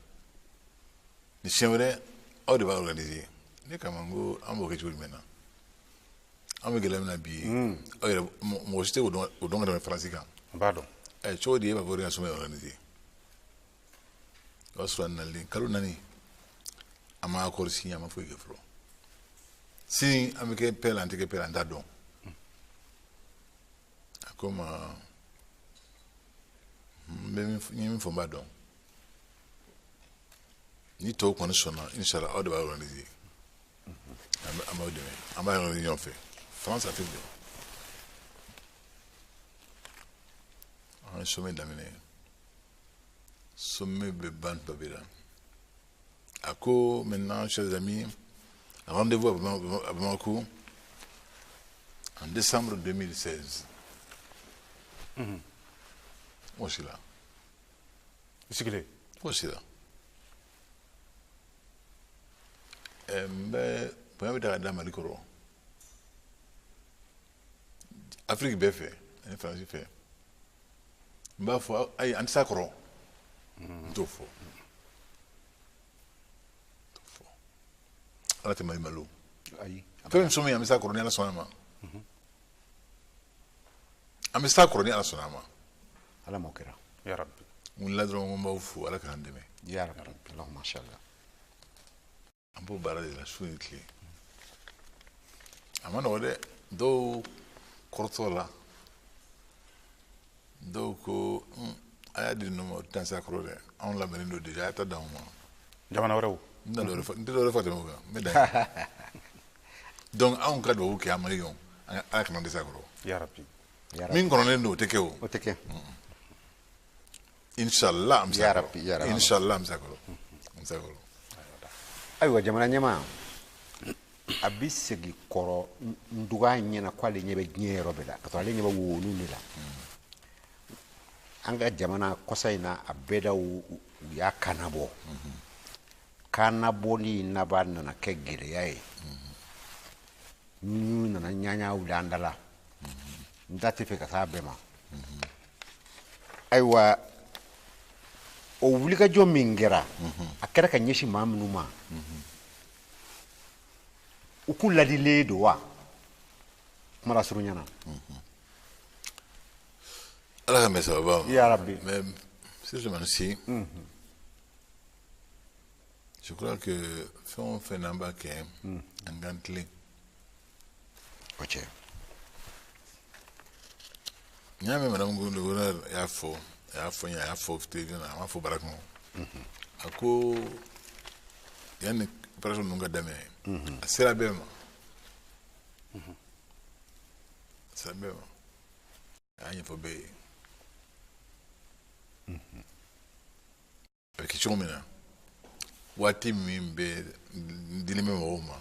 Speaker 2: ni siɲɛ wɛrɛ aw de b'a organiser ne kama n ko an b'o kɛ cogo jumɛn na an bɛ gɛlɛya min na bi aw yɛrɛ mɔgɔ si tɛ o dɔn ka tɛmɛ faransi kan
Speaker 3: n b'a dɔn
Speaker 2: cogo di e b'a fɔ ka sommet organiser o y'a sɔrɔ a nalen kalo 4 an ma accord signé an ma foyi kɛ fɔlɔ sini an bɛ kɛ paix la an tɛ kɛ paix la an t'a dɔn a ko n ma n ye min fɔ n b'a dɔn ni tɔw kɔni sɔnna inshallah aw de b'a organiser an b'aw dɛmɛ an b'a organiser ɲɔgɔn fɛ France a tɛ bɛn an ye sommet daminɛ sommet bɛ ban tuma bɛɛ la a ko maintenant chers amis rendez-vous à Bamako en décembre 2016 o si la
Speaker 3: sigilen
Speaker 2: o si la n bɛ bonya bɛ daga da Mali kɔrɔ Afrique bɛɛ fɛ ani Faransi fɛ n b'a fɔ ayi an tɛ s'a kɔrɔ n t'o fɔ ala tɛ Mali malo
Speaker 1: ayi
Speaker 2: fɛn min sɔmi an bɛ s'a kɔrɔ ni ala sɔnna a ma an bɛ s'a kɔrɔ ni ala sɔnna a ma
Speaker 1: ala m'o kɛra
Speaker 3: ya rabbi
Speaker 2: n wulila dɔrɔn ko n b'aw fo ala k'an dɛmɛ
Speaker 1: ya rabbi allahumma shallah
Speaker 2: an b'o baara de la su ni tile a ma nɔgɔ dɛ dɔw kɔrɔtɔ la dɔw ko a y'a di ninnu ma o tɛ s'a kɔrɔ dɛ anw labɛnnen don déjà a y'a ta d'anw ma
Speaker 3: jamana wɛrɛw
Speaker 2: n tɛ dɔ wɛrɛ fɔ tɛmɛ o kan n bɛ dan donc anw ka duwawu kɛ a maliyɛnw ala kana dɛsɛ a kɔrɔ
Speaker 3: ya rabbi
Speaker 2: min kɔnɔnen don o tɛ kɛ o
Speaker 1: o tɛ kɛ
Speaker 2: inshallah an bɛ s'a
Speaker 1: Ya Rabbi, ya
Speaker 2: kɔrɔ
Speaker 1: Rabbi.
Speaker 2: inshallah an bɛ s'a kɔrɔ an bɛ s'a kɔrɔ
Speaker 1: ayiwa jamana ɲɛma a bi segi kɔrɔ n dug'a ɲɛna k'ale ɲɛ bɛ diɲɛ yɔrɔ bɛɛ la ka sɔrɔ ale ɲɛ bɛ wowolu de la an ka jamana kɔsa in na a bɛɛ da u y'a kannabɔ kannabɔli naba nana kɛ gɛlɛya ye n'u nana ɲaɲa wuli an da la n da tɛ fɛ ka taa bɛɛ ma ayiwa o wulikajɔ min kɛra a kɛra ka ɲɛsin maa minnu ma u k'u ladilen don wa kuma la surun ɲɛna
Speaker 2: ala ka mɛn sababa ma
Speaker 1: Ya Rabbi.
Speaker 2: mais si je crois que fɛn o fɛn n'an b'a kɛ an k'an tilen
Speaker 1: o cɛ
Speaker 2: n y'a mɛn madame gouverneur y'a fɔ n ye a y'a fɔ télévision na a m'a fɔ bara kɔnɔ a ko yanni opération ninnu ka daminɛ a sera bɛɛ ma a sera bɛɛ ma a y'a ɲɛfɔ bɛɛ ye a bɛ kɛ cogo min na waati min bɛ dilen bɛ mɔgɔw ma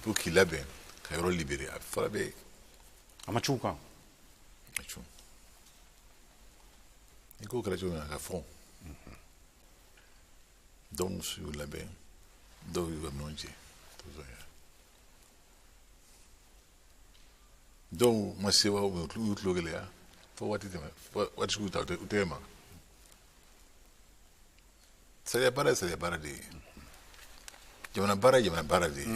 Speaker 2: pour k'i labɛn ka yɔrɔ libérer a fɔra bɛɛ ye
Speaker 3: a ma ciw kan
Speaker 2: a cu i ko kɛra cogo min na a ka fɔ dɔw muso y'u labɛn dɔw y'u ka minɛnw cɛ dɔw ma se wa u y'u tulo gɛlɛya fo waati tɛmɛ waati sugu ta u tɛgɛ ma sariya baara ye sariya baara de ye jamana baara ye jamana baara de ye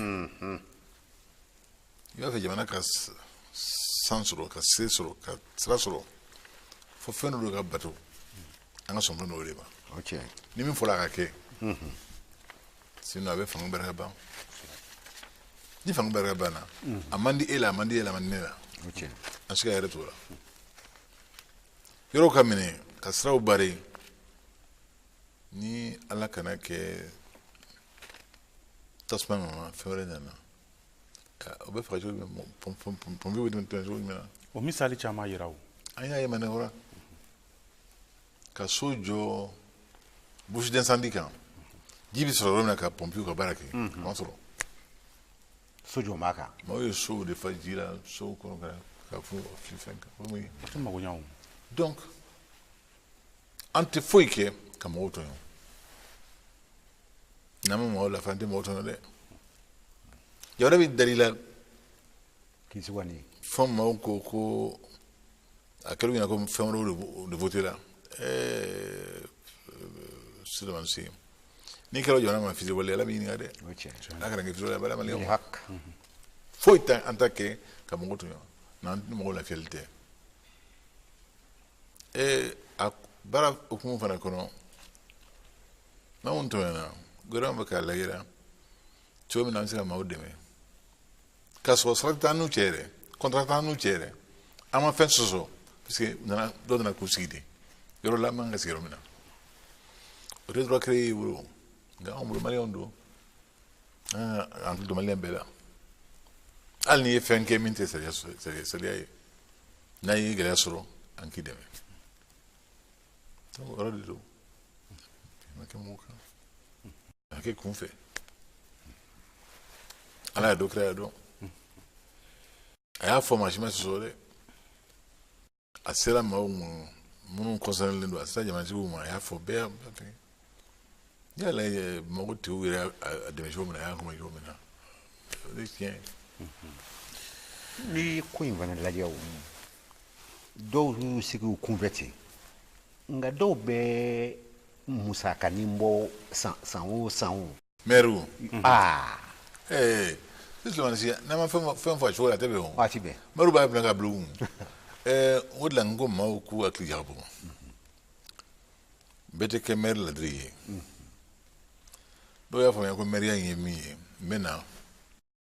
Speaker 2: i b'a fɛ jamana ka san sɔrɔ ka se sɔrɔ ka sira sɔrɔ fo fɛn dɔ don ka bato an ka sɔn fɛn dɔw de ma
Speaker 1: o cɛ
Speaker 2: ni min fɔra a ka kɛ sinon a bɛ fanga barika ban ni fanga barika banna a man di e la a man di e la a man di ne la
Speaker 1: o cɛ
Speaker 2: an si ka yɛrɛ t'o la yɔrɔw ka minɛ ka siraw bari ni ala kana kɛ tasuma nana fɛn wɛrɛ nana o bɛ faga cogo min pɔnpiw bɛ tɛmɛ cogo min na
Speaker 3: o misali caman yira o
Speaker 2: an y'a ye manɛwara ka so jɔ bouche d'incendie kan ji bɛ sɔrɔ yɔrɔ min na ka pɔnpiw ka baara kɛ a ma sɔrɔ
Speaker 1: so jɔ b'a kan
Speaker 2: maaw ye sow de fa ji la sow kɔnɔ ka fɔ fili fɛn kan o ye
Speaker 3: o tɛ mago ɲa o
Speaker 2: donc an tɛ foyi kɛ ka mɔgɔw tɔɲɔ n'an ma mɔgɔw lafiya an tɛ mɔgɔw tɔɲɔ dɛ jamana bɛ dari la
Speaker 1: k'i sugandi
Speaker 2: fɛn maaw ko a kɛra u ɲɛna ko fɛn wɛrɛw de voté la silamɛ se n'i kɛra jamana ma fisi wale ala b'i ɲininka dɛ
Speaker 1: o cɛ
Speaker 2: ala kana kɛ fisi wale bala maliyɛnw
Speaker 1: hak
Speaker 2: foyi tɛ an ta kɛ ka mɔgɔw tɔɲɔ n'an mɔgɔw lafiyali tɛ a baara hukumu fana kɔnɔ n'anw tɔɲɔna gouvernement bɛ k'a lajɛ cogo min na an bɛ se ka maaw dɛmɛ k'a sɔrɔ sara t'an n'u cɛ yɛrɛ contrat t'an n'u cɛ yɛrɛ an ma fɛn sɔsɔ parce que dɔ nana k'u sigi de yɔrɔ la an man ka sigi yɔrɔ min na o tɛ droit créé i bolo nka anw bolo maliyɛnw don an ka hakili to maliyɛn bɛɛ la hali n'i ye fɛn kɛ min tɛ sariya ye n'a ye gɛlɛya sɔrɔ an k'i dɛmɛ ɔrɔ de do ma kɛ mun kan a kɛ kun fɛ ala y'a dɔ kira y'a dɔn a y'a fɔ maa si ma sɔsɔ dɛ a sera maaw ma minnu kɔnsɛrɛlen don a sera jamanatigiw ma a y'a fɔ bɛɛ fɛn yala mɔgɔ tigiw yɛrɛ a dɛmɛ cogo min na a y'a kuma cogo min na o de tiɲɛ
Speaker 1: ni ko in fana lajɛ o dɔw y'u sigi u kunfɛ ten nka dɔw bɛ musakanin bɔ san o san o
Speaker 2: mɛriw
Speaker 1: sisan
Speaker 2: sisan n'an ma fɛn fɔ a cogo la a tɛ bɛn o
Speaker 1: waati bɛɛ
Speaker 2: mɛriw b'a bila ka bila u o de la n ko maaw k'u hakili jagabɔ bɛɛ tɛ kɛ mɛri ladiri ye dɔw y'a faamuya ko mɛriya in ye min ye n bɛ na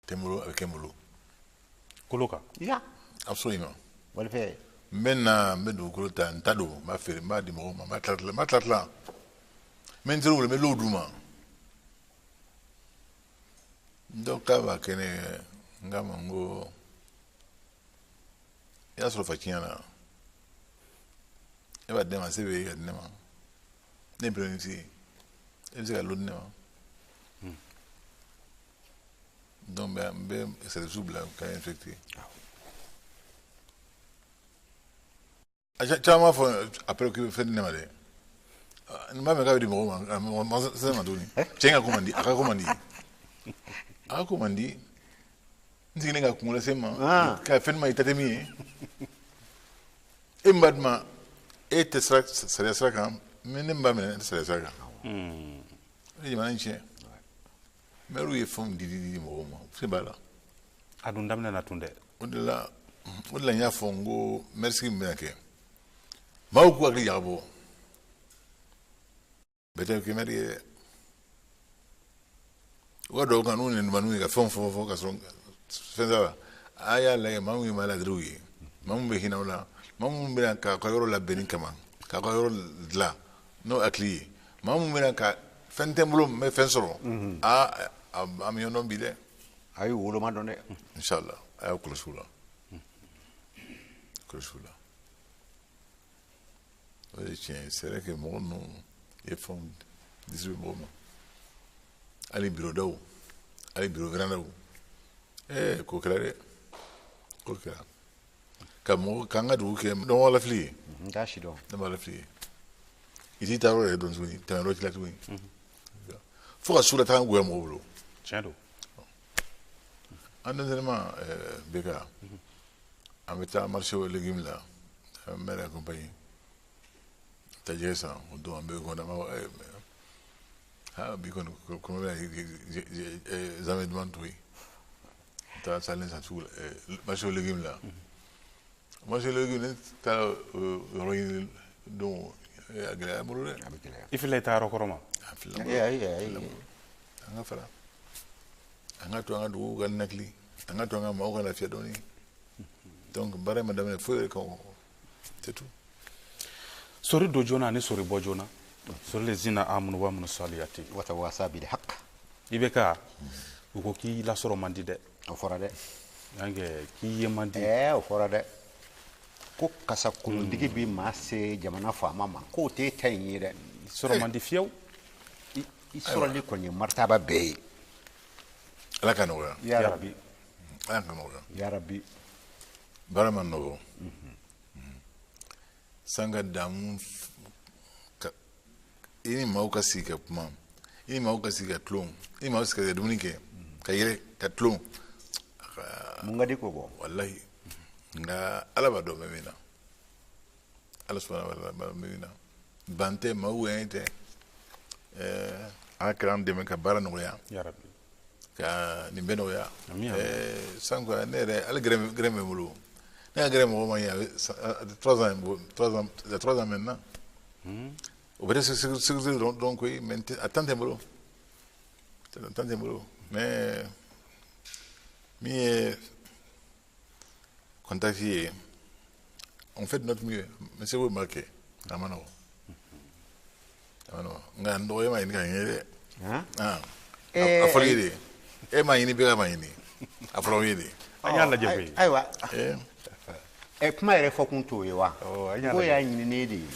Speaker 2: tɛ n bolo a bɛ kɛ n bolo
Speaker 3: kolo kan
Speaker 1: ya
Speaker 2: absolument
Speaker 1: wali fɛ
Speaker 2: n bɛ na n bɛ dugukolo ta n ta don n b'a feere n b'a di mɔgɔw ma n b'a tila n bɛ n teriw wele n bɛ low d'u ma dɔw k'a b'a kɛ ne n k'a ma n ko i y'a sɔrɔ fa tiɲɛ na e b'a di ne ma se bɛ e ka di ne ma ne ye priorité ye e bɛ se ka lo di ne ma donc n bɛ service bila ka infecté a caman fɔ après k'i bɛ fɛn di ne ma dɛ n b'a mɛn k'a bɛ di mɔgɔw ma sisan ma tuguni cɛ ka ko man di a ka ko man di a ka ko man di n sigilen ka kunkolo lase n ma ka fɛn ma i ta tɛ min ye e min b'a di ma e tɛ sariya sira kan ne min b'a minɛ ne tɛ sariya sira kan o de jamana in tiɲɛ mɛriw ye fɛnw di mɔgɔw ma se b'a la
Speaker 3: a dun daminɛ na tun dɛ
Speaker 2: o de la n y'a fɔ n ko mɛrisigi min bɛna kɛ maaw k'u hakili jagabɔ bɛɛ tɛ kɛ mɛri ye dɛ u ka dɔw kan n'u nɛnimaniw ye ka fɛnw fɔ ka sɔrɔ fɛn saba a y'a lajɛ maa minnu ye maa ladiriw ye maa minnu bɛ hinɛ u la maa minnu bɛna k'a ka yɔrɔ labɛnni kama k'a ka yɔrɔ dilan n'o hakili ye maa minnu bɛna ka fɛn tɛ n bolo n bɛ fɛn sɔrɔ a mi ɲɔgɔn bi dɛ
Speaker 1: a y'u woloma dɔn dɛ
Speaker 2: inshallah a y'a kɔlɔsi u la o de ye tiɲɛ ye c'est vrai que mɔgɔ ninnu ye fɛnw distribué mɔgɔw ma hali bureau hali bureau véranda ko kɛra dɛ ko kɛra ka mɔgɔ k'an ka dugu kɛ dɔn b'a lafili ye
Speaker 1: n t'a si dɔn
Speaker 2: ne b'a lafili ye i t'i taa yɔrɔ yɛrɛ dɔn tuguni tɛmɛ yɔrɔ t'i la tuguni fo ka su la taga goya mɔgɔw bolo
Speaker 3: tiɲɛ don
Speaker 2: an denmisɛnninma beka an bɛ taa marché aux légumes la an bɛ la compagnie ta jɛgɛ san o don an bɛ kɔnɔ an b'a bi kɔni kɔnɔ bɛ zamɛ duman to yen taa salen san sugu la marché aux légumes la marché aux légumes ne taara yɔrɔ ɲini don a gɛlɛya n bolo dɛ
Speaker 1: a bɛ gɛlɛya
Speaker 3: i filɛ i taa yɔrɔ kɔrɔ ma
Speaker 2: a filɛ an ka fara an ka to an ka duguw ka nakili an ka to an ka maaw ka lafiya dɔɔni donc baara in ma daminɛ foyi yɛrɛ kan c'est tout
Speaker 3: sori don joona ani sori bɔ joona sori le zina amunu wa amunu saliyati
Speaker 1: wata wasa bil haqq
Speaker 3: i bɛ ka u ko k'i lasɔrɔ man di dɛ
Speaker 1: o fɔra dɛ
Speaker 3: yanke k'i ye man di
Speaker 1: o fɔra dɛ ko kasakolondigi bi maa se jamana faama ma k'o t'e ta in ye dɛ
Speaker 3: sɔrɔ man di fiyewu
Speaker 1: i sɔrɔli kɔni ye maritaba bɛɛ ye
Speaker 2: ala ka nɔgɔya
Speaker 3: yarabi
Speaker 2: ala ka nɔgɔya
Speaker 1: yarabi
Speaker 2: baara ma nɔgɔ sanga damu i ni maaw ka sigi ka kuma i ni maaw ka sigi ka tulon i ni maaw sigi ka dumuni kɛ ka yɛlɛ ka tulon
Speaker 1: mun ka di ko bɔ
Speaker 2: wallahi nka ala b'a dɔn bɛ min na ala subhanahu wa ta'ala b'a dɔn bɛ min na ban tɛ maaw wɛn tɛ ala kɛra an dɛmɛ ka baara nɔgɔya
Speaker 3: yarabi
Speaker 2: ka nin bɛɛ nɔgɔya
Speaker 3: Ami.
Speaker 2: sanko ne yɛrɛ hali gɛrɛ bɛ n bolo ne ka gɛrɛ mɔgɔ ma ɲɛ a bɛ 3 ans maintenant o bɛ tɛ sécurité dɔn koyi mais a temps tɛ n bolo mais min ye contact ye on fait de notre mieux mais c'est ma kɛ a ma nɔgɔ nka n dɔgɔya ma ɲini ka ɲɛ dɛ a fɔli ye de e ma ɲini bɛɛ ka ma ɲini a fɔlɔ ye de
Speaker 3: an y'a lajɛ koyi
Speaker 1: ayiwa kuma yɛrɛ fɔ kun t'o ye wa ko y'a ɲininen de ye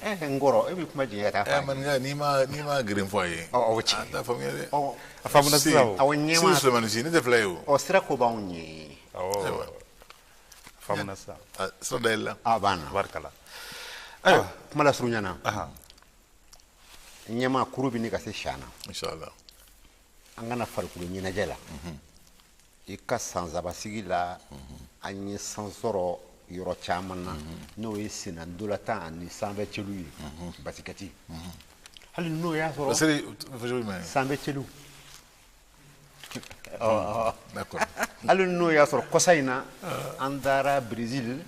Speaker 1: ngoro e bi kuma jinya ta fa
Speaker 2: man ga ni ma green foyer
Speaker 1: o ci
Speaker 2: ta famille
Speaker 1: o
Speaker 3: famuna sawo
Speaker 1: aw nyema
Speaker 2: si Sulemani si ne te flayo
Speaker 1: o sira ko ba unyi
Speaker 3: famuna sa
Speaker 2: so della
Speaker 1: abana
Speaker 3: barkala
Speaker 1: ayo kuma la surunya na
Speaker 3: aha
Speaker 1: nyema kuru bi ni ka se shana
Speaker 2: inshallah
Speaker 1: an gana farkulu nyina jela i ka sanzaba sigi la an ye san sɔrɔ yɔrɔ caman na n'o ye senandolatan ani sanfɛ celu ye basikɛti hali n'o y'a sɔrɔ sanfɛ celu
Speaker 2: d'accord
Speaker 1: hali n'o y'a sɔrɔ kɔsa in na an taara Brésil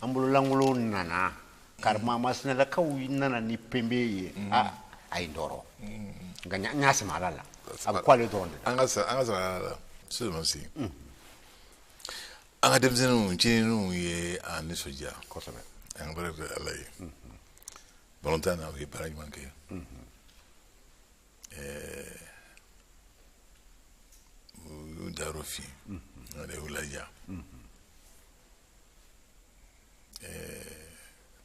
Speaker 1: an bololankolo nana karimamasinaakaw nana ni pembe ye a ye n tɔɔrɔ nka n y'a sɛmɛ ala la a bɛ ko ale dɔrɔn de
Speaker 2: an ka sara la Sulemani si an ka denmisɛnninw cininw ye a nisɔndiya
Speaker 1: kosɛbɛ
Speaker 2: an ka baara kɛ ala ye balontan na u ye baara ɲuman kɛ u y'u dayɔrɔ fin ale y'u ladiya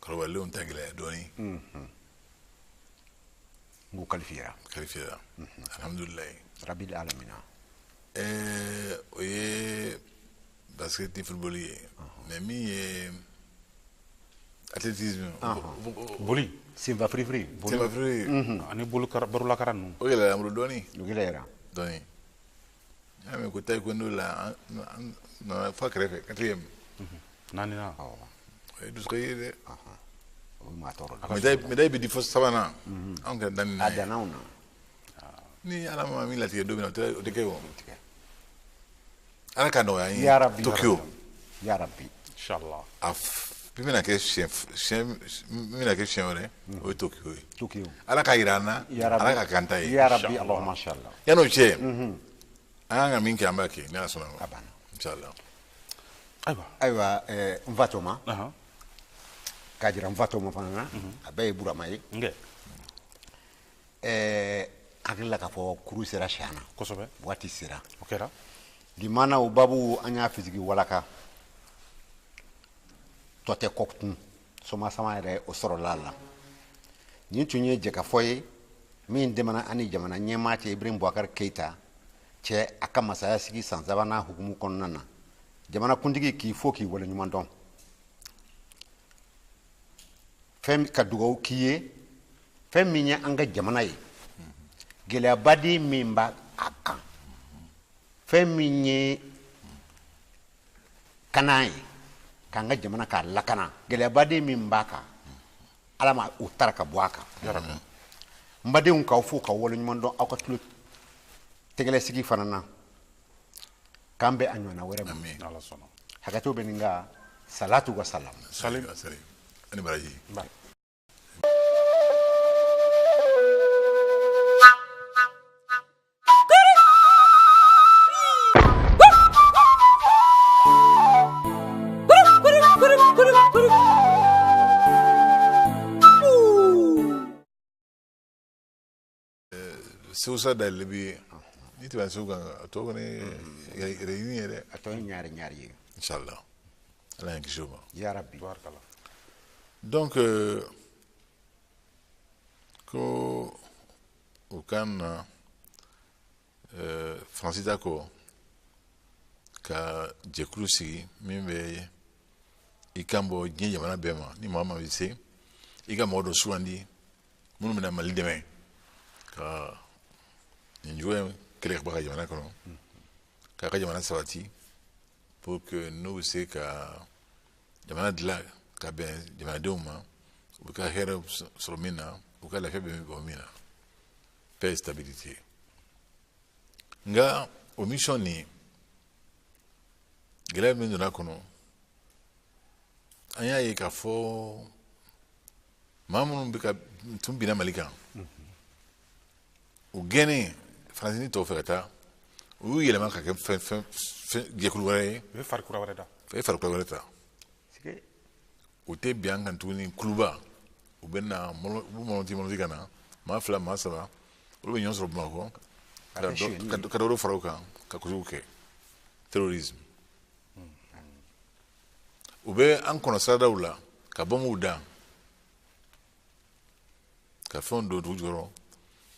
Speaker 2: kɔrɔbalenw ta gɛlɛya dɔɔnin
Speaker 1: n k'u kalifiyera
Speaker 2: alhamdulilayi
Speaker 1: rabil alamina
Speaker 2: o ye basket ni football ye mais min ye athlétisme
Speaker 3: boli
Speaker 1: senfa firifiri
Speaker 3: ani barulakara ninnu
Speaker 2: o yɛlɛla n bolo dɔɔnin
Speaker 1: o gɛlɛyara
Speaker 2: dɔɔnin n y'a mɛn ko taekwondo la an nana fɔ a kɛrɛfɛ quatrième
Speaker 3: naaninan
Speaker 2: o ye dusukɔ ye dɛ
Speaker 1: o maa tɔɔrɔ la
Speaker 2: médaille bɛ di fɔ sabanan anw kɛra naaninan
Speaker 1: a
Speaker 2: ye
Speaker 1: dannaw na
Speaker 2: ni ala ma min latigɛ don min na o tɛ kɛ o ala ka nɔgɔya an ye
Speaker 1: yarabi
Speaker 2: Tokyo
Speaker 1: yarabi
Speaker 3: inshallah
Speaker 2: min bɛna kɛ siɲɛ wɛrɛ o ye Tokyo ye
Speaker 1: Tokyo
Speaker 2: ala ka yira an na ala ka kan ta ye
Speaker 1: yarabi allahumma inshallah
Speaker 2: yan'o cɛ an kan ka min kɛ an b'a kɛ ni ala sɔnna ma
Speaker 1: banna
Speaker 2: inshallah
Speaker 1: ayiwa n fatoma k'a jira n fatoma fana na a bɛɛ ye burama ye hakili la k'a fɔ kuru sera siyana
Speaker 3: kosɛbɛ
Speaker 1: waati sera
Speaker 3: o kɛra
Speaker 1: limana o babu an y'a fisigi walaka tɔ tɛ kɔkun somasama yɛrɛ o sɔrɔla a la nin tun ye jɛkafɔ ye min dɛmɛna ani jamana ɲɛmaa cɛ Ibrahim Boubacar Keita cɛ a ka masaya sigi san sabanan hukumu kɔnɔna na jamanakuntigi k'i fo k'i waleɲuman dɔn fɛn ka dugawu k'i ye fɛn min ye an ka jamana ye gɛlɛyabaden min b'a kan fɛn min ye kanan ye k'an ka jamana k'a lakana gɛlɛyabaden min b'a kan ala ma o tara ka bɔ a kan n badenw k'aw fo k'aw waleɲuman dɔn aw ka tulo tɛgɛlɛsigi fana na k'an bɛ a ɲɔgɔnna wɛrɛ ma hakɛto bɛ nin ka salatu wa salam
Speaker 2: salim ani baraji Seusa dali bi ni tɛmɛ segu kan a tɔ kɔni réunion ye dɛ
Speaker 1: a tɔ ye ɲaari ye
Speaker 2: inchallah ala y'an kisi o ma
Speaker 1: ya rabbi
Speaker 2: donc ko u kan na Faransi ta kɔ ka jɛkulu sigi min bɛ i kan bɔ diɲɛ jamana bɛɛ ma ni maa o maa bɛ se i ka mɔgɔ dɔ sugandi minnu bɛna Mali dɛmɛ ka nin jogo in kɛlɛ ka bɔ a ka jamana kɔnɔ k'a ka jamana sabati pour que n'u bɛ se ka jamana dilan ka bɛn jamanadenw ma u bɛ ka hɛrɛ sɔrɔ min na u ka lafiya bɛ bɔ min na paix et stabilité nka o mission nin gɛlɛya min donna a kɔnɔ an y'a ye k'a fɔ maa minnu bɛ ka tun binna Mali kan u gɛnnen Faransi ni tɔw fɛ ka taa u y'u yɛlɛma ka kɛ fɛn jɛkulu wɛrɛ ye
Speaker 3: u ye fari kura wɛrɛ
Speaker 2: ta u tɛ bin an kan tuguni kuluba u bɛ na mɔlɔti ka na maa fila maa saba olu bɛ ɲɔgɔn sɔrɔ Bamakɔ ka dɔ fara u kan ka kojugu kɛ terrorisme u bɛ an kɔnɔ siradaw la ka bɔnbɔw da ka fɛnw don dugu jukɔrɔ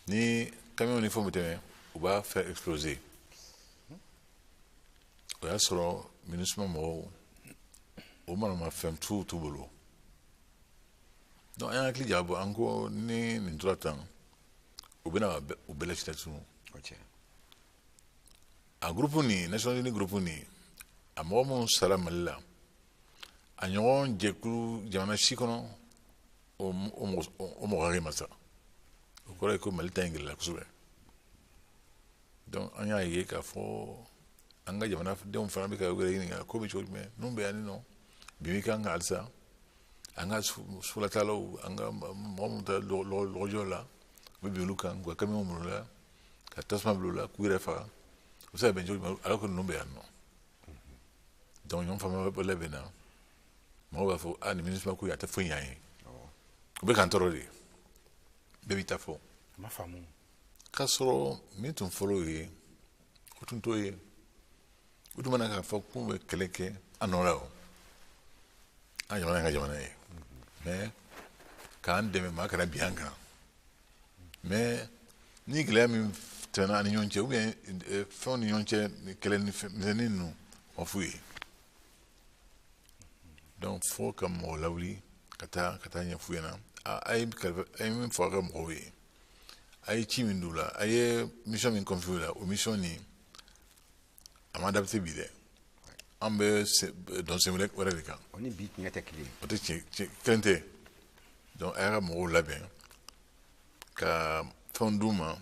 Speaker 2: ni camion ni fɛnw bɛ tɛmɛ u b'a faire exploser o y'a sɔrɔ MINUSMA mɔgɔw o manamafɛn t'u bolo donc an y'an hakili jagabɔ an ko ni nin tora tan u bɛna u bɛɛ lacita tunu a groupe ni Nations Unies groupe ni a mɔgɔ minnu sara Mali la a ɲɔgɔn jɛkulu jamana si kɔnɔ o mɔgɔ hakɛ ma sa o kɔrɔ ye ko Mali ta in gɛlɛla kosɛbɛ donc an y'a ye k'a fɔ an ka jamanadenw fana bɛ ka u yɛrɛ ɲininka ko bɛ cogo jumɛn ninnu bɛ yan nɔ bi min kan ka halisa an ka sulatalaw an ka mɔgɔ minnu ta lɔgɔjɔ la u bɛ bin olu kan k'u ka camion minɛ u la ka tasuma bila u la k'u yɛrɛ faga u bɛ se ka bɛn cogo jumɛn alors que ninnu bɛ yan nɔ donc ɲɔgɔn fama bɛ labɛnna mɔgɔw b'a fɔ ni MINUSMA ko a tɛ foyi ɲɛ ye u bɛ k'an tɔɔrɔ de bɛɛ b'i ta fɔ k'a sɔrɔ min tun fɔlɔ ye o tun t'o ye u tun mana k'a fɔ k'u bɛ kɛlɛ kɛ an nɔ la o an jamana ye ka jamana ye mais k'an dɛmɛ maa kana bin an kan mais ni gɛlɛya min tɛmɛna ani ɲɔgɔn cɛ ou bien fɛnw ni ɲɔgɔn cɛ kɛlɛ ni misɛnnin ninnu ma fu ye donc fo ka mɔgɔ lawuli ka taa ɲɛf'u ɲɛna a ye min fɔ a ka mɔgɔw ye a ye ci min d'u la a ye mission min confié u la o mission ni a ma adapté bi dɛ an bɛ dɔn sen wɛrɛ de kan
Speaker 1: o ni bi tiɲɛ tɛ kelen ye
Speaker 2: o tɛ tiɲɛ kelen tɛ donc a y'a ka mɔgɔw labɛn ka fɛnw d'u ma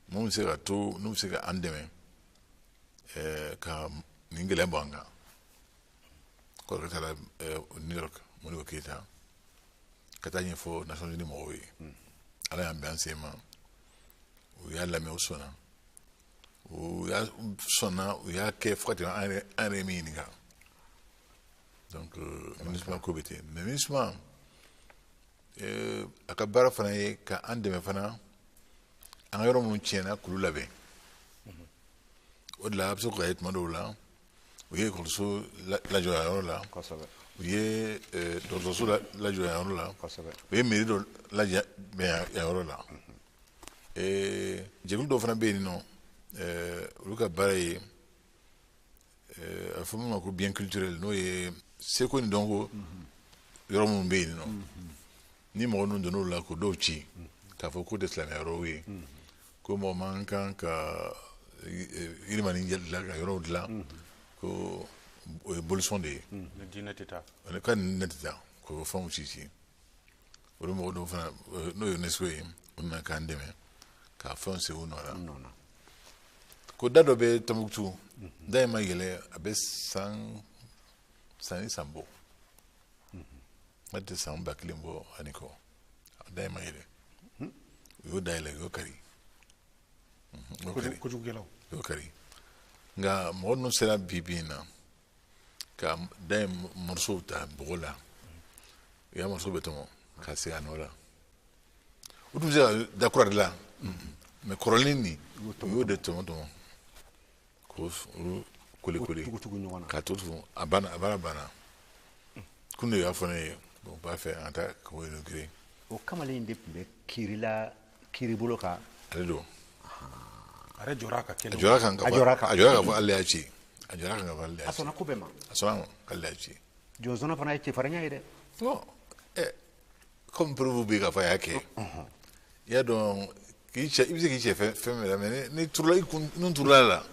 Speaker 2: mun bɛ se ka to n'u bɛ se ka an dɛmɛ ka nin gɛlɛya bɔ an kan kɔrɔkɛ taara New York Modibo Keyita ka taa ɲɛfɔ Nations Unies mɔgɔw ye ala y'an bɛn an sen ma u y'a lamɛn u sɔnna u y'a kɛ fo ka tɛmɛ an yɛrɛ min ɲininka donc MINUSMA ko bɛ ten mais MINUSMA a ka baara fana ye ka an dɛmɛ fana an ka yɔrɔ minnu tiɲɛna k'olu labɛn o de la a bɛ se ka ye tuma dɔw la u ye ekɔliso lajɔ yɔrɔ la u ye dɔgɔtɔrɔso lajɔ yɔrɔ la u ye mairie dɔ labɛn yɔrɔ la jɛkulu dɔw fana bɛ yen nɔ olu ka baara ye a fɔ min ma ko bien culturel n'o ye seko ni dɔnko yɔrɔ minnu bɛ yen nɔ ni mɔgɔ ninnu donna o la k'o dɔw ci k'a fɔ k'o tɛ silamɛ yɔrɔw ye ko mɔgɔ man kan ka yirimani dilan ka yɔrɔw dilan ko o ye bolisɔn de ye ka diinɛ tɛ taa k'o fɛnw ci olu mɔgɔ dɔw fana n'o ye UNESCO ye u nana k'an dɛmɛ k'a fɛnw sigi u nɔ la ko da dɔ bɛ Tɔnbukutu da in ma yɛlɛ a bɛ san ni san bɔ n'a tɛ san 1000 bɔ ani kɔ a da in ma yɛlɛ u y'o dayɛlɛ u y'o kari u y'o kari nka mɔgɔ ninnu sera bi in na ka da in mɔrisow ta bɔgɔ la u y'a mɔriso bɛ tɔmɔ k'a segin a nɔ la u tun bɛ se ka da kura de la mais kɔrɔlen nin u y'o de tɔmɔ k'o kole k'a to tugun a banna kun de y'a fɔ ne ye bon b'a fɛ an ka taa k'o inauguré
Speaker 1: o kamalen de tun bɛ kiiri bolo kan
Speaker 2: ale don
Speaker 3: a jɔra a kan
Speaker 2: ka fɔ ale y'a ci a jɔra kan ka fɔ ale y'a ci
Speaker 1: a sɔnna ko bɛɛ ma
Speaker 2: a sɔnna k'ale y'a ci
Speaker 1: jɔnsɔnna fana ye cɛfarinya ye dɛ
Speaker 2: bon comme preuve bɛ ka fɔ a y'a kɛ i y'a dɔn i bɛ se k'i cɛ fɛn min na mais ni turula i kun nun turula la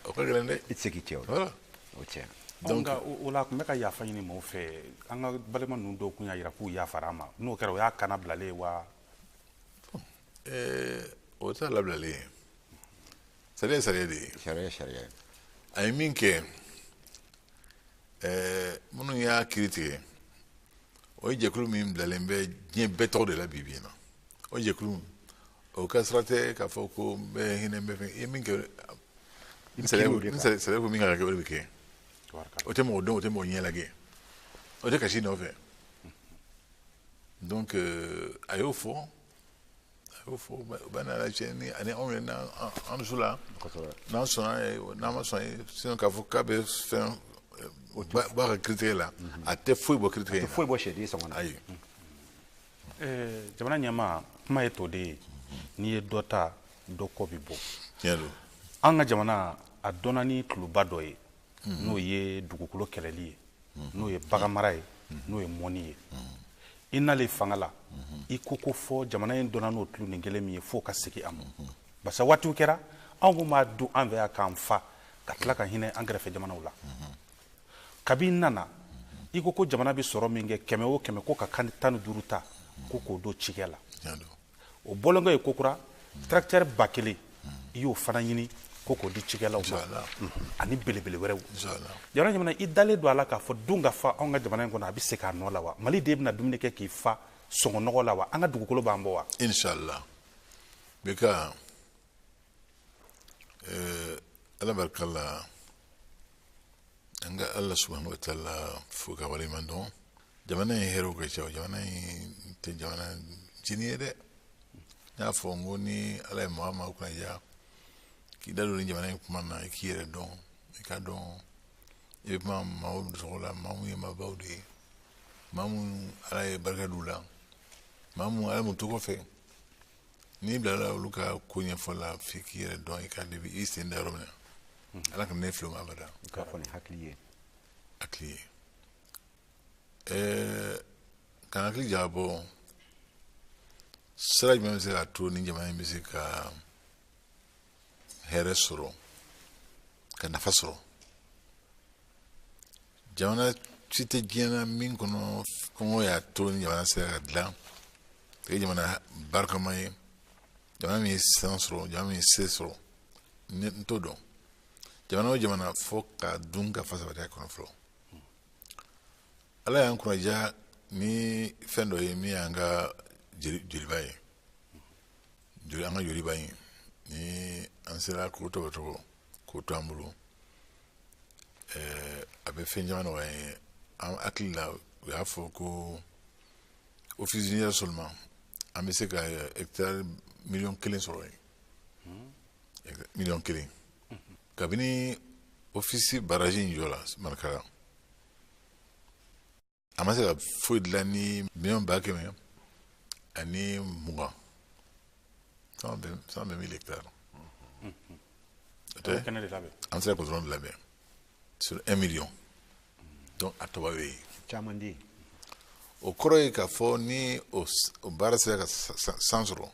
Speaker 2: o ka gɛlɛn dɛ
Speaker 1: i tɛ se k'i cɛ o
Speaker 2: voilà
Speaker 1: o tiɲɛ
Speaker 3: donc o la a tun bɛ ka yafa ɲini maaw fɛ an ka balima ninnu dɔw kun y'a jira k'u yafara an ma n'o kɛra o y'a kana bilalen ye wa
Speaker 2: o t'a labilalen ye sariya ye sariya de ye
Speaker 1: sariya
Speaker 2: a ye min kɛ minnu y'a kiiri tigɛ o ye jɛkulu min bilalen bɛ diɲɛ bɛɛ tɔgɔ de la bi in na o jɛkulu o ka sira tɛ k'a fɔ ko n bɛ hinɛ n bɛ fɛn i ye min kɛ ni sariya ko min kan ka kɛ o de bɛ kɛ o tɛ mɔgɔ dɔn o tɛ mɔgɔ ɲɛ lajɛ o tɛ kasi nɔfɛ donc a y'o fɔ u bɛ na lajɛ ni ani anw yɛrɛ n'an dusu la n'an sɔnna ye n'an ma sɔn ye sinon k'a fɔ k'a bɛ fɛn b'a ka critique la a tɛ foyi bɔ critique in na
Speaker 1: a tɛ foyi bɔ sɛden sɔngɔ na
Speaker 2: ayi
Speaker 3: jamana ɲɛma kuma ye to de ye n'i ye dɔ ta dɔ kɔ bi bɔ an ka jamana a dɔnna ni tuluba dɔ ye n'o ye dugukolo kɛlɛli ye n'o ye bagan mara ye n'o ye mɔni ye i n'ale fanga la i ko fɔ jamana in dɔnna n'o tulu nin kelen min ye f'o ka segin a ma parce que waatiw kɛra anw kun b'a dun an fɛ yan k'an fa ka tila ka hinɛ an kɛrɛfɛ jamanaw la kabi nana i ko jamana bɛ sɔrɔ min kɛ 100 o 100 ko ka 15 ta ko k'o don cikɛ la o bɔlɔnkɛ ye kokura tracteur 1000 i y'o fana ɲini ko k'o di cikɛlaw ma ani belebele wɛrɛw jamana i dalen don a la k'a fɔ dun ka fa anw ka jamana in kɔnɔ a bɛ se k'a nɔ la wa mali de bɛna dumuni kɛ k'i fa sɔngɔnɔgɔ la wa an ka dugukolo b'an bɔ wa
Speaker 2: inshallah beka ala barkalla anga Allah subhanahu wa ta'ala fo ka wale man don jamana in hero ka chaw jamana in te jamana jini de ya fo ngoni ala muhammad kuna ya ki dalu ni jamana in kuma na ki yere don ka don e ma maud sola mamu ye mabawdi mamu ala barka dula mamu ala mutu ko fe ni bla luka kunya fola fi ki yere don ka debi eastern daromna ala kan ne flo ma bada
Speaker 1: ka foni hakliye
Speaker 2: kan hakli jabo sara jumɛn bɛ se ka to ni jamana in bɛ se ka hɛrɛ sɔrɔ ka nafa sɔrɔ jamana si tɛ diɲɛ na min kɔnɔ kɔngɔ y'a to ni jamana sera ka dilan o ye jamana barikama ye jamana min ye san sɔrɔ jamana min ye se sɔrɔ n t'o dɔn jamana o jamana fo ka dun ka fa sabati a kɔnɔ fɔlɔ ala y'an kunnaja ni fɛn dɔ ye min y'an ka joliba ye an ka joliba ye ni an sera k'o tɔbɔtɔbɔ k'o to an bolo a bɛ fɛn caman nɔgɔya ye an hakili la u y'a fɔ ko ofisinière seulement an bɛ se ka hectare 1,000,000 sɔrɔ yen 1,000,000 kabini ofisi baraji in jɔ la Marikala a ma se ka foyi dilan ni 1,200,000 ani 20 120,000 hectares an sera goudron de labɛn sur 1 million donc a tɔba bɛ yen
Speaker 1: caman di
Speaker 2: o kɔrɔ ye k'a fɔ ni o baara sera ka san sɔrɔ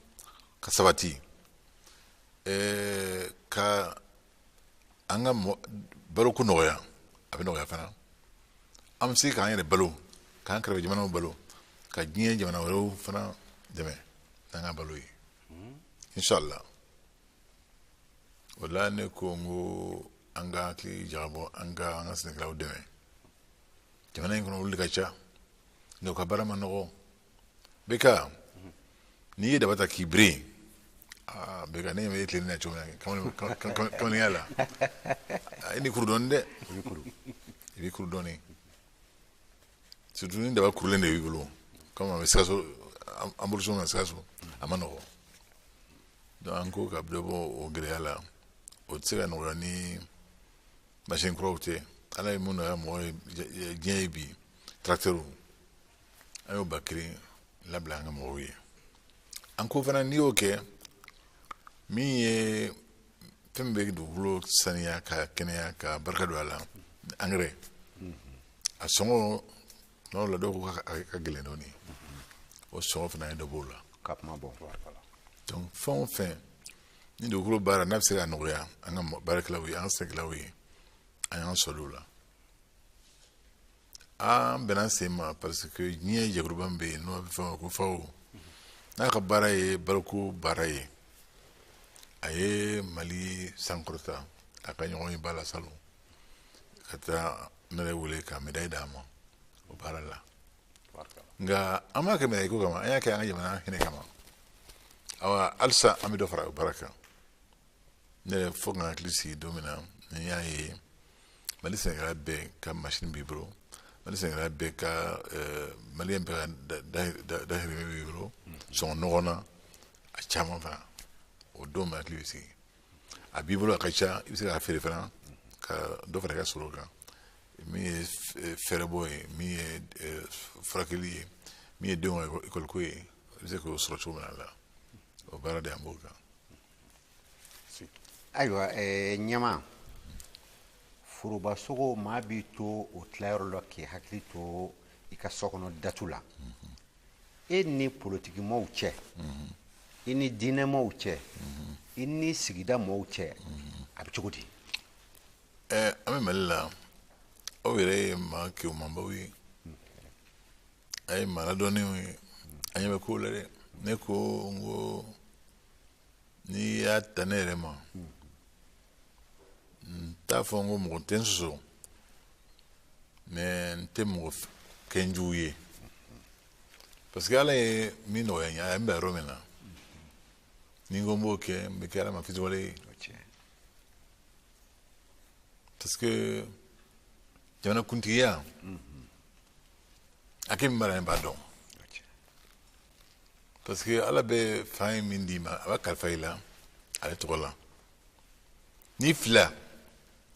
Speaker 2: ka sabati ka an ka baloko nɔgɔya a bɛ nɔgɔya fana an bɛ se k'an yɛrɛ balo k'an kɛrɛfɛ jamanaw balo ka diɲɛ jamana wɛrɛw fana dɛmɛ n'an ka balo ye inshallah o la ne ko n ko an ka hakili jagabɔ an ka sɛnɛkɛlaw dɛmɛ jamana in kɔnɔ olu de ka ca nka u ka baara ma nɔgɔ beka n'i ye daba ta k'i biri beka ne ɲɛ bɛ tilen na cogo min na kamalenya la i ni kuru dɔɔni dɛ i b'i kuru dɔɔni surtout ni daba kurulen de b'i bolo comme a bɛ Sikaso an bolo sɔn na Sikaso a ma nɔgɔ donc an ko ka dɔ bɔ o gɛlɛya la o tɛ se ka nɔgɔya ni machine kuraw tɛ ala ye mun nɔgɔya mɔgɔ ye diɲɛ ye bi tracteur an y'o 1,000 labila an ka mɔgɔw ye an ko fana n'i y'o kɛ min ye fɛn min bɛ dugukolo saniya ka kɛnɛya ka barika don a la engrais a sɔngɔ n'o la dɔw ko ka gɛlɛn dɔɔni o sɔngɔ fana ye dɔ b'o la
Speaker 1: ka kuma bɔ
Speaker 2: donc fɛn o fɛn ni dugukolo baara n'a bɛ se ka nɔgɔya an ka baarakɛlaw ye an ka sɛnɛkɛlaw ye an y'an sɔrɔ o la an bɛnna sen ma parce que diɲɛ jɛkuluba min bɛ yen n'o bɛ fɔ ma ko FAO n'a ka baara ye baloko baara ye a ye Mali sankɔrɔta a ka ɲɔgɔn ye Bala Salon ka taa ne yɛrɛ wele ka médaille d'a ma o baara la nka an m'a kɛ médaille ko kama an y'a kɛ an ka jamana hinɛ kama awa halisa an bɛ dɔ fara o baara kan ne yɛrɛ fo ka n hakili sigi don min na ni y'a ye Mali sɛnɛkɛla bɛɛ ka machine b'i bolo Mali sɛnɛkɛla bɛɛ ka maliyɛn bɛɛ ka dahirimɛ b'i bolo sɔngɔ nɔgɔ na a caman fana o don ma hakili bɛ sigi a b'i bolo a ka ca i bɛ se k'a feere fana ka dɔ fara i ka sɔrɔ kan min ye fɛɛrɛbɔ ye min ye furakɛli ye min ye denw ka école ko ye bɛ se k'o sɔrɔ cogo min na la o baara de an b'o kan.
Speaker 1: ayiwa ɲɛma forobasogo maa b'i to o tilayɔrɔ la k'i hakili to i ka sokɔnɔ datu la e ni politikimɔɔw cɛ i ni diinɛmɔɔw cɛ i ni sigida mɔɔw cɛ a bɛ cogo di.
Speaker 2: an bɛ mali la aw yɛrɛ ye maa kewumanbaw ye a ye maa ladɔnnenw ye an ɲɛ bɛ kow la dɛ ne ko n ko n'i y'a ta ne yɛrɛ ma n t'a fɔ n ko mɔgɔ tɛ n sɔsɔ mais n tɛ mɔgɔ kɛ n jugu ye parce que ala ye min nɔgɔya n ye a ye n bila yɔrɔ min na ni n ko n b'o kɛ n bɛ kɛ ala ma fitiriwale ye parce que jamanakuntigiya a kɛ min b'a la n b'a dɔn parce que ala bɛ fan ye min d'i ma a b'a kalifa i la ale tɔgɔ la n'i fila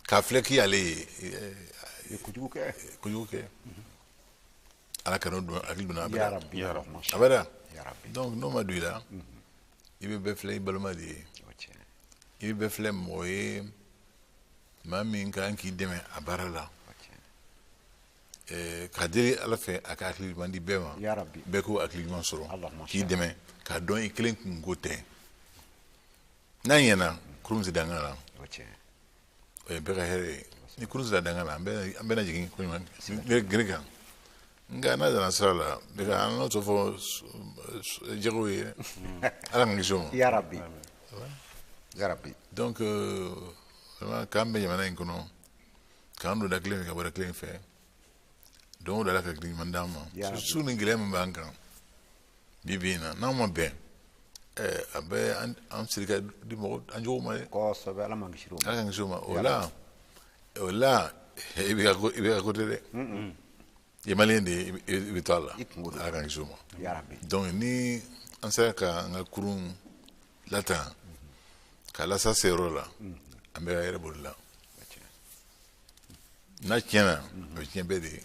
Speaker 2: k'a filɛ k'i ale ye
Speaker 1: kojugu
Speaker 2: kɛ ala ka n'o don hakili donna
Speaker 1: a
Speaker 2: bɛda donc n'o ma don i la i bɛ bɛɛ filɛ i balima de ye i bɛ bɛɛ filɛ mɔgɔ ye maa min kan k'i dɛmɛ a baara la ka deli ala fɛ a ka hakili ɲuman di bɛɛ ma bɛɛ k'o hakili ɲuman sɔrɔ k'i dɛmɛ k'a dɔn i kelen kun ko tɛ n'a ɲɛna kurun tɛ danga la o ye bɛɛ ka hɛrɛ ye ni kurun tɛ danga la an bɛna jigin ko ɲuman gere kan nka n'a dana sira la bɛɛ ka an n'o tɔ fɔ jɛgɛw ye ala ka kisi o ma
Speaker 1: yarabi
Speaker 2: donc k'an bɛ jamana in kɔnɔ k'an don da kelen fɛ ka bɔ da kelen fɛ don o da la ka hakili ɲuman d'an ma su ni gɛlɛya min b'an kan bi bi in na n'an ma bɛn a bɛ an siri ka di mɔgɔ an jogo ma dɛ
Speaker 1: kosɛbɛ ala ka kisi o ma
Speaker 2: o la i bɛ ka kote dɛ i maliyɛn de i bɛ to a la ala ka kisi o ma donc ni an sera ka an ka kurun latan k'a lasa se yɔrɔ la an bɛ ka yɛrɛ boli la n'a tiɲɛna o ye tiɲɛ bɛɛ de ye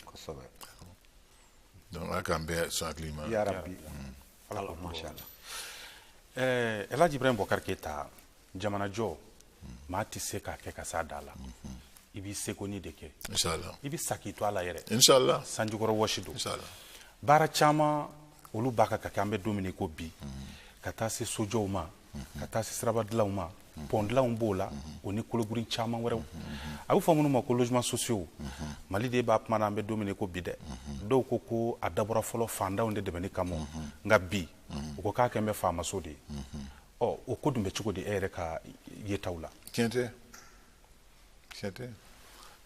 Speaker 2: donc ala k'an bɛɛ sɔn hakili ma
Speaker 3: El Hadji Ibrahim Bokar Keita jamanajɔ maa tɛ se k'a kɛ ka s'a da la i b'i sekoni de kɛ
Speaker 2: inshallah
Speaker 3: i b'i sa k'i to a la yɛrɛ
Speaker 2: inshallah
Speaker 3: sanjikɔrɔ wɔsi don
Speaker 2: inshallah
Speaker 3: baara caman olu b'a ka kɛ an bɛ don min ko bi ka taa se sojɔw ma ka taa se sirabadilanw ma pɔndilanw b'o la o ni kologurin caman wɛrɛw a bɛ fɔ minnu ma ko logement sociaux mali de b'a kuma na an bɛ don min ko bi dɛ dɔw ko a dabɔra fɔlɔ fantanw de dɛmɛni kama nka bi u ko k'a kɛ n bɛ faamaso de ye o ko dun bɛ cogo di e yɛrɛ ka yetaw la
Speaker 2: tiɲɛ tɛ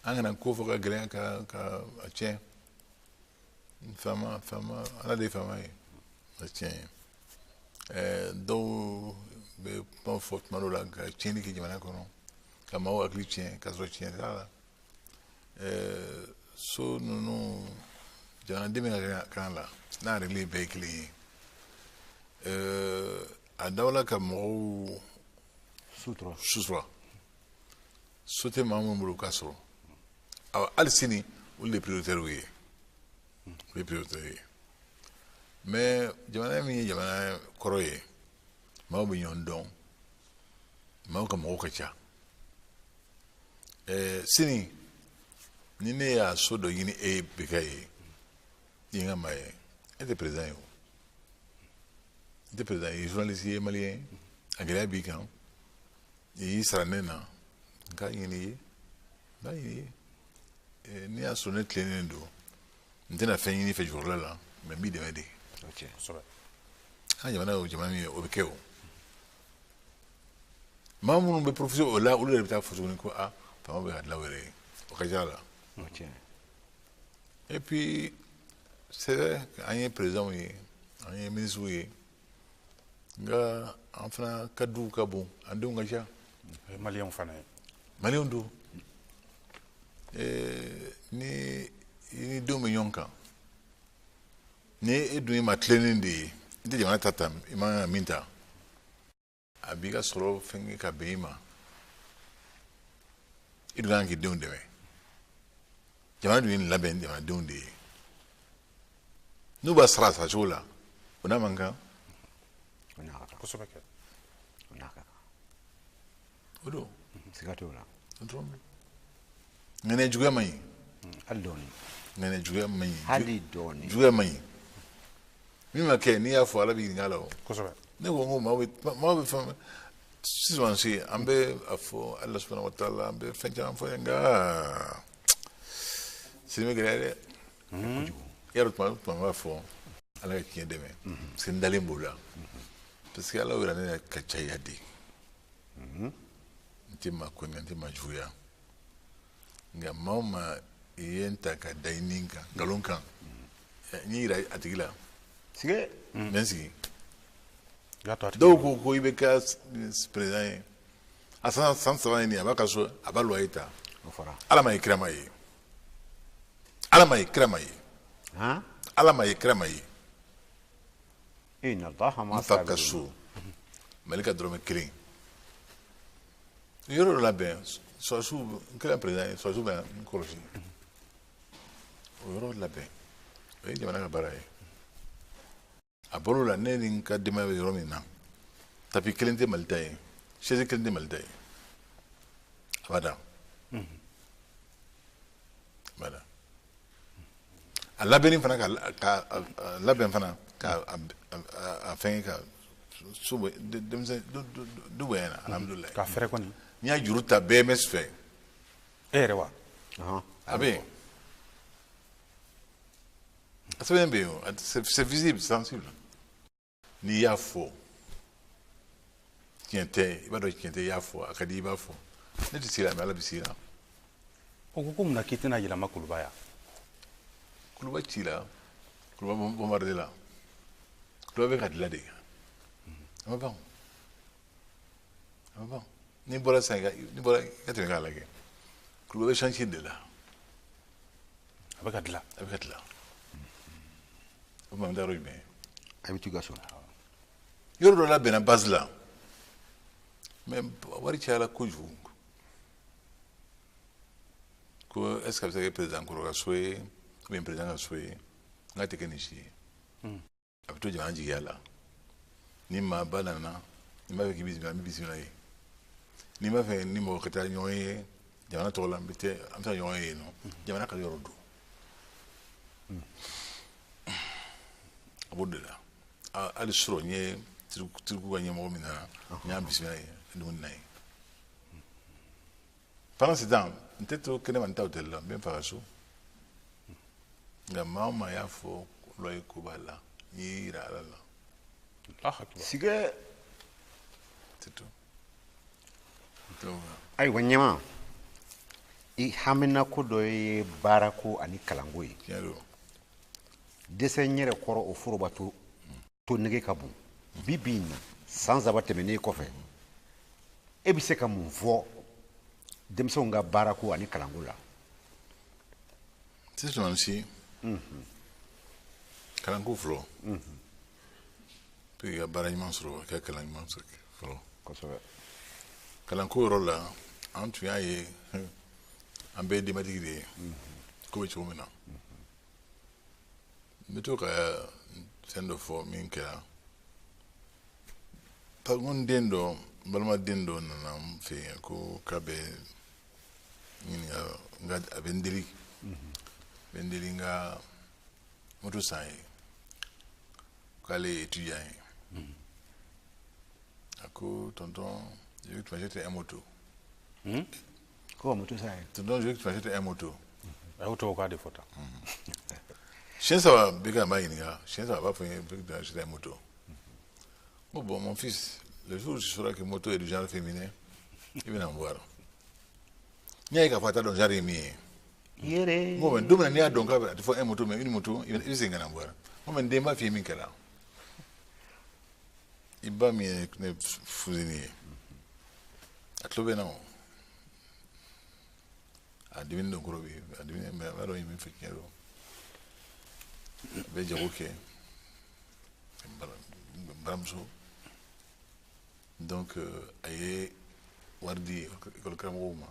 Speaker 2: an kana ko fɔ ka gɛlɛya ka a tiɲɛ faama ala de ye faama ye a tiɲɛ ye dɔw bɛ kuma fɔ tuma dɔw la ka tiɲɛni kɛ jamana kɔnɔ ka maaw hakili tiɲɛ k'a sɔrɔ tiɲɛ t'a la so ninnu jamanaden bɛ ka kan la n'a règle bɛɛ ye kelen ye a dawala ka mɔgɔw sutura so tɛ maa minnu bolo k'a sɔrɔ hali sini olu de prioritaire ye mais jamana min ye jamana kɔrɔ ye maaw bɛ ɲɔgɔn dɔn maaw ka mɔgɔw ka ca sini ni ne y'a so dɔ ɲini e bɛ ka ye i ye n ka maa ye e tɛ président ye o i tɛ président ye journaliste ye maliyɛn ye a gɛlɛya b'i kan i y'i sara ne na n k'a ɲini i ye n b'a ɲini i ye n'i y'a sɔrɔ ne tilennen don n tɛna fɛn ɲini fɛ jukɔrɔla la mais n b'i dɛmɛ de an jamana ye jamana min ye o bɛ kɛ o maa minnu bɛ profiter o la olu yɛrɛ bɛ taa fɔ tuguni ko faama bɛ ka dilan wɛrɛ ye o ka ca la et puis c'est vrai an ye présidents ye an ye ministres ye nka an fana ka duw ka bon an denw ka ca
Speaker 3: maliyɛnw fana ye
Speaker 2: maliyɛnw don ni i ni denw bɛ ɲɔgɔn kan ni e dun ye maa tilennen de ye i tɛ jamana ta i man kan ka min ta a b'i ka sɔrɔ fɛn ka bɛn i ma i dun kan k'i denw dɛmɛ jamana dun ye nin labɛn jamanadenw de ye n'u b'a sara a saracogo la o n'a man kan
Speaker 3: kosɛbɛ kɛ
Speaker 1: n'a ka kan
Speaker 2: o don
Speaker 1: siga t'o la
Speaker 2: ŋɛnɛ juguya man ɲi
Speaker 1: hali dɔɔni
Speaker 2: ŋɛnɛ juguya man ɲi
Speaker 1: hali dɔɔni
Speaker 2: juguya man ɲi min ma kɛ n'i y'a fɔ ala b'i ɲininka a la o
Speaker 3: kosɛbɛ
Speaker 2: ne ko n ko maaw bɛ fɛn sisan si an bɛ a fɔ ala subahana wa taala an bɛ fɛn caman fɔ ye nka sini bɛ gɛlɛya dɛ yarɔ tuma b'a fɔ ala ka tiɲɛ dɛmɛ parce que n dalen b'o la parce que ala yɛrɛ ne ka caya de n tɛ maa ko n tɛ maa juguya nka maa o maa i ye n ta ka da i nin kan nkalon kan n y'i jira a tigi la
Speaker 1: sige
Speaker 2: n bɛ n sigi
Speaker 3: i y'a to a tigi
Speaker 2: dɔw ko i bɛ kɛ perezan ye a san 3 ye nin a b'a ka so a b'a luwaye ta
Speaker 1: o fɔra
Speaker 2: ala ma ye kira ma ye ala ma ye kira ma ye
Speaker 1: han
Speaker 2: ala ma ye kira ma ye
Speaker 1: inna allaha ma
Speaker 2: n fa ka so mali ka dɔrɔmɛ 1 yɔrɔ dɔ labɛn sɔrɔsiw n kɛra perezan ye sɔrɔsiw bɛ n kɔlɔsi o yɔrɔ labɛn o ye jamana ka baara ye a bɔr'o la ne ni n ka denbaya bɛ yɔrɔ min na tapi 1 tɛ mali ta ye chaise 1 tɛ mali ta ye abada abada a labɛnni fana ka labɛn fana ka a fɛn ka so denmisɛn du bonyana alhamdulilayi
Speaker 3: k'a fɛrɛ kɔni
Speaker 2: n y'a juru ta bms fɛ
Speaker 3: e yɛrɛ wa
Speaker 2: a bɛ yen a sɛbɛn bɛ yen c'est visible sensible n'i y'a fɔ tiɲɛ tɛ i b'a dɔn tiɲɛ tɛ i y'a fɔ a ka di i b'a fɔ ne tɛ sira mɛ ala bɛ sira
Speaker 3: o ko mun na k'i tɛna yɛlɛma kuluba yan
Speaker 2: kuluba ci la kuluba bombarde la kuluba bɛ ka dilan de a ma ban a ma ban n'i bɔra sisan n'i bɔra i ka tɛmɛ k'a lajɛ kuluba bɛ chantier de la
Speaker 3: a bɛ ka dilan
Speaker 2: a bɛ ka dilan o tuma n da yɔrɔ jumɛn
Speaker 1: a bɛ t'u ka so
Speaker 2: yɔrɔ dɔ labɛnna base la mais wari cayala kojugu ko est ce que a bɛ se ka kɛ président kɔrɔ ka so ye ou bien président ka so ye n k'a tɛ kɛ nin si ye a bɛ to jamana jigiya la ni maa ba nana ni m'a fɛ k'i bisimila n bɛ bisimila ye ni m'a fɛ ni mɔgɔ ka taa ɲɔgɔn ye jamana tɔgɔ la an bɛ se ka ɲɔgɔn ye yen nɔ jamana ka yɔrɔ don a b'o de la hali sɔrɔ n ye tiriku ka ɲɛmɔgɔ min nana n y'a bisimila ye dumuni na ye pendant ce temps n tɛ to kɛnɛma n ta hôtel la n bɛ n fa ka so nka maa o maa y'a fɔ lɔye ko b'a la n y'i yira ala la
Speaker 1: sige
Speaker 2: c'est tout
Speaker 1: ayiwa ɲɛma i hamina ko dɔ ye baarako ani kalanko ye
Speaker 2: tiɲɛ don
Speaker 1: dɛsɛ n yɛrɛ kɔrɔ o foroba to nege ka bon bi bi in na san 3 tɛmɛnen kɔfɛ e bɛ se ka mun fɔ denmisɛnw ka baarako ani kalanko la
Speaker 2: sisan si kalanko fɔlɔ pour que i ka baara ɲuman sɔrɔ i ka kalan ɲuman sɔrɔ fɔlɔ
Speaker 1: kosɛbɛ
Speaker 2: kalanko yɔrɔ la an tun y'a ye an bɛɛ ye denbatigi de ye ko bɛ cogo min na n bɛ to ka fɛn dɔ fɔ min kɛra parce que n den dɔ n balimaden dɔ nana n fɛ yen ko k'a bɛ ɲininka a bɛ n deli n ka moto san ye k'ale ye étudiant ye a ko tonton je veux que tu m'achètes un moto
Speaker 1: ko moto san ye
Speaker 2: tonton je veux que tu m'achètes un moto
Speaker 3: a y'o tɔgɔ k'a de fɔ tan
Speaker 2: siɲɛ 3 bɛ ka n b'a ɲininka siɲɛ 3 a b'a fɔ n ye je veux que tu m'achètes un moto ko bon mon fils le jour où tu sauras que moto est du genre féminin i bɛna n voir n y'a ye k'a fɔ a t'a dɔn genre ye min ye
Speaker 1: yere
Speaker 2: n ko mɛ don min na n'i y'a dɔn k'a bɛ a tɛ fɔ un moto mais une moto i bɛ segin ka na n voir n ko mɛ n den b'a f'i ye min kɛra i ba min ye ne fusini ye a tulo bɛ n na o a dimini dɔn kɔrɔ bɛ yen a dimini mɛ a b'a dɔn i ye min fɔ tiɲɛ don a bɛ jago kɛ n baramuso donc a ye wari di école karamɔgɔw ma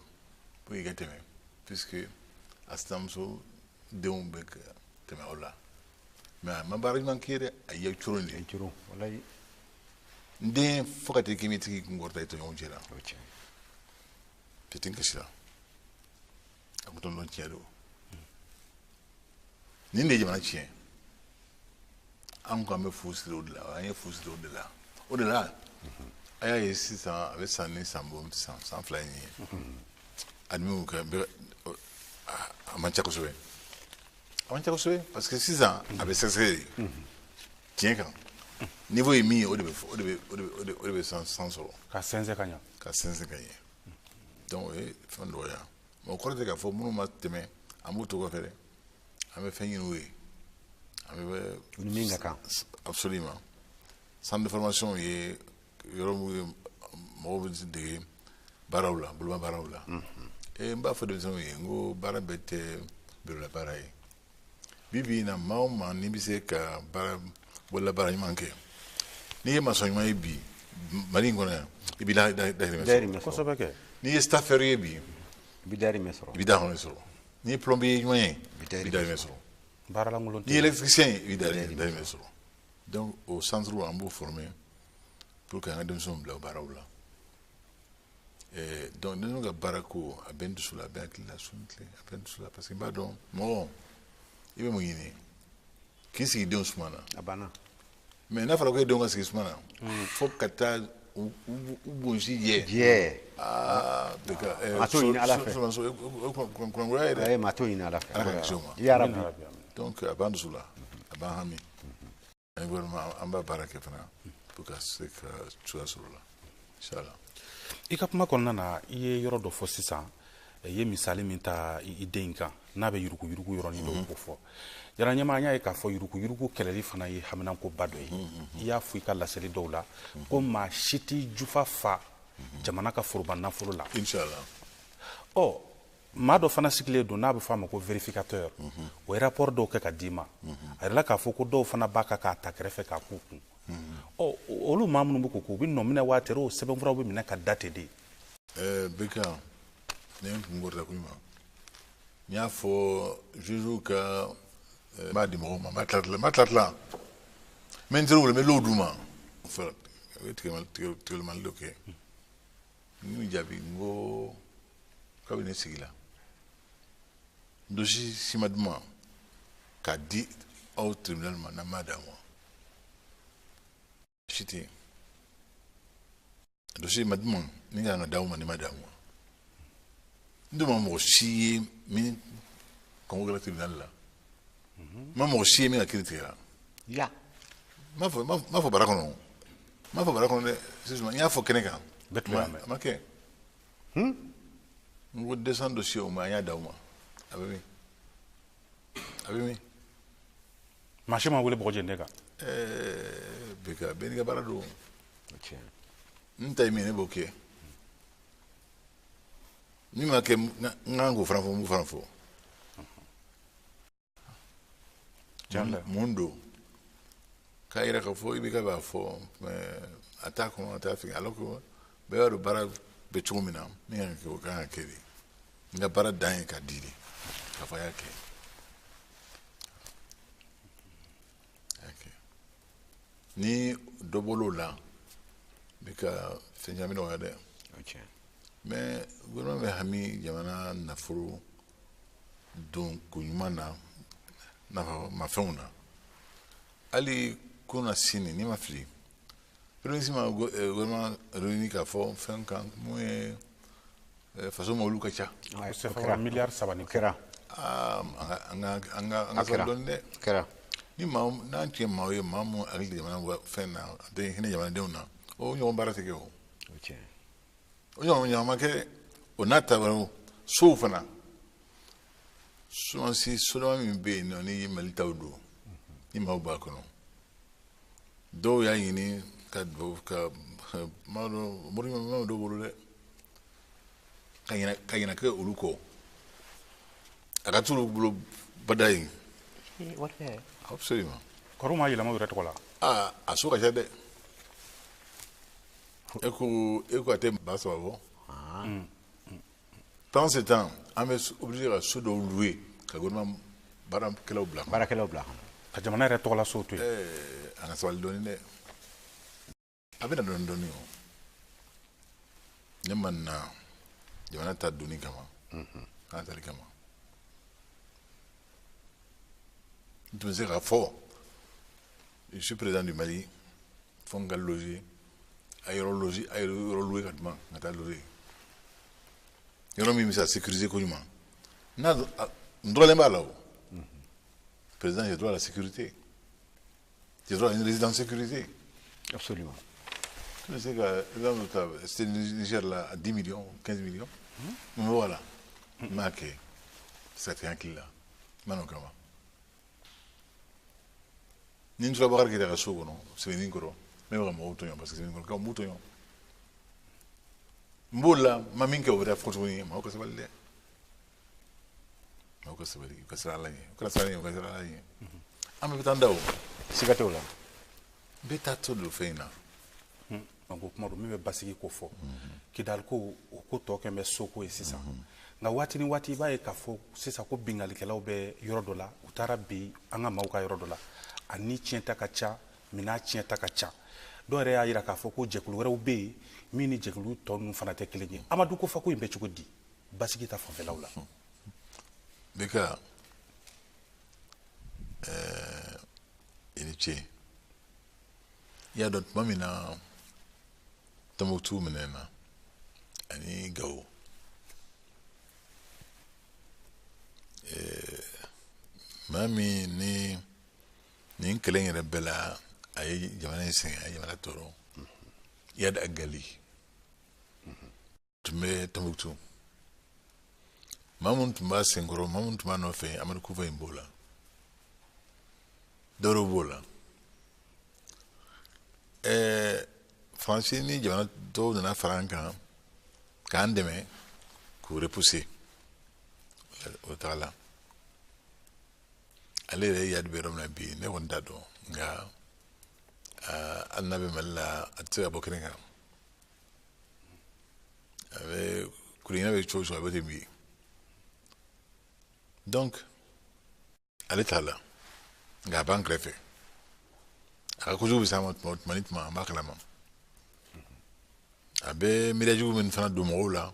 Speaker 2: pour que i ka tɛmɛ puisque a sinamuso denw bɛ ka tɛmɛ aw la mais a ma baara ɲuman kɛ dɛ a ye coron de
Speaker 1: curu wallahi
Speaker 2: den fo ka tɛ kimitigi kungɔrɔta i tɔɲɔgɔn cɛ la fitin kasi la a ko tɔndɔn tiɲɛ don nin de ye jamana tiɲɛ an ko an bɛ fu siri o de la an ye fu siri o de la a y'a ye sisan a bɛ san ni san bɔ san fila in ye ani min kɛ a man ca kosɛbɛ parce que sisan a bɛ sɛgɛsɛgɛ de tiɲɛ kan niveau ye min ye o de bɛ san sɔrɔ
Speaker 3: ka sɛnsɛn ka ɲɛ
Speaker 2: donc o ye fɛn dɔgɔya mais o kɔrɔ tɛ k'a fɔ minnu ma tɛmɛ an b'u to kɔfɛ dɛ an bɛ fɛn ɲini u ye an bɛ
Speaker 1: min ka kan
Speaker 2: absolument centre de formation ye yɔrɔ min ye mɔgɔw bɛ dege baaraw la boloma baaraw la n b'a fɔ denmisɛnninw ye n ko baara bɛɛ tɛ bolola baara ye bi bi in na maa o maa n'i bɛ se ka bolola baara ɲuman kɛ n'i ye maçon ɲuman ye bi Mali in kɔnɔ yan i b'i dahirimɛ
Speaker 3: kosɛbɛ kɛ
Speaker 2: n'i ye staffeur ye bi
Speaker 1: i bɛ dahirimɛ sɔrɔ
Speaker 2: n'i ye plombier ɲuman ye i bɛ dahirimɛ sɔrɔ
Speaker 3: baaralankolon
Speaker 2: n'i ye électricien ye i bɛ dahirimɛ sɔrɔ donc o centre an b'o former pour que an ka denmisɛnw bila o baaraw la donc denmisɛnw ka baara ko a bɛ n dusu la a bɛ n hakili la su ni tile a bɛ n dusu la parce que n b'a dɔn mɔgɔ i bɛ mun ɲini k'i sigi denw suma na
Speaker 1: a banna
Speaker 2: mais n'a fɔra ko e denw ka sigi suma na fo ka taa u bonsi jɛ
Speaker 1: maa t'o ɲini ala fɛ maa t'o ɲini ala fɛ
Speaker 2: ala ka kisi o ma
Speaker 1: yarabi
Speaker 2: donc a b'an dusu la a b'an hami an gouvernement an b'a baara kɛ fana pour ka se ka cogoya sɔrɔ o la inchallah
Speaker 3: i ka kuma kɔnɔna na i ye yɔrɔ dɔ fɔ sisan i ye misali min ta i den kan n'a bɛ yuruguyurugu yɔrɔnin dɔ ko fɔ jara ɲɛma an y'a ye k'a fɔ yuruguyurugu kɛlɛli fana ye haminankoba dɔ ye i y'a fɔ i ka laseli dɔw la ko maa si t'i jufa fa jamana ka foroba nafolo la
Speaker 2: inchallah
Speaker 3: maa dɔ fana sigilen don n'a bɛ fɔ a ma ko vérificateur o ye rapport dɔw kɛ ka d'i ma a yɛrɛ la k'a fɔ ko dɔw fana b'a kan k'a ta kɛrɛfɛ k'a k'u kun olu maa minnu bɛ ko u bɛ nɔ minɛ waati o sɛbɛnfuraw bɛ minɛ ka date de
Speaker 2: beka ne kun gorda kuma n y'a fɔ juge ka m'a di mɔgɔw ma ma tila mais n teri wolo n bɛ l'o d'u ma tigɛlimali dɔ kɛ n y'u jaabi n ko kabini ne sigi la dossier si ma d'u ma k'a di aw tribunal ma n'an m'a d'a ma si tɛ yen dossier ma d'u ma ni ka kan ka d'aw ma ni ma d'a ma n dun ma mɔgɔ si ye min kɔngɔ kɛra tribunal la n ma mɔgɔ si ye min ka kiiri tigɛra n m'a fɔ bara kɔnɔ dɛ sisan n y'a fɔ kɛnɛ kan a ma kɛ n ko 200 dossiers o ma an y'a d'aw ma a bɛ min
Speaker 3: maa si ma wele bɔgɔjɛ ne kan
Speaker 2: beka bɛɛ n'i ka baara don n ta ye min ye ne b'o kɛ min ma kɛ n kan k'o fana fɔ n b'o fana fɔ mun don k'a yira k'a fɔ i bɛ ka b'a fɔ a t'a kɔnɔ a t'a fɛ alors que bɛɛ b'a dɔn baara bɛ cogo min na min kan ka kɛ o kan ka kɛ de n ka baara dan ye k'a di de k'a fɔ a y'a kɛ ni dɔ bɔr'o la n bɛ ka fɛn caman nɔgɔya dɛ mais gouvernement bɛ hami jamana nafolo don ko ɲuman na nafamafɛnw na hali ko na sini n'i ma fili premier ministre ma gouvernement réuni k'a fɔ fɛn kan mun ye faso mɔbiliw ka ca
Speaker 3: miliyari 3 ni
Speaker 1: kɛra
Speaker 2: an ka sɔrɔ dɔɔni dɛ ni n'an tun ye maa ye maa mun hakili jamana fɛn na a tɛ hinɛ jamanadenw na o ɲɔgɔn baara tɛ kɛ o ɲɔgɔn ma kɛ o n'a tabaru sow fana sumansi sodɔma min bɛ yen nɔ ni mali taw don ni maaw b'a kɔnɔ dɔw y'a ɲini ka mori ma dɔw bolo dɛ ka ɲɛna kɛ olu kɔ a ka t'olu bolo bada yen absolument
Speaker 3: kɔrɔ ma yɛlɛma yɛrɛ tɔgɔ la
Speaker 2: a so ka ca dɛ e ko a tɛ ba saba bɔ pendant ce temps an bɛ obligé ka so dɔw louer ka gouvernement baarakɛlaw bila
Speaker 1: baarakɛlaw bila
Speaker 3: ka jamana yɛrɛ tɔgɔ la so to yen
Speaker 2: an ka sabali dɔɔni dɛ a bɛna dɔɔni dɔɔni o ne ma na jamana ta doni kama k'an tali kama n tun bɛ se k'a fɔ je suis président du Mali fo n ka loger a yɔrɔ louer ka duman n ka taa loger yɔrɔ min bɛ se ka sécuriser ko ɲuman n dɔrɔnlen b'a la o président j'ai droit à la sécurité j'ai droit à une résidence sécurisée.
Speaker 1: Absolument.
Speaker 2: Tu sais que c'était Niger là à 10 millions, 15 millions. Voilà. Marqué. C'est tranquille là. Maintenant comment? Ni tu vas voir qu'il y a un show, non? C'est une incoro. Mais vraiment, parce que c'est une incoro. Comme mouton. Mbola, mamine qui a ouvert la photo, mais on va se balader. On va se balader. On va se balader. On va se balader. On va se balader. Ah, mais peut-être d'où?
Speaker 1: C'est gâteau là.
Speaker 2: Peut-être de faire na.
Speaker 3: Donc kuma do min bɛ basigi ko fɔ kidali ko o ko tɔ kɛ bɛ soko ye sisan nka waati ni waati I b'a ye k'a fɔ sisan ko bingalikɛlaw bɛ yɔrɔ dɔ la u taara bi an ka maaw ka yɔrɔ dɔ la a ni tiɲɛta ka ca min'a tiɲɛta ka ca dɔw yɛrɛ y'a jira k'a fɔ ko jɛkulu wɛrɛw bɛ yen min ni jɛkulu tɔ ninnu fana tɛ kelen ye Amadu ko fɔ ko in bɛ cogo di basigi ta fanfɛlaw la.
Speaker 2: Beka i ni ce i y'a dɔn tuma min na Tombouctou minɛ na ani Gao maa min ni nin kɛlɛ in yɛrɛ bɛɛ la a ye jamana in sɛgɛn a ye jamana tɔɔrɔ Yad Agali tun bɛ Tombouctou maa minnu tun b'a senkɔrɔ maa minnu tun b'a nɔfɛ Amadu Kufa in b'o la Doro b'o la Faransi ni jamana dɔw nana fara an kan k'an dɛmɛ k'u repousser o taga la ale yɛrɛ ye Yadi bɛ yɔrɔ min na bi ne kɔni t'a dɔn nka hali n'a bɛ Mali la a tɛ se ka bɔ kɛnɛ kan a bɛ kuruɲɛnɛ bɛ cogo o cogo a bɛ ten bi donc ale t'a la nka a b'an kɛrɛfɛ a ka kojugu bɛ s'a ma tuma ni tuma an b'a kalama a bɛ miiriyajugu min fana don mɔgɔw la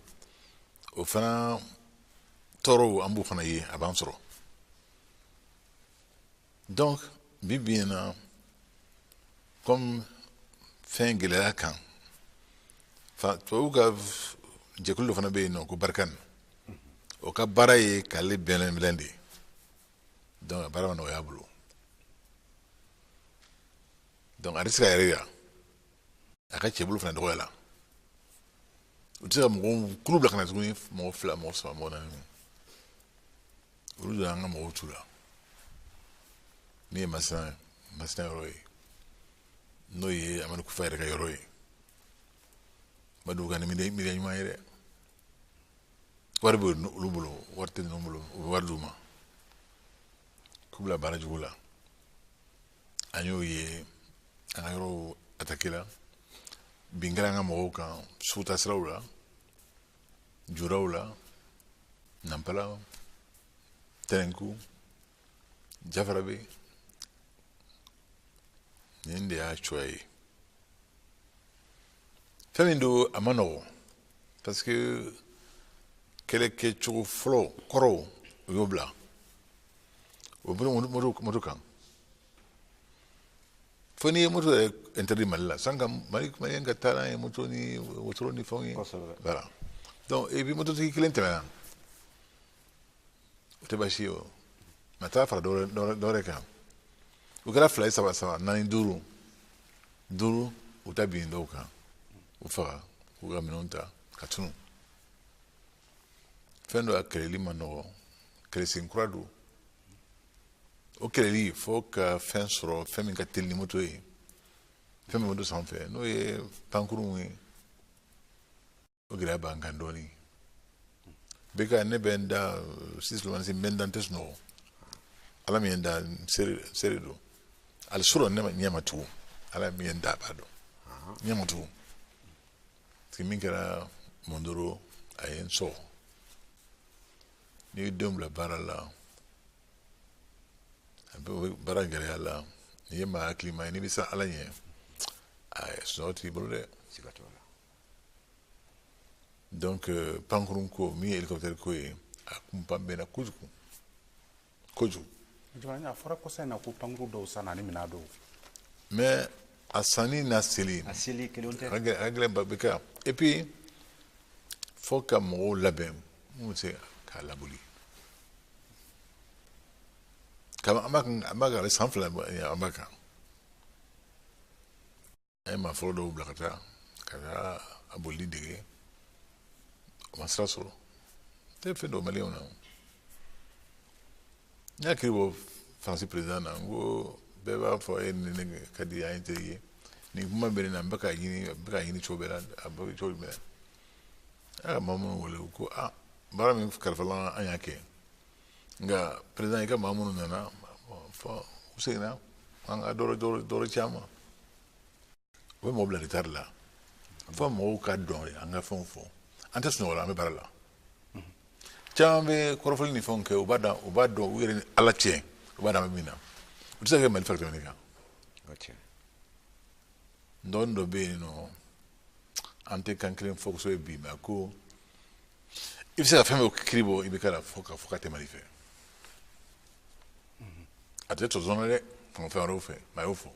Speaker 2: o fana tɔɔrɔw an b'o fana ye a b'an sɔrɔ donc bi bi in na comme fɛn gɛlɛya kan tubabuw ka jɛkulu dɔ fana bɛ yen nɔ ko Barkhane o ka baara ye k'ale bɛlɛn de donc a baara ma nɔgɔya a bolo donc a tɛ se ka yɛrɛ yira a ka cɛbolo fana dɔgɔya la u tɛ se ka mɔgɔw kulu bila ka na tuguni mɔgɔ 2 mɔgɔ 3 mɔgɔ 4 olu de y'an ka mɔgɔw tu la min ye Masina yɔrɔ ye n'o ye Amadu Kufa yɛrɛ ka yɔrɔ ye ma dugu ka ni miiriya ɲuman ye dɛ wari bɛ olu bolo wari tɛ ninnu bolo u bɛ wari d'u ma k'u bila baara jugu la an y'o ye an ka yɔrɔw attaqué la bin kɛra an ka mɔgɔw kan Suguta siraw la Juraw la Nampala Tɛnɛnku Jafarabe nin de y'a cogoya ye fɛn min don a ma nɔgɔ parce que kɛlɛkɛcogo fɔlɔ kɔrɔw u y'o bila o moto kan fo n'i ye moto yɛrɛ interdit Mali la san ka Maliyɛn ka taa n'a ye moto ni wotoro ni fɛnw ye voilà donc et puis mototigi kelen tɛmɛna o tɛ baasi ye o mais a taara fara dɔ wɛrɛ kan u kɛra 2 3 4 5 5 u ta bin dɔw kan u faga k'u ka minɛnw ta ka tunu fɛn dɔ a kɛlɛli ma nɔgɔ kɛlɛsen kura don o kɛlɛli fo ka fɛn sɔrɔ fɛn min ka teli ni moto ye fɛn min moto sanfɛ n'o ye pankurunw ye o gɛlɛya b'an kan dɔɔni Beka ne bɛ n da sisan n bɛ n da n tɛ sunɔgɔ ala min ye n da seere don ali sɔrɔ ne ma ɲɛ ma tugun ala min ye n da a b'a dɔn ɲɛ ma tugun parce que min kɛra Mondoro a ye n sɔgɔ n'i ye denw bila baara la a bɛ baara gɛlɛya la n'i ye maa hakilima ye n'i bɛ siran ala ɲɛ sunɔgɔ t'i bolo dɛ
Speaker 1: siga t'o la
Speaker 2: donc pankurun ko min ye hélicoptère ko ye a kunpan bɛnna kojugu kojugu
Speaker 3: jamana a fɔra kɔsa in na ko pankuru dɔw san ani mina dɔw
Speaker 2: mais a sanni n'a seli
Speaker 1: a seli kelenw tɛ
Speaker 2: a ka gɛlɛn ba bɛ kɛ et puis fo ka mɔgɔw labɛn mun bɛ se k'a laboli an b'a kan san fila an b'a kan an ye maa fɔlɔ dɔw bila ka taa a bolili dege o ma sira sɔrɔ tɛ fɛn dɔ maliyɛnw na n y'a kiri bɔ faransi président na n ko bɛɛ b'a fɔ e ni ne ka di an ye teri ye nin kuma bɛ ne na n bɛ ka ɲini cogo bɛɛ la a bɛ cogo bɛɛ la a ka maa minnu wele ko baara min kalifala an y'a kɛ nka président i ka maa minnu nana fɔ u seginna an ka dɔrɔ caman u bɛ mɔgɔ bila retard la fo mɔgɔw ka dɔn an ka fɛnw fɔ an tɛ sunɔgɔ la an bɛ baara la caman bɛ kɔrɔfɔli ni fɛnw kɛ u b'a dɔn u yɛrɛ ni ala cɛ u b'a dɔn an bɛ min na u tɛ se ka kɛ mali fɛ tɛmɛ kan dɔɔnin dɔ bɛ yen nɔ an tɛ kan kelen fɔ kosɛbɛ bi mɛ ko i bɛ se ka fɛn bɛɛ kiri bɔ i bɛ k'a la fo ka tɛmɛ i fɛ a tɛ tɔzɔn na dɛ fɛn wɛrɛw fɛ mɛ a y'o fɔ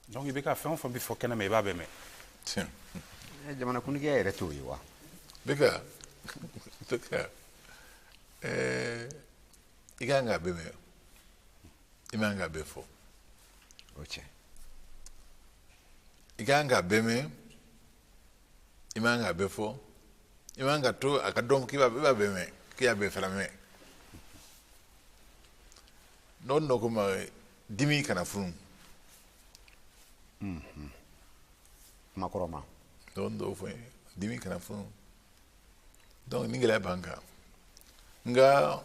Speaker 3: donc i bɛ ka fɛn o fɛn bɛ fɔ kɛnɛ ma i b'a bɛɛ mɛn
Speaker 2: tiɲɛ
Speaker 1: jamanakuntigiya yɛrɛ t'o ye wa
Speaker 2: bɛ ka i kan k'a bɛɛ mɛn i man k'a bɛɛ fɔ
Speaker 1: o cɛ
Speaker 2: i kan k'a bɛɛ mɛn i man k'a bɛɛ fɔ i man ka to a ka dɔn k'i b'a bɛɛ mɛn k'i y'a bɛɛ fana mɛn dɔɔnin dɔ ko ma dimi kana funu
Speaker 1: kumakɔrɔ ma
Speaker 2: dɔɔnin dɔw fɔ n ye dimi kana funu donc ni gɛlɛya b'an kan nka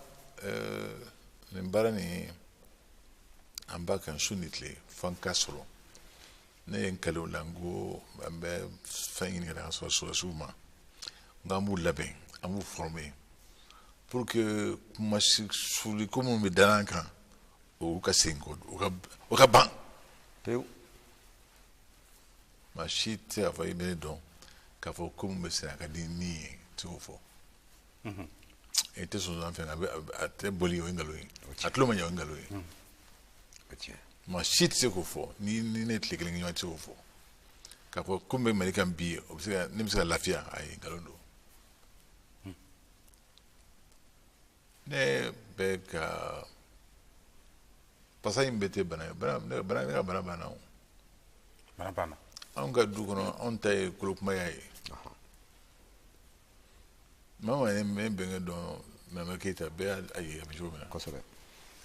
Speaker 2: nin baara nin an b'a kan su ni tile fo an ka sɔrɔ ne ye n kale o la n ko an bɛ fɛn ɲini ka sɔrɔ sɔrɔsiw ma nka an b'u labɛn an b'u former pour que kumasuli ko minnu bɛ da an kan o ka segin kɔ o ka ban
Speaker 1: pewu
Speaker 2: maa si tɛ k'a fɔ i bɛ ne dɔn k'a fɔ ko min bɛ segin a ka di min ye tɛ o fɔ i tɛ sɔn an fɛ a tɛ boli o ye nkalon ye a tulo ma ɲɛ o ye nkalon ye maa si tɛ se k'o fɔ ni ne tile kelen kɛ ɲɔgɔn tɛ se k'o fɔ k'a fɔ ko min bɛ mali kan bi o bɛ se ka ne bɛ se ka lafiya ayi nkalon don ne bɛ ka pasa in bɛɛ tɛ bana ye ne ka bana banna o
Speaker 3: bana banna
Speaker 2: anw ka du kɔnɔ anw ta ye kolokumaya ye maa o maa ye n bɛnkɛ dɔn mɛmɛ keyita bɛɛ y'a ye a bɛ cogo min na
Speaker 1: kosɛbɛ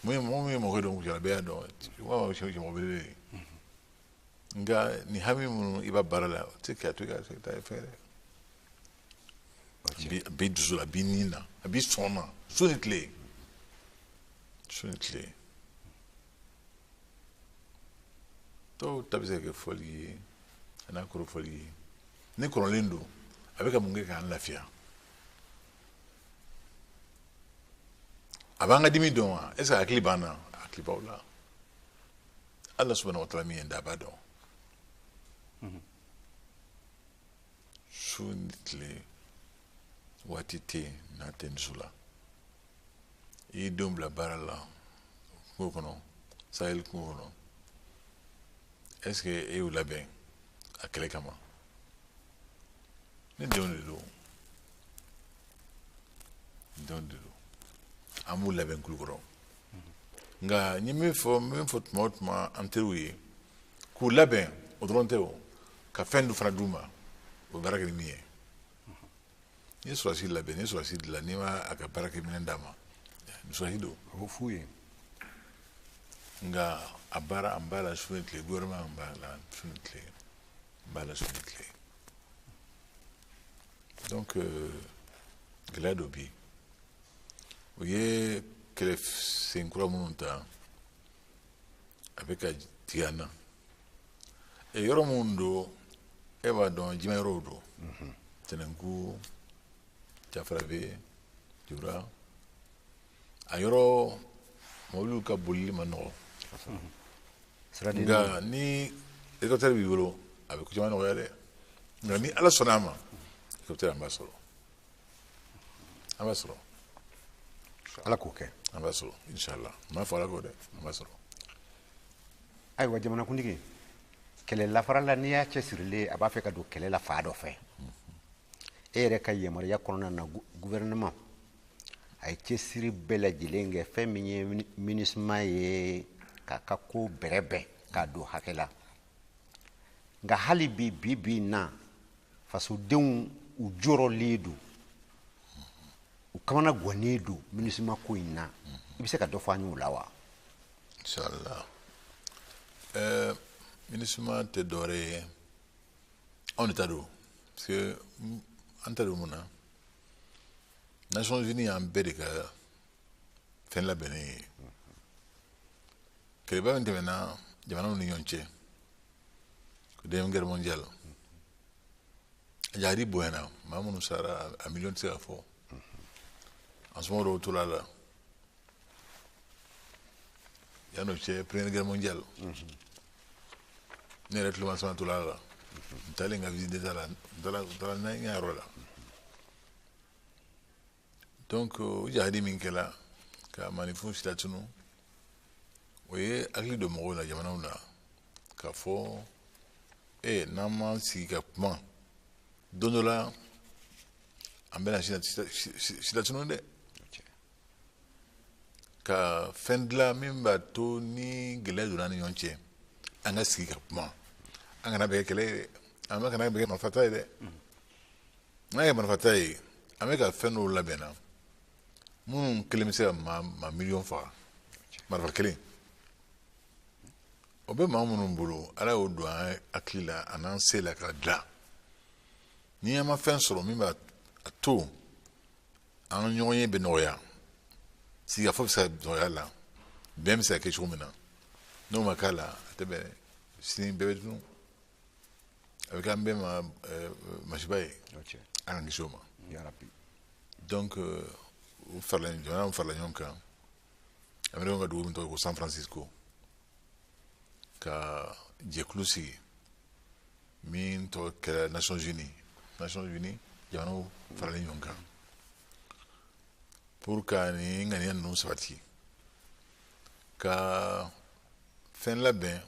Speaker 2: mɔgɔ min ye mɔgɔ dɔn kucala bɛɛ y'a dɔn wa mɔgɔ belebele ye nka nin hami minnu i b'a baara la o tɛ kɛ a to i ka taa fɛn dɛ a b'i dusu la a b'i ni na a b'i sɔn na su ni tile dɔw ta bɛ se ka kɛ fɔli ye a n'a kɔrɔ fɔli ye ni kɔrɔlen don a bɛ ka mun kɛ k'an lafiya a b'an ka dimi dɔn wa est ce que hakili b'an na hakili b'aw la ala subahana wa taala min ye da a b'a dɔn su ni tile waati tɛ yen n'a tɛ nin su la i y'i denw bila baara la kungo kɔnɔ sahel kungo kɔnɔ est ce que e y'u labɛn a kɛlɛ kama ne denw de don an b'u labɛn kulukɔrɔ nka n ye min fɔ tuma o tuma an teriw ye k'u labɛn o dɔrɔn tɛ o ka fɛn dɔ fana d'u ma o baara kɛ ni min ye n'i ye sɔrɔsi labɛn n'i ye sɔrɔsi dilan n'i ma a ka baara kɛ minɛn d'a ma ni sɔrɔsi don
Speaker 1: a b'o f'u ye
Speaker 2: nka a baara an b'a la su ni tile gouvernement b'a la su ni tile n b'a la su ni tile donc gɛlɛya dɔ bɛ yen o ye kɛlɛ sen kura minnu ta a bɛ ka digi an na yɔrɔ minnu don e b'a dɔn jima yɔrɔw don tɛnɛnku jafarabe jura a yɔrɔ mɔbiliw ka bolili ma nɔgɔ nka ni hélicoptère b'i bolo a bɛ ko caman nɔgɔya dɛ nka ni ala sɔnna a ma capitaine an b'a sɔrɔ an b'a sɔrɔ
Speaker 1: ala k'o kɛ
Speaker 2: an b'a sɔrɔ inshallah n m'a fɔ ala kɔ dɛ an b'a sɔrɔ
Speaker 1: ayiwa jamanakuntigi kɛlɛ lafarala n'i y'a cɛsirilen a b'a fɛ ka don kɛlɛ la faa dɔ fɛ e yɛrɛ ka yamaruya kɔnɔna na gouvernement a ye cɛsiri bɛɛ lajɛlen kɛ fɛn min ye MINUSMA ye k'a ka ko bɛrɛbɛn k'a don hakɛ la nka hali bi na fasodenw u jɔrɔlen don u kamana gannen don MINUSMA ko in na i bɛ se ka dɔ fɔ an ye o la wa
Speaker 2: inshallah MINUSMA tɛ dɔwɛrɛ ye anw de ta don parce que an ta don mun na Nations Unies y'an bɛɛ de ka fɛn labɛnnen ye kɛlɛba min tɛmɛna jamanaw ni ɲɔgɔn cɛ deuxième guerre mondiale a jahadi bonyana maa minnu sara a million tɛ se ka fɔ an sɔmɔ dɔw tora la yan'o cɛ première guerre mondiale ne yɛrɛ tuloma sama tora la n taalen ka visite d'état la n taara n ka yɔrɔ la donc o jahadi min kɛla ka maaninfinw sira tunu o ye hakili don mɔgɔw la jamanaw na k'a fɔ n'an m'an sigi ka kuma don dɔ la an bɛna sira tunu dɛ ka fɛn dilan min b'a to ni gɛlɛya donna ni ɲɔgɔn cɛ an ka sigi ka kuma an kana bɛ kɛ kɛlɛ ye dɛ an bɛ kana bɛ kɛ marifata ye dɛ n'a ye marifata ye an bɛ ka fɛn dɔw labɛnna minnu kelen bɛ se ka maa miliyɔn faga marifa kelen o bɛ maa minnu bolo ala y'o don an hakili la a n'an se la ka dilan ni an ma fɛn sɔrɔ min b'a to an ɲɔgɔn ye bɛ nɔgɔya sigikafɔ bɛ se ka nɔgɔya la bɛn bɛ se ka kɛ cogo min na n'o ma k'a la a tɛ bɛn sini bɛɛ bɛ dun a bɛ kɛ an bɛɛ ma masiba ye an ka kisi o ma donc jamana farala ɲɔgɔn kan américain ka dugu min tɔgɔ ko San Francisco ka jɛkulu sigi min tɔgɔ kɛra Nations Unies jamanaw faralen ɲɔgɔn kan pour ka ni ŋaniya ninnu sabati ka fɛn labɛn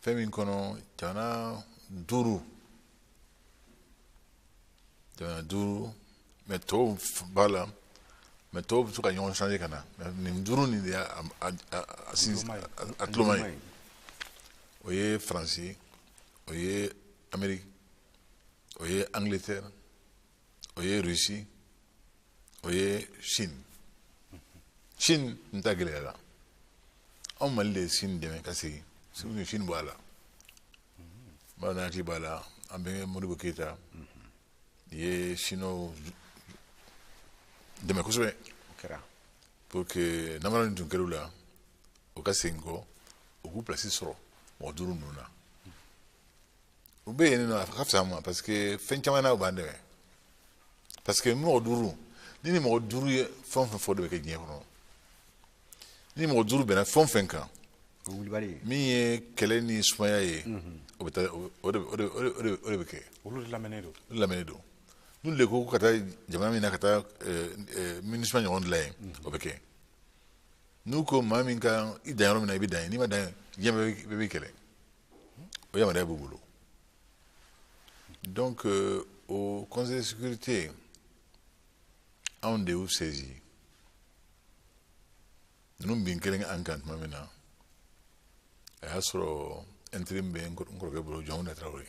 Speaker 2: fɛn min kɔnɔ jamana duuru mɛ tɔw b'a la mɛ tɔw bɛ to ka ɲɔgɔn changer ka na nin duuru nin de y'a tuloma ye o ye faransi o ye amérique o ye angleterre o ye russie o ye chine n ta gɛlɛyara anw mali de ye chine dɛmɛ ka segin chine bɔ a la n b'a hakili b'a la an bɛ modibo keyita ye chinois dɛmɛ kosɛbɛ pour que namara nin tun kɛra u la o ka segin kɔ u k'u place sɔrɔ mɔgɔ duuru ninnu na u bɛ yen nɔ a ka fisa ma parce que fɛn caman na u b'an dɛmɛ parce que mɔgɔ duuru ni mɔgɔ duuru ye fɛn o fɛn fɔ de bɛ kɛ diɲɛ kɔnɔ ni mɔgɔ duuru bɛnna fɛn o fɛn kan min ye kɛlɛ ni sumaya ye o bɛ taa o de bɛ kɛ
Speaker 3: olu
Speaker 2: lamɛnnen don n'olu de ko ka taa jamana min na ka taa MINUSMA ɲɔgɔn dilan yen o bɛ kɛ n'u ko maa min kan i dan yɔrɔ min na i bɛ dan yen n'i ma dan yen diɲɛ bɛɛ b'i kɛlɛ o yamaruya b'u bolo donc au conseil de sécurité anw de y'u saisi ninnu bin kelen an kan tuma min na a y'a sɔrɔ intérim bɛ n kɔrɔkɛ bolo Jɔnw Tarawele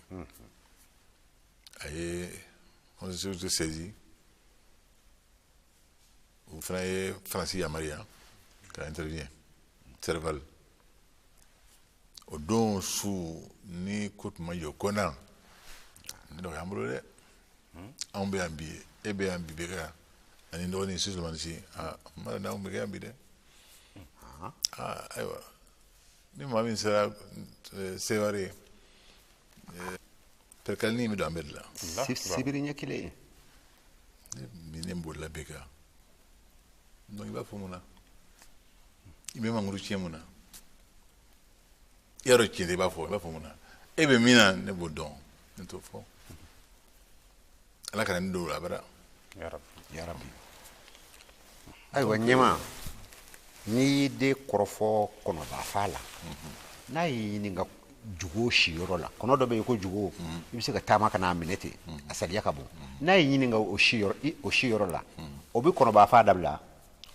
Speaker 2: a ye conseil de sécurité saisi o fana ye faransi yamaruya ka intervient Serval o don su ni ko tun ma jɔ kɔnna ne dɔgɔ y'an bolo dɛ anw bɛ yan bi e bɛ yan bi bɛ ka ani dɔgɔnin Sulemani Si n b'a dɔn n'anw bɛ kɛ yan bi dɛ ayiwa ni maa min sera Seware perkalinin bɛ don an bɛɛ de la
Speaker 1: sibiri ɲɛ kelen
Speaker 2: ne bolila bɛɛ kan donc i b'a fɔ mun na i bɛ mangoro tiɲɛ mun na i y'a dɔn tiɲɛ tɛ i b'a fɔ mun na e be mina ne bo dɔn ne to fɔ ala kana ne do la bara
Speaker 3: ya rabbi
Speaker 1: ya rabbi ayiwa ɲɛma n'i de kɔrɔfɔ kɔnɔba fa la n'a y'i ɲininka jugo siyɔrɔ la kɔnɔ dɔ bɛ yen ko jugo i bɛ se ka taama ka n'a minɛ ten a saliya ka bon n'a y'i ɲininka o siyɔrɔ la o bɛ kɔnɔba fa dabila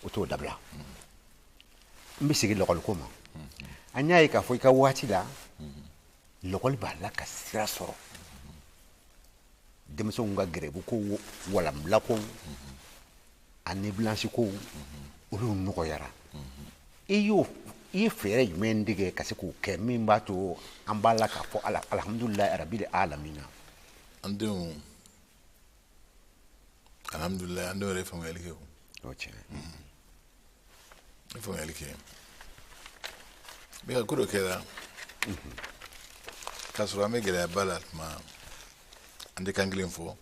Speaker 1: o t'o dabila n bɛ segin lɔgɔliko ma an y'a ye k'a fɔ i ka waati la lɔgɔli b'a la ka sira sɔrɔ denmisɛnw ka gɛrɛbu kow walanbila kow ani bilansi kow olu nɔgɔyara i ye fɛɛrɛ jumɛn tigɛ ka se k'o kɛ min b'a to an b'a la k'a fɔ alhamdulilayi arabil alamina
Speaker 2: an denw alhamdulilayi an denw yɛrɛ ye faamuyali kɛ
Speaker 1: o tiɲɛ
Speaker 2: ye faamuyali kɛ ka ko dɔ kɛra k'a sɔrɔ an bɛ gɛlɛyaba la tuma an tɛ kan kelen fɔ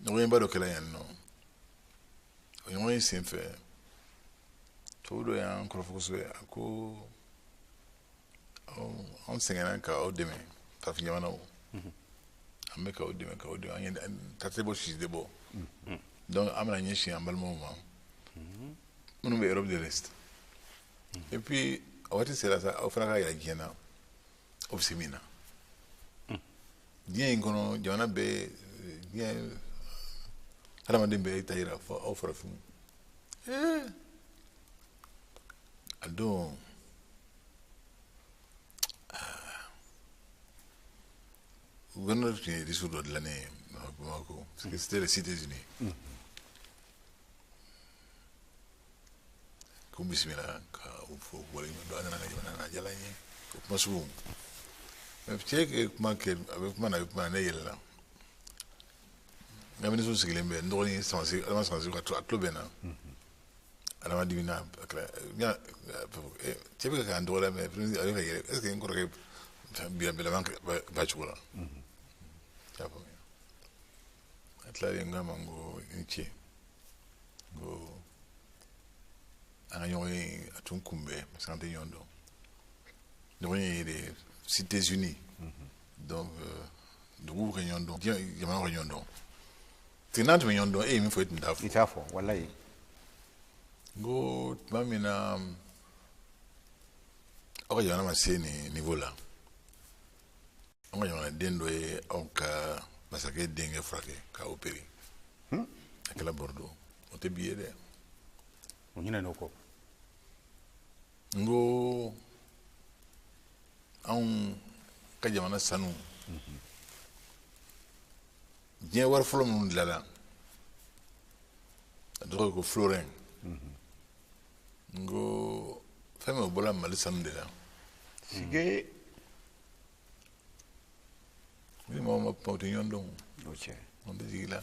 Speaker 2: ɲɔgɔnba dɔ kɛra yan nɔ o ɲɔgɔn ye sen fɛ tubabu dɔ y'an kɔrɔfɔ kosɛbɛ a ko anw sɛgɛnna ka aw dɛmɛ farafin jamanaw an bɛ k'aw dɛmɛ an ye tati bɔ sisi de bɔ donc an bɛna ɲɛsin an balimaw ma minnu bɛ Europe de l'Est et puis a waati sera sa aw fana ka yɛlɛ diɲɛ na aw bɛ se min na diɲɛ in kɔnɔ jamana bɛɛ diɲɛ hadamaden bɛɛ ta yira fɔ aw farafinw a don gouverneur tun ye discours dɔ dilannen ye Bamako parce que c'était les États-Unis ko bisimila ka o fɔ waleɲuman dɔn an nana jamana na jala n ye o kuma sugu mais cɛ ye kuma kɛ a bɛ kuma na a bɛ kuma na ne yɛlɛla n ka ministre sigilen bɛ n dɔgɔnin Adama Samansi a tulo bɛ n na Adama dimina cɛ bɛ ka k'an dɔgɔla mais a bɛ ka yɛlɛ est ce que n kɔrɔkɛ bɛlɛman ba cogo la y'a faamuya a tilalen n k'a ma n ko i ni ce n ko an ka ɲɔgɔn ye a tun kunbɛn parce que an tɛ ɲɔgɔn dɔn ɲɔgɔn ye de Cités Unies donc duguw ka ɲɔgɔn dɔn jamanaw ka ɲɔgɔn dɔn parce que n'an tun bɛ ɲɔgɔn dɔn e ye min fɔ e tun t'a fɔ
Speaker 1: i t'a fɔ walayi
Speaker 2: n ko tuma min na aw ka jamana ma se nin niveau la an ka jamanaden dɔ ye aw ka masakɛ denkɛ furakɛ k'a opéré a kɛla Bordeaux o tɛ bi ye dɛ
Speaker 3: o ɲinɛ n'o kɔ
Speaker 2: n ko anw ka jamana sanu diɲɛ wari fɔlɔ minnu dilanna a tɔgɔ ye ko Florin n ko fɛn min o bɔra Mali sanu de la
Speaker 1: sige
Speaker 2: ni mɔgɔ ma kuma o tɛ ɲɔgɔn dɔn
Speaker 1: o tiɲɛ
Speaker 2: on tɛ jigi la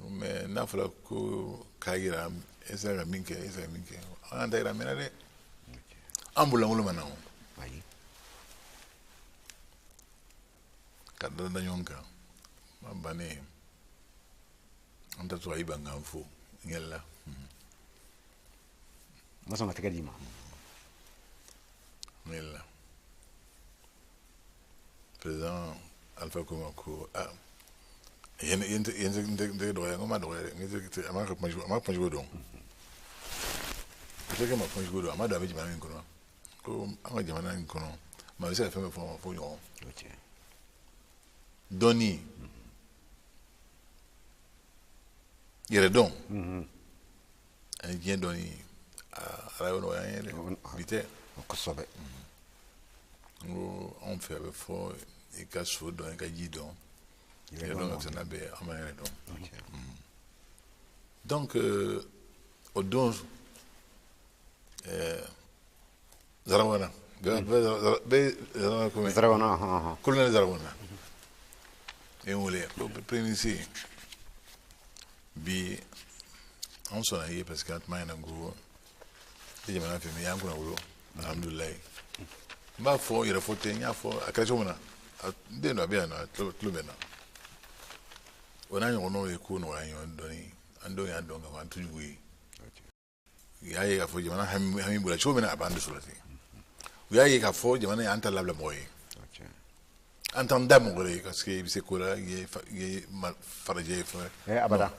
Speaker 2: mais n'a fɔra ko k'a yira e sera ka min kɛ e sera ka min kɛ an ta yira mɛnna dɛ an bololankolon ma na o
Speaker 1: ayi
Speaker 2: ka dada ɲɔgɔn kan ma bannen an ta to a yi ban k'an fo n yɛlɛla
Speaker 1: ma sɔn ka tɛgɛ d'i ma
Speaker 2: n yɛlɛla président Alpha ko ma ko yen tɛ dɔgɔya n ko ma dɔgɔya dɛ a ma kuma cogo dɔn peut-être que ma kuma cogo dɔn a ma don a bɛ jamana in kɔnɔ ko an ka jamana in kɔnɔ maa bɛ se ka fɛn bɛɛ fɔ ma fɔ ɲɔgɔn
Speaker 1: o tiɲɛ
Speaker 2: dɔnni yɛrɛdɔn ani diɲɛ dɔnni ala y'o nɔgɔya an ye dɛ bi tɛ
Speaker 1: kosɛbɛ
Speaker 2: n ko anw fɛ a bɛ fɔ i ka so dɔn i ka ji dɔn yɛrɛdɔn ka tɛna bɛɛ an b'an yɛrɛ dɔn donc o don Zarawana
Speaker 1: Zarawana
Speaker 2: colonel Zarawana e n wele ko premier ministre bi an sɔnna i ye parce que an tun b'a ɲɛna ko i jamana fɛ min y'an kunna wolo alhamdulilayi n b'a fɔ yɛrɛ fɔ tɛ n y'a fɔ a kɛra cogo min na n den dɔ a bɛ yan nɔ a tulo bɛ n na o n'a ɲɔgɔnnaw ye ko nɔgɔya ɲɔgɔn dɔɔni an denw y'a dɔn ka fɔ an tɛ jugu ye u y'a ye k'a fɔ jamana hami b'u la cogo min na a b'an dusu la ten u y'a ye k'a fɔ jamana y'an ta labila mɔgɔ ye entendre mon collègue parce que c'est quoi il est farajé frère
Speaker 1: abada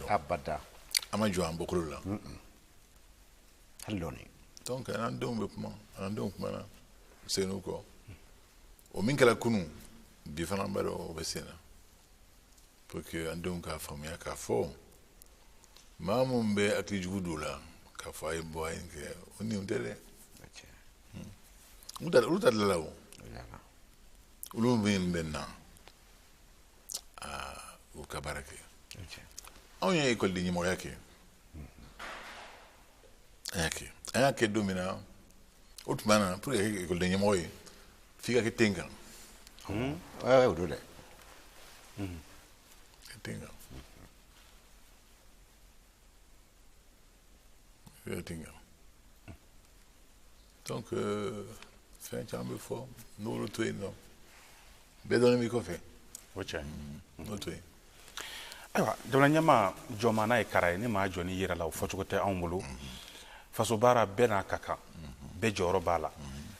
Speaker 2: abada ama joan bokolo la
Speaker 1: halloni
Speaker 2: donc an dom kuma c'est nous quoi o min kala kunu bi fana baro besena pour que an dom ka famia ka fo mamu be akli judu la ka fa ay boy que oni ndele uda la o ulu min benna o kabarake on y école de nyimo yake ayake domina outmana pour école de nyimo yi figa ke tenga
Speaker 1: ouais o dole
Speaker 2: tenga donc fait un chambre fort nous le tuer non bedon mi ko fe
Speaker 3: wacha
Speaker 2: no tuer
Speaker 3: aywa jamana ɲɛma jɔnmaa n'a ye kara ye ne maa jɔ ni yɛrɛ la o fɔcogo tɛ anw bolo faso baara bɛɛ n'a ka kan bɛɛ jɔyɔrɔ b'a la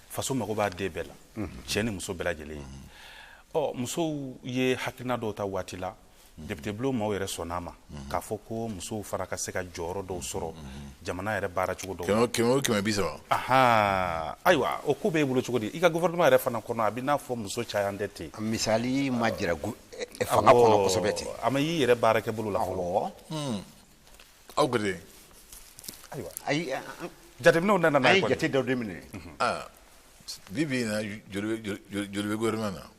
Speaker 3: faso mago b'a den bɛɛ la cɛ ni muso bɛɛ lajɛlen ye ɔ musow ye hakilina dɔw ta waati la député bulon maaw yɛrɛ sɔnn'a ma k'a fɔ ko musow fana ka se ka jɔyɔrɔ dɔw sɔrɔ jamana yɛrɛ baara cogo dɔw
Speaker 2: kɛmɛ bi saba
Speaker 3: ayiwa o ko b'e bolo cogo di i ka gouvernement yɛrɛ fana kɔnɔ a bɛ n'a fɔ muso cayan tɛ ten
Speaker 1: misali ma jira fanga kɔnɔ kosɛbɛ ten
Speaker 3: a ma y'i yɛrɛ baarakɛ bolo la fɔlɔ
Speaker 2: aw ko de
Speaker 3: ayiwa
Speaker 1: ayi
Speaker 3: jateminɛw nana n'a
Speaker 1: an
Speaker 3: ye
Speaker 1: ye
Speaker 3: kɔni
Speaker 1: jate dɔ de minɛ
Speaker 2: bibi na joli be gouvernement na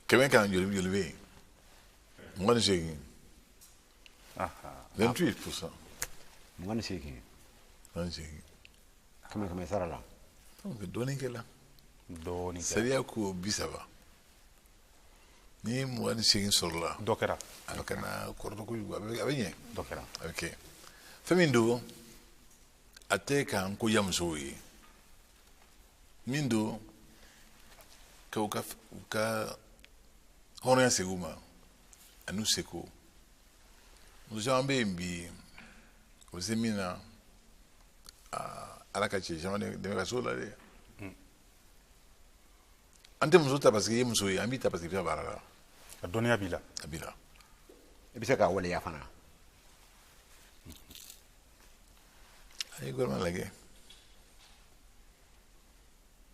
Speaker 2: kɛmɛ kan joli be mɔgɔ ni segin 28%.
Speaker 1: mɔgɔ ni segin
Speaker 2: mɔgɔ ni segin
Speaker 1: kɛmɛ sara la
Speaker 2: donc dɔɔnin kɛla
Speaker 3: dɔɔnin kɛra
Speaker 2: sariya ko 30 ni mɔgɔ ni segin sɔrɔla
Speaker 3: dɔ kɛra
Speaker 2: a kana kɔrɔtɔ kojugu a bɛ ɲɛ
Speaker 3: dɔ kɛra
Speaker 2: a bɛ kɛ fɛn min don a tɛ k'an ko ya musow ye min don ka u ka hɔrɔnya segin u ma ani u seko muso caman bɛ yen bi o bɛ se min na ala ka cɛ caman dɛmɛ ka so la dɛ an tɛ muso ta parce que i ye muso ye an b'i ta parce que i bɛ baara la
Speaker 3: a dɔnniya b'i la
Speaker 2: a b'i la
Speaker 1: i bɛ se k'a waleya fana
Speaker 2: a ye gouvernement lajɛ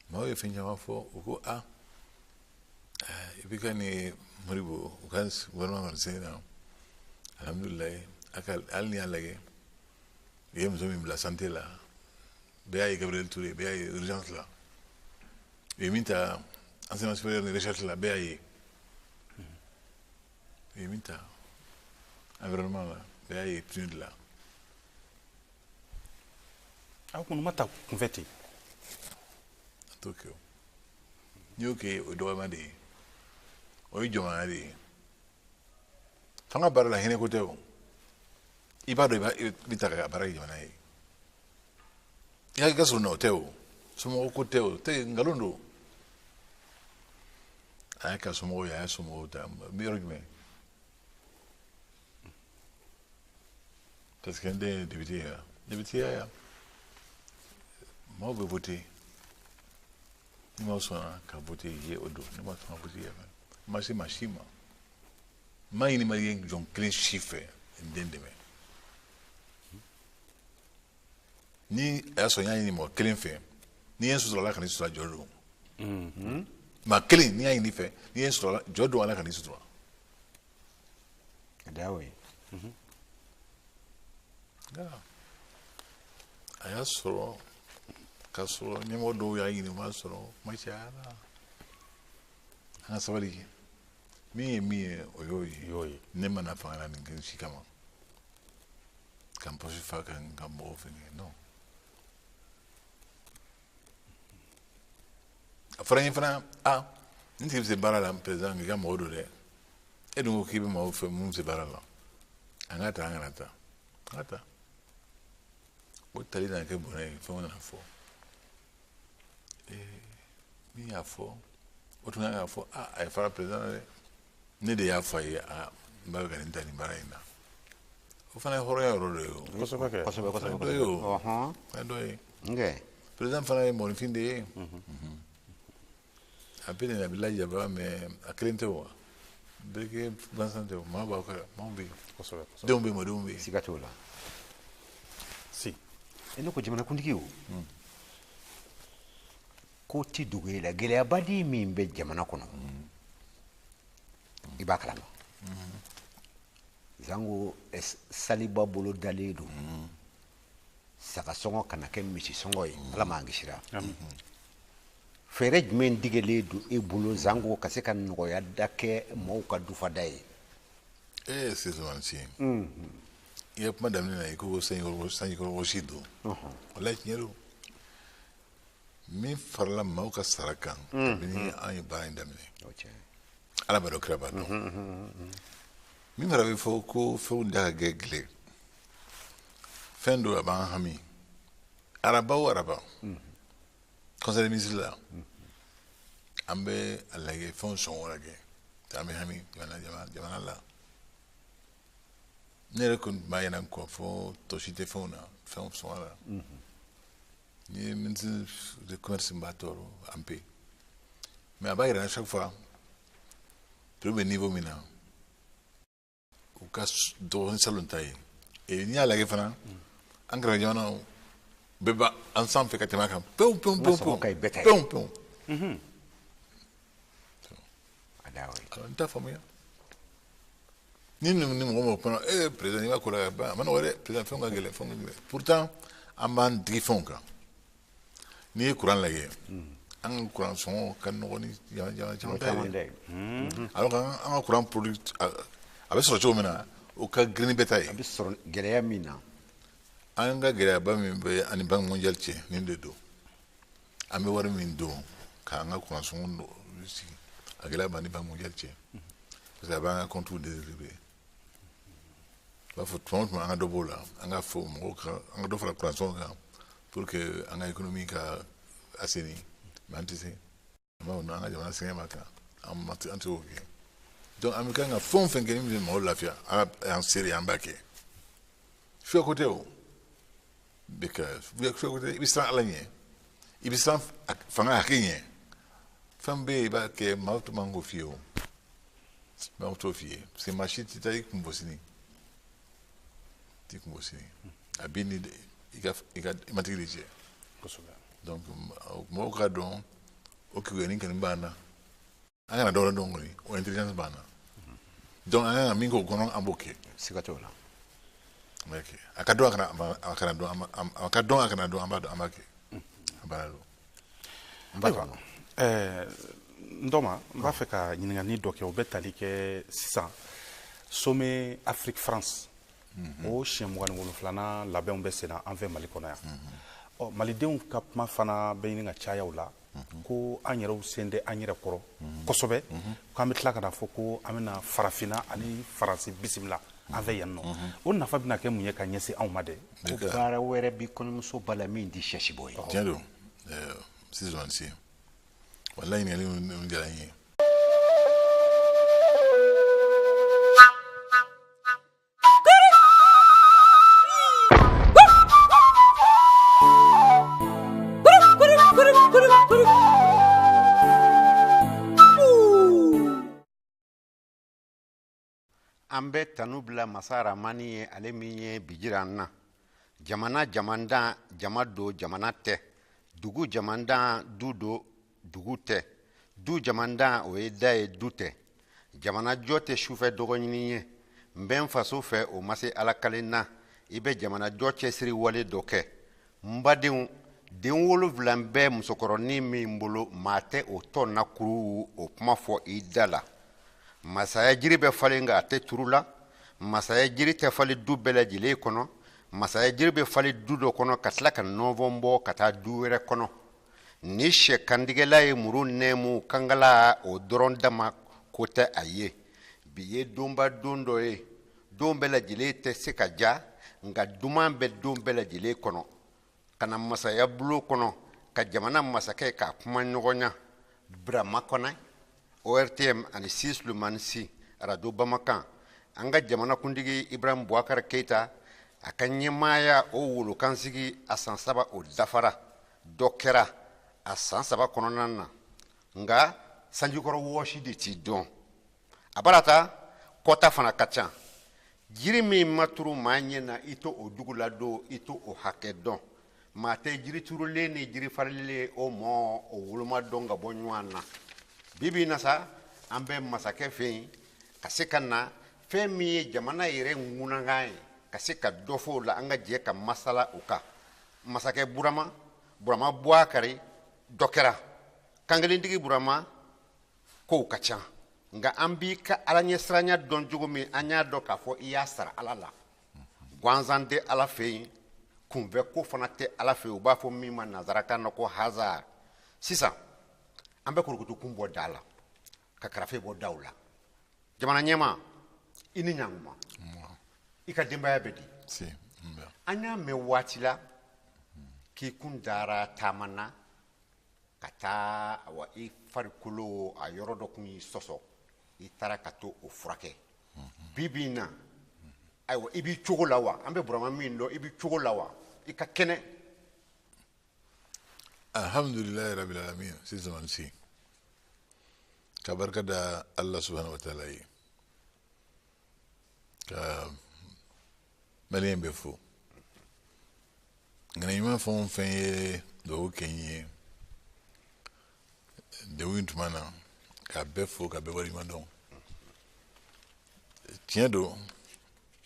Speaker 2: maaw ye fɛn caman fɔ u ko i bɛ ka nin moribo u ka gouvernement kɔni sen na alhamdulilayi hali ni y'a lajɛ i ye muso min bila santé la bɛɛ y'a ye Gabriel Touré bɛɛ y'a ye urgence la u ye min ta enseignement supérieur ni recherche la bɛɛ y'a ye u ye min ta environnement la bɛɛ y'a ye PNUD la
Speaker 3: aw kɔni ma ta kunfɛ ten
Speaker 2: a t'o kɛ o n'i y'o kɛ o ye dɔgɔyama de ye o ye jɔnmaya de ye fanga baara la hinɛ ko tɛ o i b'a dɔn i bɛ ta ka baara kɛ jamana ye i hakili ka surun na o tɛ o somɔgɔ ko tɛ o tɛ nkalon don a y'a ka somɔgɔw ye a y'a somɔgɔw ta n bɛ yɔrɔ jumɛn parce que n den ye député ye député ya maaw bɛ voté ni maaw sɔnna ka voté ye o don ni maaw sɔnna ka voté ye ma se maa si ma maa ɲini ma ye jɔn kelen si fɛ n den dɛmɛ ni a y'a sɔrɔ n y'a ɲini mɔgɔ kelen fɛ ni ye n sutura ala ka ni sutura jɔ don maa kelen ni y'a ɲini fɛ ni ye n sutura jɔ don ala ka ni sutura
Speaker 1: ka da o ye
Speaker 2: a y'a sɔrɔ k'a sɔrɔ ɲɛmɔgɔ dɔw y'a ɲini o m'a sɔrɔ ma cayara an ka sabali kɛ min ye min ye o y'o ye ne mana fanga la nin kɛ si kama ka n pɔsi fa ka n ka mɔgɔw fɛngɛ non a fɔra n ye fana n tigi bɛ se baara la président k'i ka mɔgɔ don dɛ e dun ko k'i bɛ mɔgɔw fɛ mun bɛ se baara la an ka ta an kana ta an ka ta o tali nana kɛ bonya ye fɛnw nana fɔ min y'a fɔ o tun kan k'a fɔ a ye fara président la dɛ ne de y'a fɔ a ye n b'a fɛ ka nin ta nin baara in na o fana ye hɔrɔnya yɔrɔ dɔ ye o
Speaker 3: kosɛbɛ kɛ
Speaker 1: kosɛbɛ
Speaker 2: dɔ ye o
Speaker 1: ɔhɔn
Speaker 2: fɛn dɔ ye
Speaker 1: ok
Speaker 2: président fana ye mɔgɔninfin de ye appelé la village là-bas, mais à Clinton. Beke Bansante, Mambi. Dombe.
Speaker 1: Sigatola.
Speaker 3: Si.
Speaker 1: Eno ko jamana kuntigi o. Ko ti dugu la gɛlɛya badi min bɛ jamana kɔnɔ. I b'a kalama. Zango saliba bolo dalen don. Saga sɔngɔ kana kɛ misi sɔngɔ ye. Ala m'an kisira. Fɛɛrɛ jumɛn digɛlen don e bolo Zango ka se ka nɔgɔya da kɛ mɔgɔw ka dufada ye.
Speaker 2: C'est ça. Il y a pas d'amener ko sanjikɔrɔ si don. Wala tiɲɛ don. Min farala maaw ka sara kan kabini an ye baara in daminɛ. Ala b'a dɔn kira b'a dɔn. Min fana bɛ fɔ ko fɛnw da ka kɛ gile. Fɛn dɔ a b'an hami. Araba o araba. Conseil des ministres la. An bɛ a lajɛ fɛnw sɔngɔ lajɛ. An bɛ hami jamana la. Ne yɛrɛ kɔni b'a yɛlɛ kɔ fɔ tɔsi tɛ fɛnw na fɛnw sɔngɔ la. Ni ministre de commerce b'a tɔɔrɔ an pe. Mais a b'a yira chaque fois prix bɛ niveau min na u ka dɔgɔnin salon ta ye. Et n'i y'a lajɛ fana an kɛrɛfɛ jamanaw bɛɛ ba an sanfɛ ka tɛmɛ a kan pewu. Alors n t'a faamuya. Ni mɔgɔ mɔgɔ kɔnɔ président i b'a ko la ka ban a ma nɔgɔ dɛ président fɛnw ka gɛlɛn. Pourtant an b'an digi fɛnw kan. N'i ye kuran lajɛ an ka kuran sɔngɔ ka nɔgɔ ni jamana caman ta ye. Alors an ka kuran produit a bɛ sɔrɔ cogo min na o ka girin ni bɛɛ ta ye.
Speaker 1: A bɛ sɔrɔ gɛlɛya min na.
Speaker 2: An ka gɛlɛyaba min bɛ ani Banque mondiale cɛ nin de don. An bɛ wari min don k'an ka kuran sɔngɔ sigi a gɛlɛya b'an ni Banque mondiale cɛ. Parce que a b'an ka comptes déséquilibrés. B'a fɔ tuma o tuma an ka dɔ b'o la an ka fɔ mɔgɔw kan an ka dɔ fara kuran sɔngɔ kan. Pour que an ka économie ka assaini mais an tɛ se an b'a fɔ non an ka jamana sɛgɛn b'a kan an tɛ k'o kɛ donc an bɛ kan ka fɛn o fɛn kɛ min bɛ mɔgɔw lafiya an seri an b'a kɛ suya ko tɛ o bɛ kɛ suya ko tɛ i bɛ siran Ala ɲɛ i bɛ siran fanga hakɛ ɲɛ fɛn bɛ yen i b'a kɛ maaw tɛ man k'o f'i ye o maaw t'o f'i ye parce que maa si tɛ taa i kun bɔ sini a b'i ni i ka matigi de cɛ. Donc mɔgɔw ka dɔn o kigɛni kɔni b'an na an kana dɔwɛrɛ dɔn kɔni o intelligence b'an na donc an kan ka min k'o kɔnɔ an b'o kɛ.
Speaker 1: Siga t'o la.
Speaker 2: A ka dɔn a kana dɔn a ka dɔn a kana dɔn an b'a dɔn an b'a kɛ an b'a dɔn.
Speaker 3: Ayiwa Ndoma n b'a fɛ ka ɲininkali dɔ kɛ o bɛ tali kɛ sisan sommet Afrique France. O siɲɛ 27nan labɛnw bɛ senna an fɛ Mali kɔnɔ yan. Malidenw ka kuma fana bɛ ɲini ka caya o la ko an yɛrɛw sen tɛ an yɛrɛ kɔrɔ kosɛbɛ k'an bɛ tila ka na fɔ ko an bɛna farafinna ani faransi bisimila an fɛ yan nɔ. O nafa bɛna kɛ mun ye ka ɲɛsin anw ma dɛ.
Speaker 1: Ko baara wɛrɛ bi kɔɲɔmuso ba la min tɛ sɛsi bɔ ye.
Speaker 2: Tiɲɛ don sisan si walayi ɲininkali ninnu diyara n ye.
Speaker 1: An bɛ tanu bila masa Aramani ye ale min ye bi jira an na jamana jamandan jama don jamana tɛ dugu jamandan du don dugu tɛ du jamandan o ye da ye du tɛ jamana jɔ tɛ sufɛ dɔgɔɲini ye n bɛ n faso fɛ o ma se Ala kelen na i bɛ jamana jɔ cɛsiri wale dɔ kɛ n badenw den 7 bɛ musokɔrɔnin min bolo maa tɛ o tɔ nakuru o kuma fɔ i da la. Masaya jiri bɛ falen nka a tɛ turu la masaya jiri tɛ falen du bɛɛ lajɛlen kɔnɔ masaya jiri bɛ falen du dɔ kɔnɔ ka tila ka nɔnfɔn bɔ ka taa du wɛrɛ kɔnɔ ni sɛ kantigɛla ye muru nɛɛmu kangala o dɔrɔn dama ko tɛ a ye bi ye donba don dɔ ye don bɛɛ lajɛlen tɛ se ka ja nka duman bɛ don bɛɛ lajɛlen kɔnɔ ka na masaya bulon kɔnɔ ka jamana masakɛ k'a kuma ɲɔgɔnya Burama Kɔnɛ ORTM ani Sislumani Si Radio Bamakan an ka jamanakuntigi Ibrahim Boubacar Keita a ka ɲɛmaaya o wolokansigi a san 3 o dafara dɔ kɛra a san 3 kɔnɔna na nka sanjikɔrɔ wɔsi de t'i dɔn a barata kɔta fana ka ca jiri min ma turu maa ɲɛ na i to o dugu la don i to o hakɛ dɔn maa tɛ jiri turulen ni jiri farilen o mɔ o woloma dɔn ka bɔ ɲɔgɔn na bibi na sa an bɛ masakɛ fɛ yen ka se ka na fɛn min ye jamana yɛrɛ ŋunakan ye ka se ka dɔ fɔ o la an ka jɛ ka masala o kan masakɛ burama buwakari dɔ kɛra kankelentigi burama kow ka ca nka an b'i ka alaɲɛsiranya dɔn cogo min an y'a dɔn k'a fɔ i y'a sara ala la gansan tɛ ala fɛ yen kunfɛ ko fana tɛ ala fɛ yen u b'a fɔ min ma nanzarakan na ko hasard sisan an bɛ kurukutukun bɔ da la ka karafe bɔ daw la jamana ɲɛma i ni ɲankuma i ka denbaya bɛ di an y'a mɛn waati la k'i kun dara taama na ka taa i farikolo a yɔrɔ dɔ kun y'i sɔsɔ i taara ka to o furakɛ bi in na ayiwa i b'i cogo la wa an bɛ burama min dɔn i b'i cogo la wa i ka kɛnɛ
Speaker 2: alhamdulillahi rabbil alamin sisan si ka barka da Allah subhanahu wa ta'ala ye ka maliyɛn bɛ fo ŋana ɲuman fɛn o fɛn ye duwawu kɛ n ye degun in tuma na k'a bɛɛ fo ka bɛɛ waleɲuman dɔn tiɲɛ don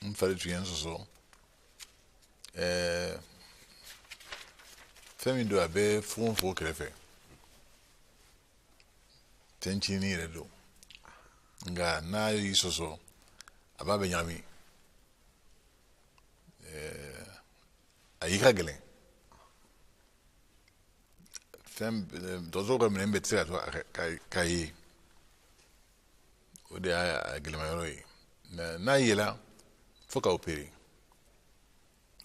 Speaker 2: n fari tun ye n sɔsɔ fɛn min don a bɛ fogofogo kɛrɛfɛ tɛncinin yɛrɛ don nka n'a y'i sɔsɔ a b'a bɛ ɲagami a y'i ka gɛlɛn fɛn dɔgɔtɔrɔw ka minɛn bɛɛ tɛ se ka to k'a ye o de y'a gɛlɛmayɔrɔ ye n'a yela fo ka opere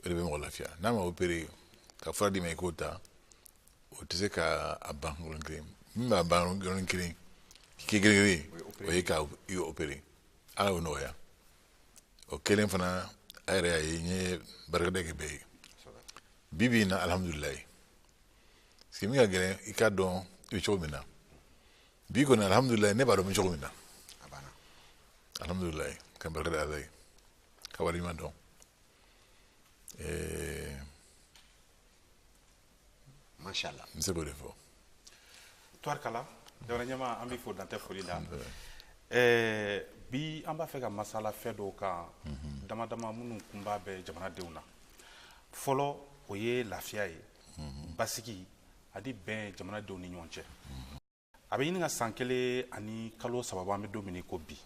Speaker 2: o de bɛ mɔgɔ lafiya n'a ma opere ka fura d'i ma i k'o ta o tɛ se ka a ban yɔrɔnin kelen min b'a ban yɔrɔnin kelen k'i gɛrɛgɛrɛ o ye ka i opere ala y'o nɔgɔya o kelen fana a yɛrɛ y'a ye n ye barikada kɛ bɛɛ ye bibi in na alhamdulilayi parce que min ka gɛlɛn i k'a dɔn i bɛ cogo min na bi kɔni alhamdulilayi ne b'a dɔn n bɛ cogo min na alhamdulilayi ka barika da ala ye ka waleɲuman dɔn
Speaker 1: mashallah
Speaker 2: n bɛ se k'o de fɔ
Speaker 3: tubarikala jamana ɲɛma an b'i fo dantɛ foli la bi an b'a fɛ ka masala fɛn dɔw kan dama dama minnu kunbaa bɛ jamanadenw na fɔlɔ o ye lafiya ye basigi ani bɛn jamanadenw ni ɲɔgɔn cɛ a bɛ ɲini ka san 1 ani kalo 3 an bɛ don min ko bi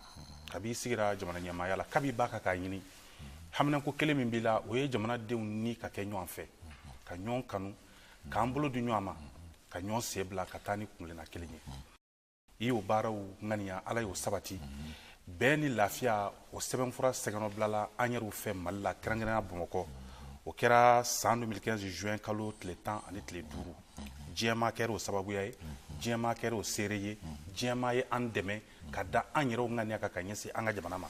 Speaker 3: kabi sigira jamana ɲɛmaaya la kabi b'a kan k'a ɲini haminako kelen min b'i la o ye jamanadenw ni ka kɛ ɲɔgɔn fɛ ka ɲɔgɔn kanu k'an bolo di ɲɔgɔn ma ka ɲɔgɔn sen bila ka taa ni kungilenna kelen ye i y'o baaraw ŋaniya ala y'o sabati bɛɛ ni lafiya o sɛbɛnfura sɛgɛnɔbilala an yɛrɛw fɛ mali la kɛrɛnkɛrɛnya bamakɔ o kɛra san 2015 juin kalo tile 10 ani tile 5 diɲɛma kɛra o sababuya ye diɲɛma kɛra o seere ye diɲɛma ye an dɛmɛ ka da an yɛrɛw ŋaniya kan ka ɲɛsin an ka jamana ma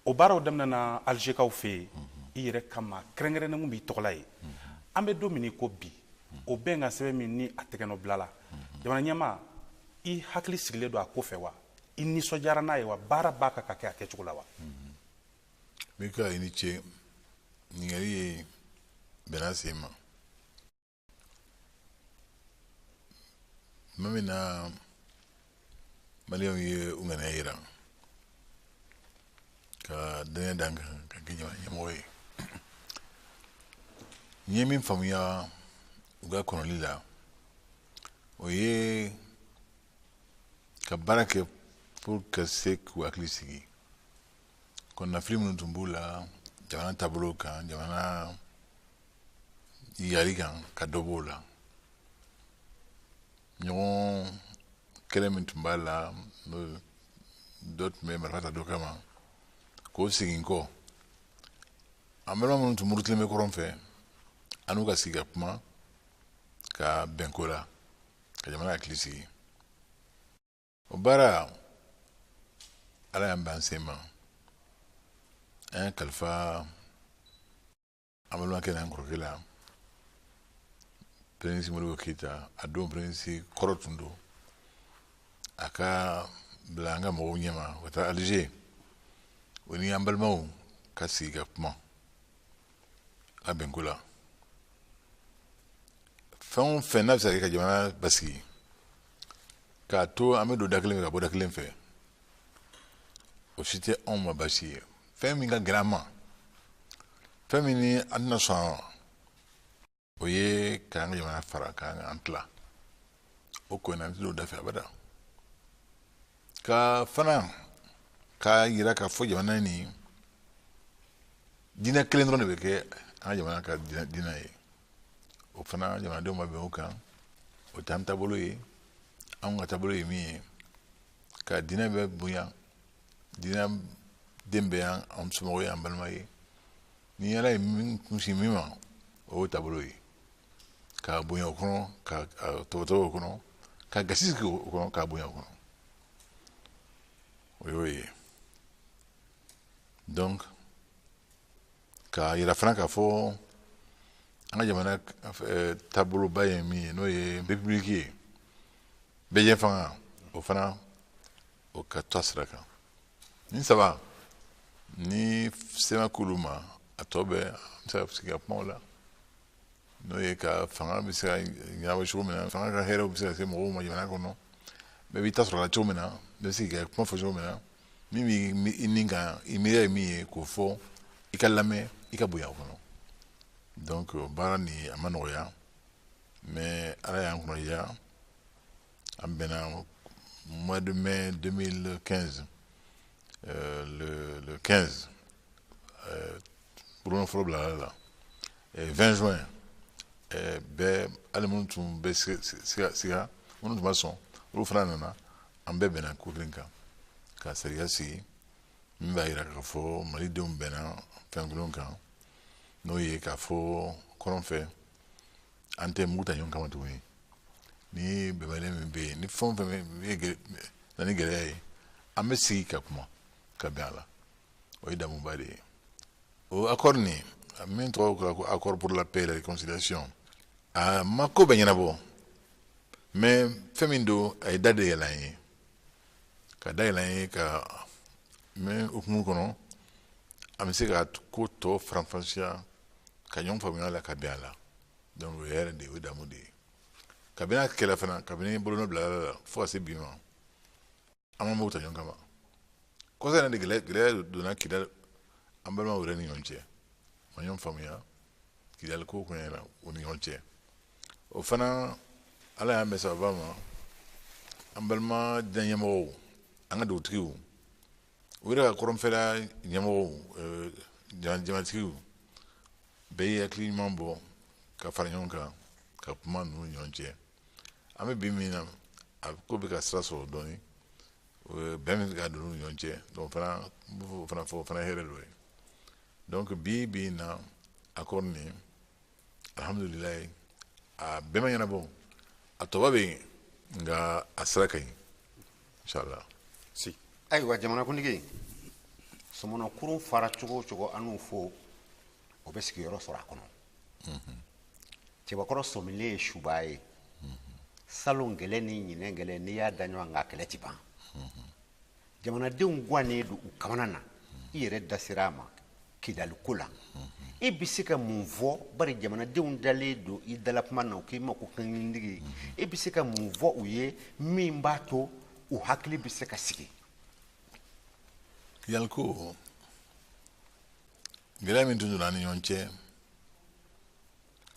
Speaker 3: o baaraw daminɛna alizekaw fɛ yen i yɛrɛ kama kɛrɛnkɛrɛnnen min b'i tɔgɔla ye an bɛ don min ko bi o bɛn ka sɛbɛn min ni a tɛgɛnɔbilala jamana ɲɛma i hakili sigilen don a ko fɛ wa i nisɔndiyara n'a ye wa baara b'a kan ka kɛ a kɛcogo la wa
Speaker 2: n bɛ ka i ni ce ɲininkali ye bɛnna sen ma tuma min na maliyɛnw ye u ŋaniya jira ka danaya da n kan ka kɛ jamana ɲɛmɔgɔ ye n ye min faamuya u ka kɔnɔli la o ye ka baara kɛ pour ka se k'u hakili sigi kɔnɔnafili minnu tun b'u la jamana taabolo kan jamana yali kan ka dɔ b'o la ɲɔgɔn kɛlɛ min tun b'a la dɔ tun bɛ marifa ta dɔ kama k'o segin kɔ an balima minnu tun murutilen bɛ kɔrɔn fɛ an n'u ka sigi ka kuma ka bɛn ko la ka jamana hakili sigi o baara ala y'an ban sen ma an ye kalifa an balimakɛ n'an kɔrɔkɛ la Prince Modibo Keyita a don Prince kɔrɔ tun don aka blanga mo nyama wata Alger woni ambal mau kasi ga kuma a Bengola fɛn fɛn n'a bɛ se ka kɛ ka jamana basigi k'a to an bɛ don da kelen fɛ ka bɔ da kelen fɛ o si tɛ anw ma basi ye fɛn min ka gɛlɛn an ma fɛn min ni an tɛna sɔn o ye k'an ka jamana fara k'an tila o ko in na an tɛ don da fɛ abada ka fana k'a yira k'a fɔ jamana nin diinɛ kelen dɔrɔn de bɛ kɛ an ka jamana ka diinɛ ye o fana jamanadenw ma bɛn o kan o t'an taabolo ye anw ka taabolo ye min ye ka diinɛ bɛ bonya diinɛ den bɛ yan an somɔgɔw ye an balima ye ni ala ye min kunsin min ma o y'o taabolo ye ka bonya o kɔnɔ ka tɔgɔtɔgɔ o kɔnɔ ka gasi sigi o kɔnɔ k'a bonya o kɔnɔ o y'o ye donc ka yira fana k'a fɔ an ka jamana taaboloba ye min ye n'o ye république ye bɛɛ fanga o fana o ka to a sira kan ni saba ni sema k'olu ma a tɔ bɛɛ an bɛ se ka sigi ka kuma o la n'o ye ka fanga bɛ se ka ɲɛnabɔ cogo min na fanga ka hɛrɛw bɛ se ka se mɔgɔw ma jamana kɔnɔ bɛɛ b'i ta sɔrɔ a la cogo min na bɛɛ bɛ se ka kuma fɔ cogo min na min b'i nin kan i miiriya ye min ye k'o fɔ i ka lamɛn i ka bonya o kɔnɔ donc baara nin a ma nɔgɔya mais ala y'an kunnadiya an bɛnna mois de mai 2015 le 15 buron fɔlɔ bila ala la 20 juin bɛɛ hali minnu tun bɛ siga minnu tun ma sɔn olu fana nana an bɛɛ bɛnna ko kelen kan ka sariya sigi min b'a jira k'a fɔ malidenw bɛnna fɛn kelen kan n'o ye k'a fɔ kɔrɔn fɛ an tɛ mugu ta ɲɔgɔn kama tuguni ni bɛnbaliya min bɛ yen ni fɛn o fɛn bɛ na ni gɛlɛya ye an bɛ sigi ka kuma ka bɛn a la o ye damuba de ye o accord nin min tɔgɔ ko accord pour la paix et la réconciliation a ma ko bɛɛ ɲɛnabɔ mais fɛn min don a ye da de yɛlɛ an ye ka da yɛlɛ an ye ka mɛ hukumu kɔnɔ an bɛ se ka ko tɔ faranfasiya ka ɲɔgɔn faamuya la ka bɛn a la donc o ye hɛrɛ de ye o ye damu de ye kabini a kɛlɛ fana kabini bolonɔ bila ala la fo ka se bi ma an ma mugu ta ɲɔgɔn kama kɔsa yɛrɛ de gɛlɛya donna kidali an balimaw yɛrɛ ni ɲɔgɔn cɛ ma ɲɔgɔn faamuya kidali ko kun yɛrɛ o ni ɲɔgɔn cɛ o fana ala y'an bɛn sababa ma an balima diinɛ ɲɛmɔgɔw an ka dugutigiw o yɛrɛ ka kɔrɔnfɛla ɲɛmɔgɔw jamanatigiw bɛɛ ye hakili ɲuman bɔ ka fara ɲɔgɔn kan ka kuma ninnu ɲɔgɔn cɛ an bɛ bi min na a ko bɛ ka sira sɔrɔ dɔɔnin bɛn min ka don ɲɔgɔn cɛ donc o fana hɛrɛ dɔ ye donc bi na accord nin alhamdulilayi a bɛɛ ma ɲɛnabɔ a tɔba bɛ yen nka a sira ka ɲi inshallah
Speaker 1: si ayiwa jamanakuntigi sɔmɔnɔ kurun fara cogo o cogo an n'u fo o bɛ sigiyɔrɔ sɔrɔ a kɔnɔ cɛbakɔrɔ sɔmilen ye suba ye salon gɛlɛ ni ɲinɛ gɛlɛ n'i y'a da ɲɔgɔn kan a kɛlɛ ti ban jamanadenw gannen don u kamana na i yɛrɛ da sera a ma kidaliko la i bɛ se ka mun fɔ bari jamanadenw dalen don i dala kuma na u k'i ma ko kankindigi i bɛ se ka mun fɔ u ye min b'a to u hakili bɛ se ka sigi
Speaker 2: kidaliko gɛlɛya min tun donna an ni ɲɔgɔn cɛ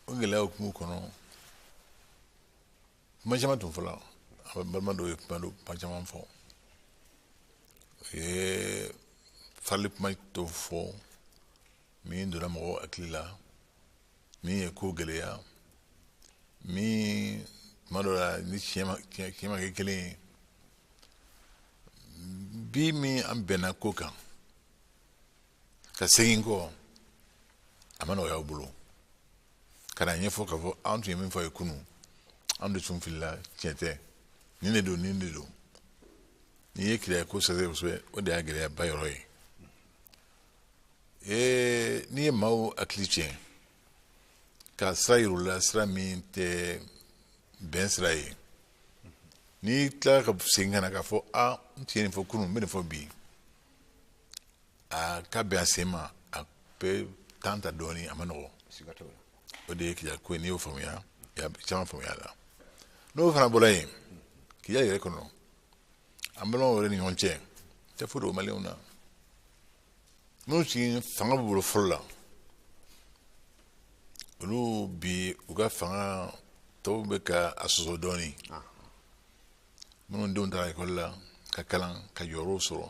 Speaker 2: o gɛlɛya hukumu kɔnɔ kuma caman tun fɔla a balima dɔw ye kuma caman fɔ o ye farili kuma dɔw fɔ min donna mɔgɔw hakili la min ye ko gɛlɛya min tuma dɔw la ni tiɲɛ ma kɛ kelen ye bi min an bɛnna ko kan ka segin kɔ a ma nɔgɔya u bolo ka na ɲɛfɔ k'a fɔ an tun ye min fɔ ye kunun an de tun filila tiɲɛ tɛ nin de don nin de don n'i ye kɛlɛ ko sɛsɛ kosɛbɛ o de y'a gɛlɛyaba yɔrɔ ye n'i ye maaw hakili tiɲɛ ka sira yir'u la sira min tɛ bɛn sira ye ni tila ka segin ka na k'a fɔ n tun ye nin fɔ kunun n bɛ nin fɔ bi a ka bɛn a sen ma a bɛ temps ta dɔɔni a ma nɔgɔ o de ye Kidal ko ye n'i y'o faamuya i y'a caman faamuya a la n'o fana bɔra yen Kidal yɛrɛ kɔnɔ an balimaw yɛrɛ ni ɲɔgɔn cɛ tɛ foyi dogo maliyɛnw na minnu sigi fanga b'u bolo fɔlɔ la olu bi u ka fanga tɔw bɛ ka a sɔsɔ dɔɔni minnu denw taara ekɔli la ka kalan ka jɔyɔrɔw sɔrɔ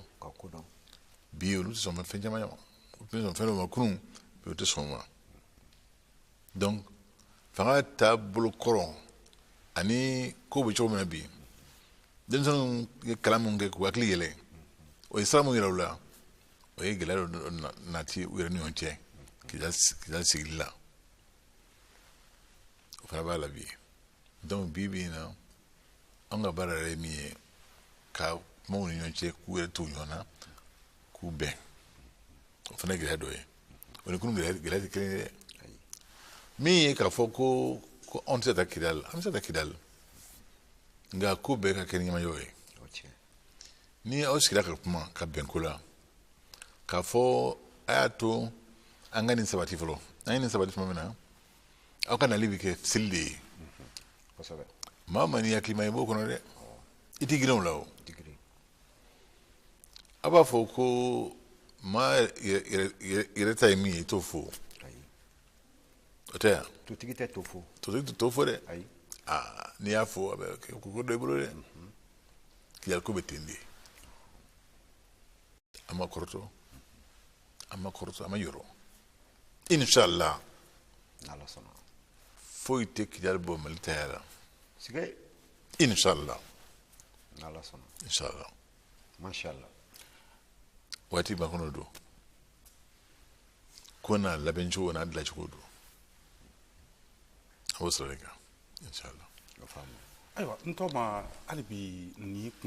Speaker 2: bi olu tɛ sɔn fɛn caman ma u tɛ sɔn fɛn dɔw ma kunun bi u tɛ sɔn ma donc fanga taabolo kɔrɔ ani ko bɛ cogo min na bi denmisɛnninw ye kalan min kɛ k'u hakili yɛlɛ o ye sira min yira u la o ye gɛlɛya dɔ nati u yɛrɛ ni ɲɔgɔn cɛ Kidal sigili la o fana b'a la bi donc bi in na an ka baara yɛrɛ ye min ye ka kumaw ni ɲɔgɔn cɛ k'u yɛrɛ to ɲɔgɔn na k'u bɛn o fana ye gɛlɛya dɔ ye o ni kunun gɛlɛya tɛ kelen ye dɛ min ye k'a fɔ ko anw tɛ se ka taa Kidal an bɛ se ka taa Kidal nka ko bɛɛ ka kɛ ni ɲɛmajɔ ye ni aw sigira ka kuma ka bɛn ko la k'a fɔ a y'a to an ka nin sabati fɔlɔ an ye nin sabati tuma min na aw ka nali bɛ kɛ seli de ye maa o maa n'i hakili ma i b'o kɔnɔ dɛ i tɛ girin o la o a b'a fɔ ko maa yɛrɛ ta ye min ye i t'o fɔ o tɛ yan
Speaker 1: totigi tɛ to fo
Speaker 2: totigi tɛ to fɔ dɛ n'i y'a fɔ a bɛ kɛ ko dɔ i bolo dɛ Kidal ko bɛ ten de a ma kɔrɔtɔ a ma yɔrɔ inshallah foyi tɛ Kidal bɔ Mali ta yɛrɛ la inshallah
Speaker 1: mashallah
Speaker 2: waati b'a kɔnɔ don ko n'a labɛn cogo n'a dilan cogo don a b'o sɔrɔ de kan inshallah
Speaker 3: ayiwa n tɔ ma hali bi nin kun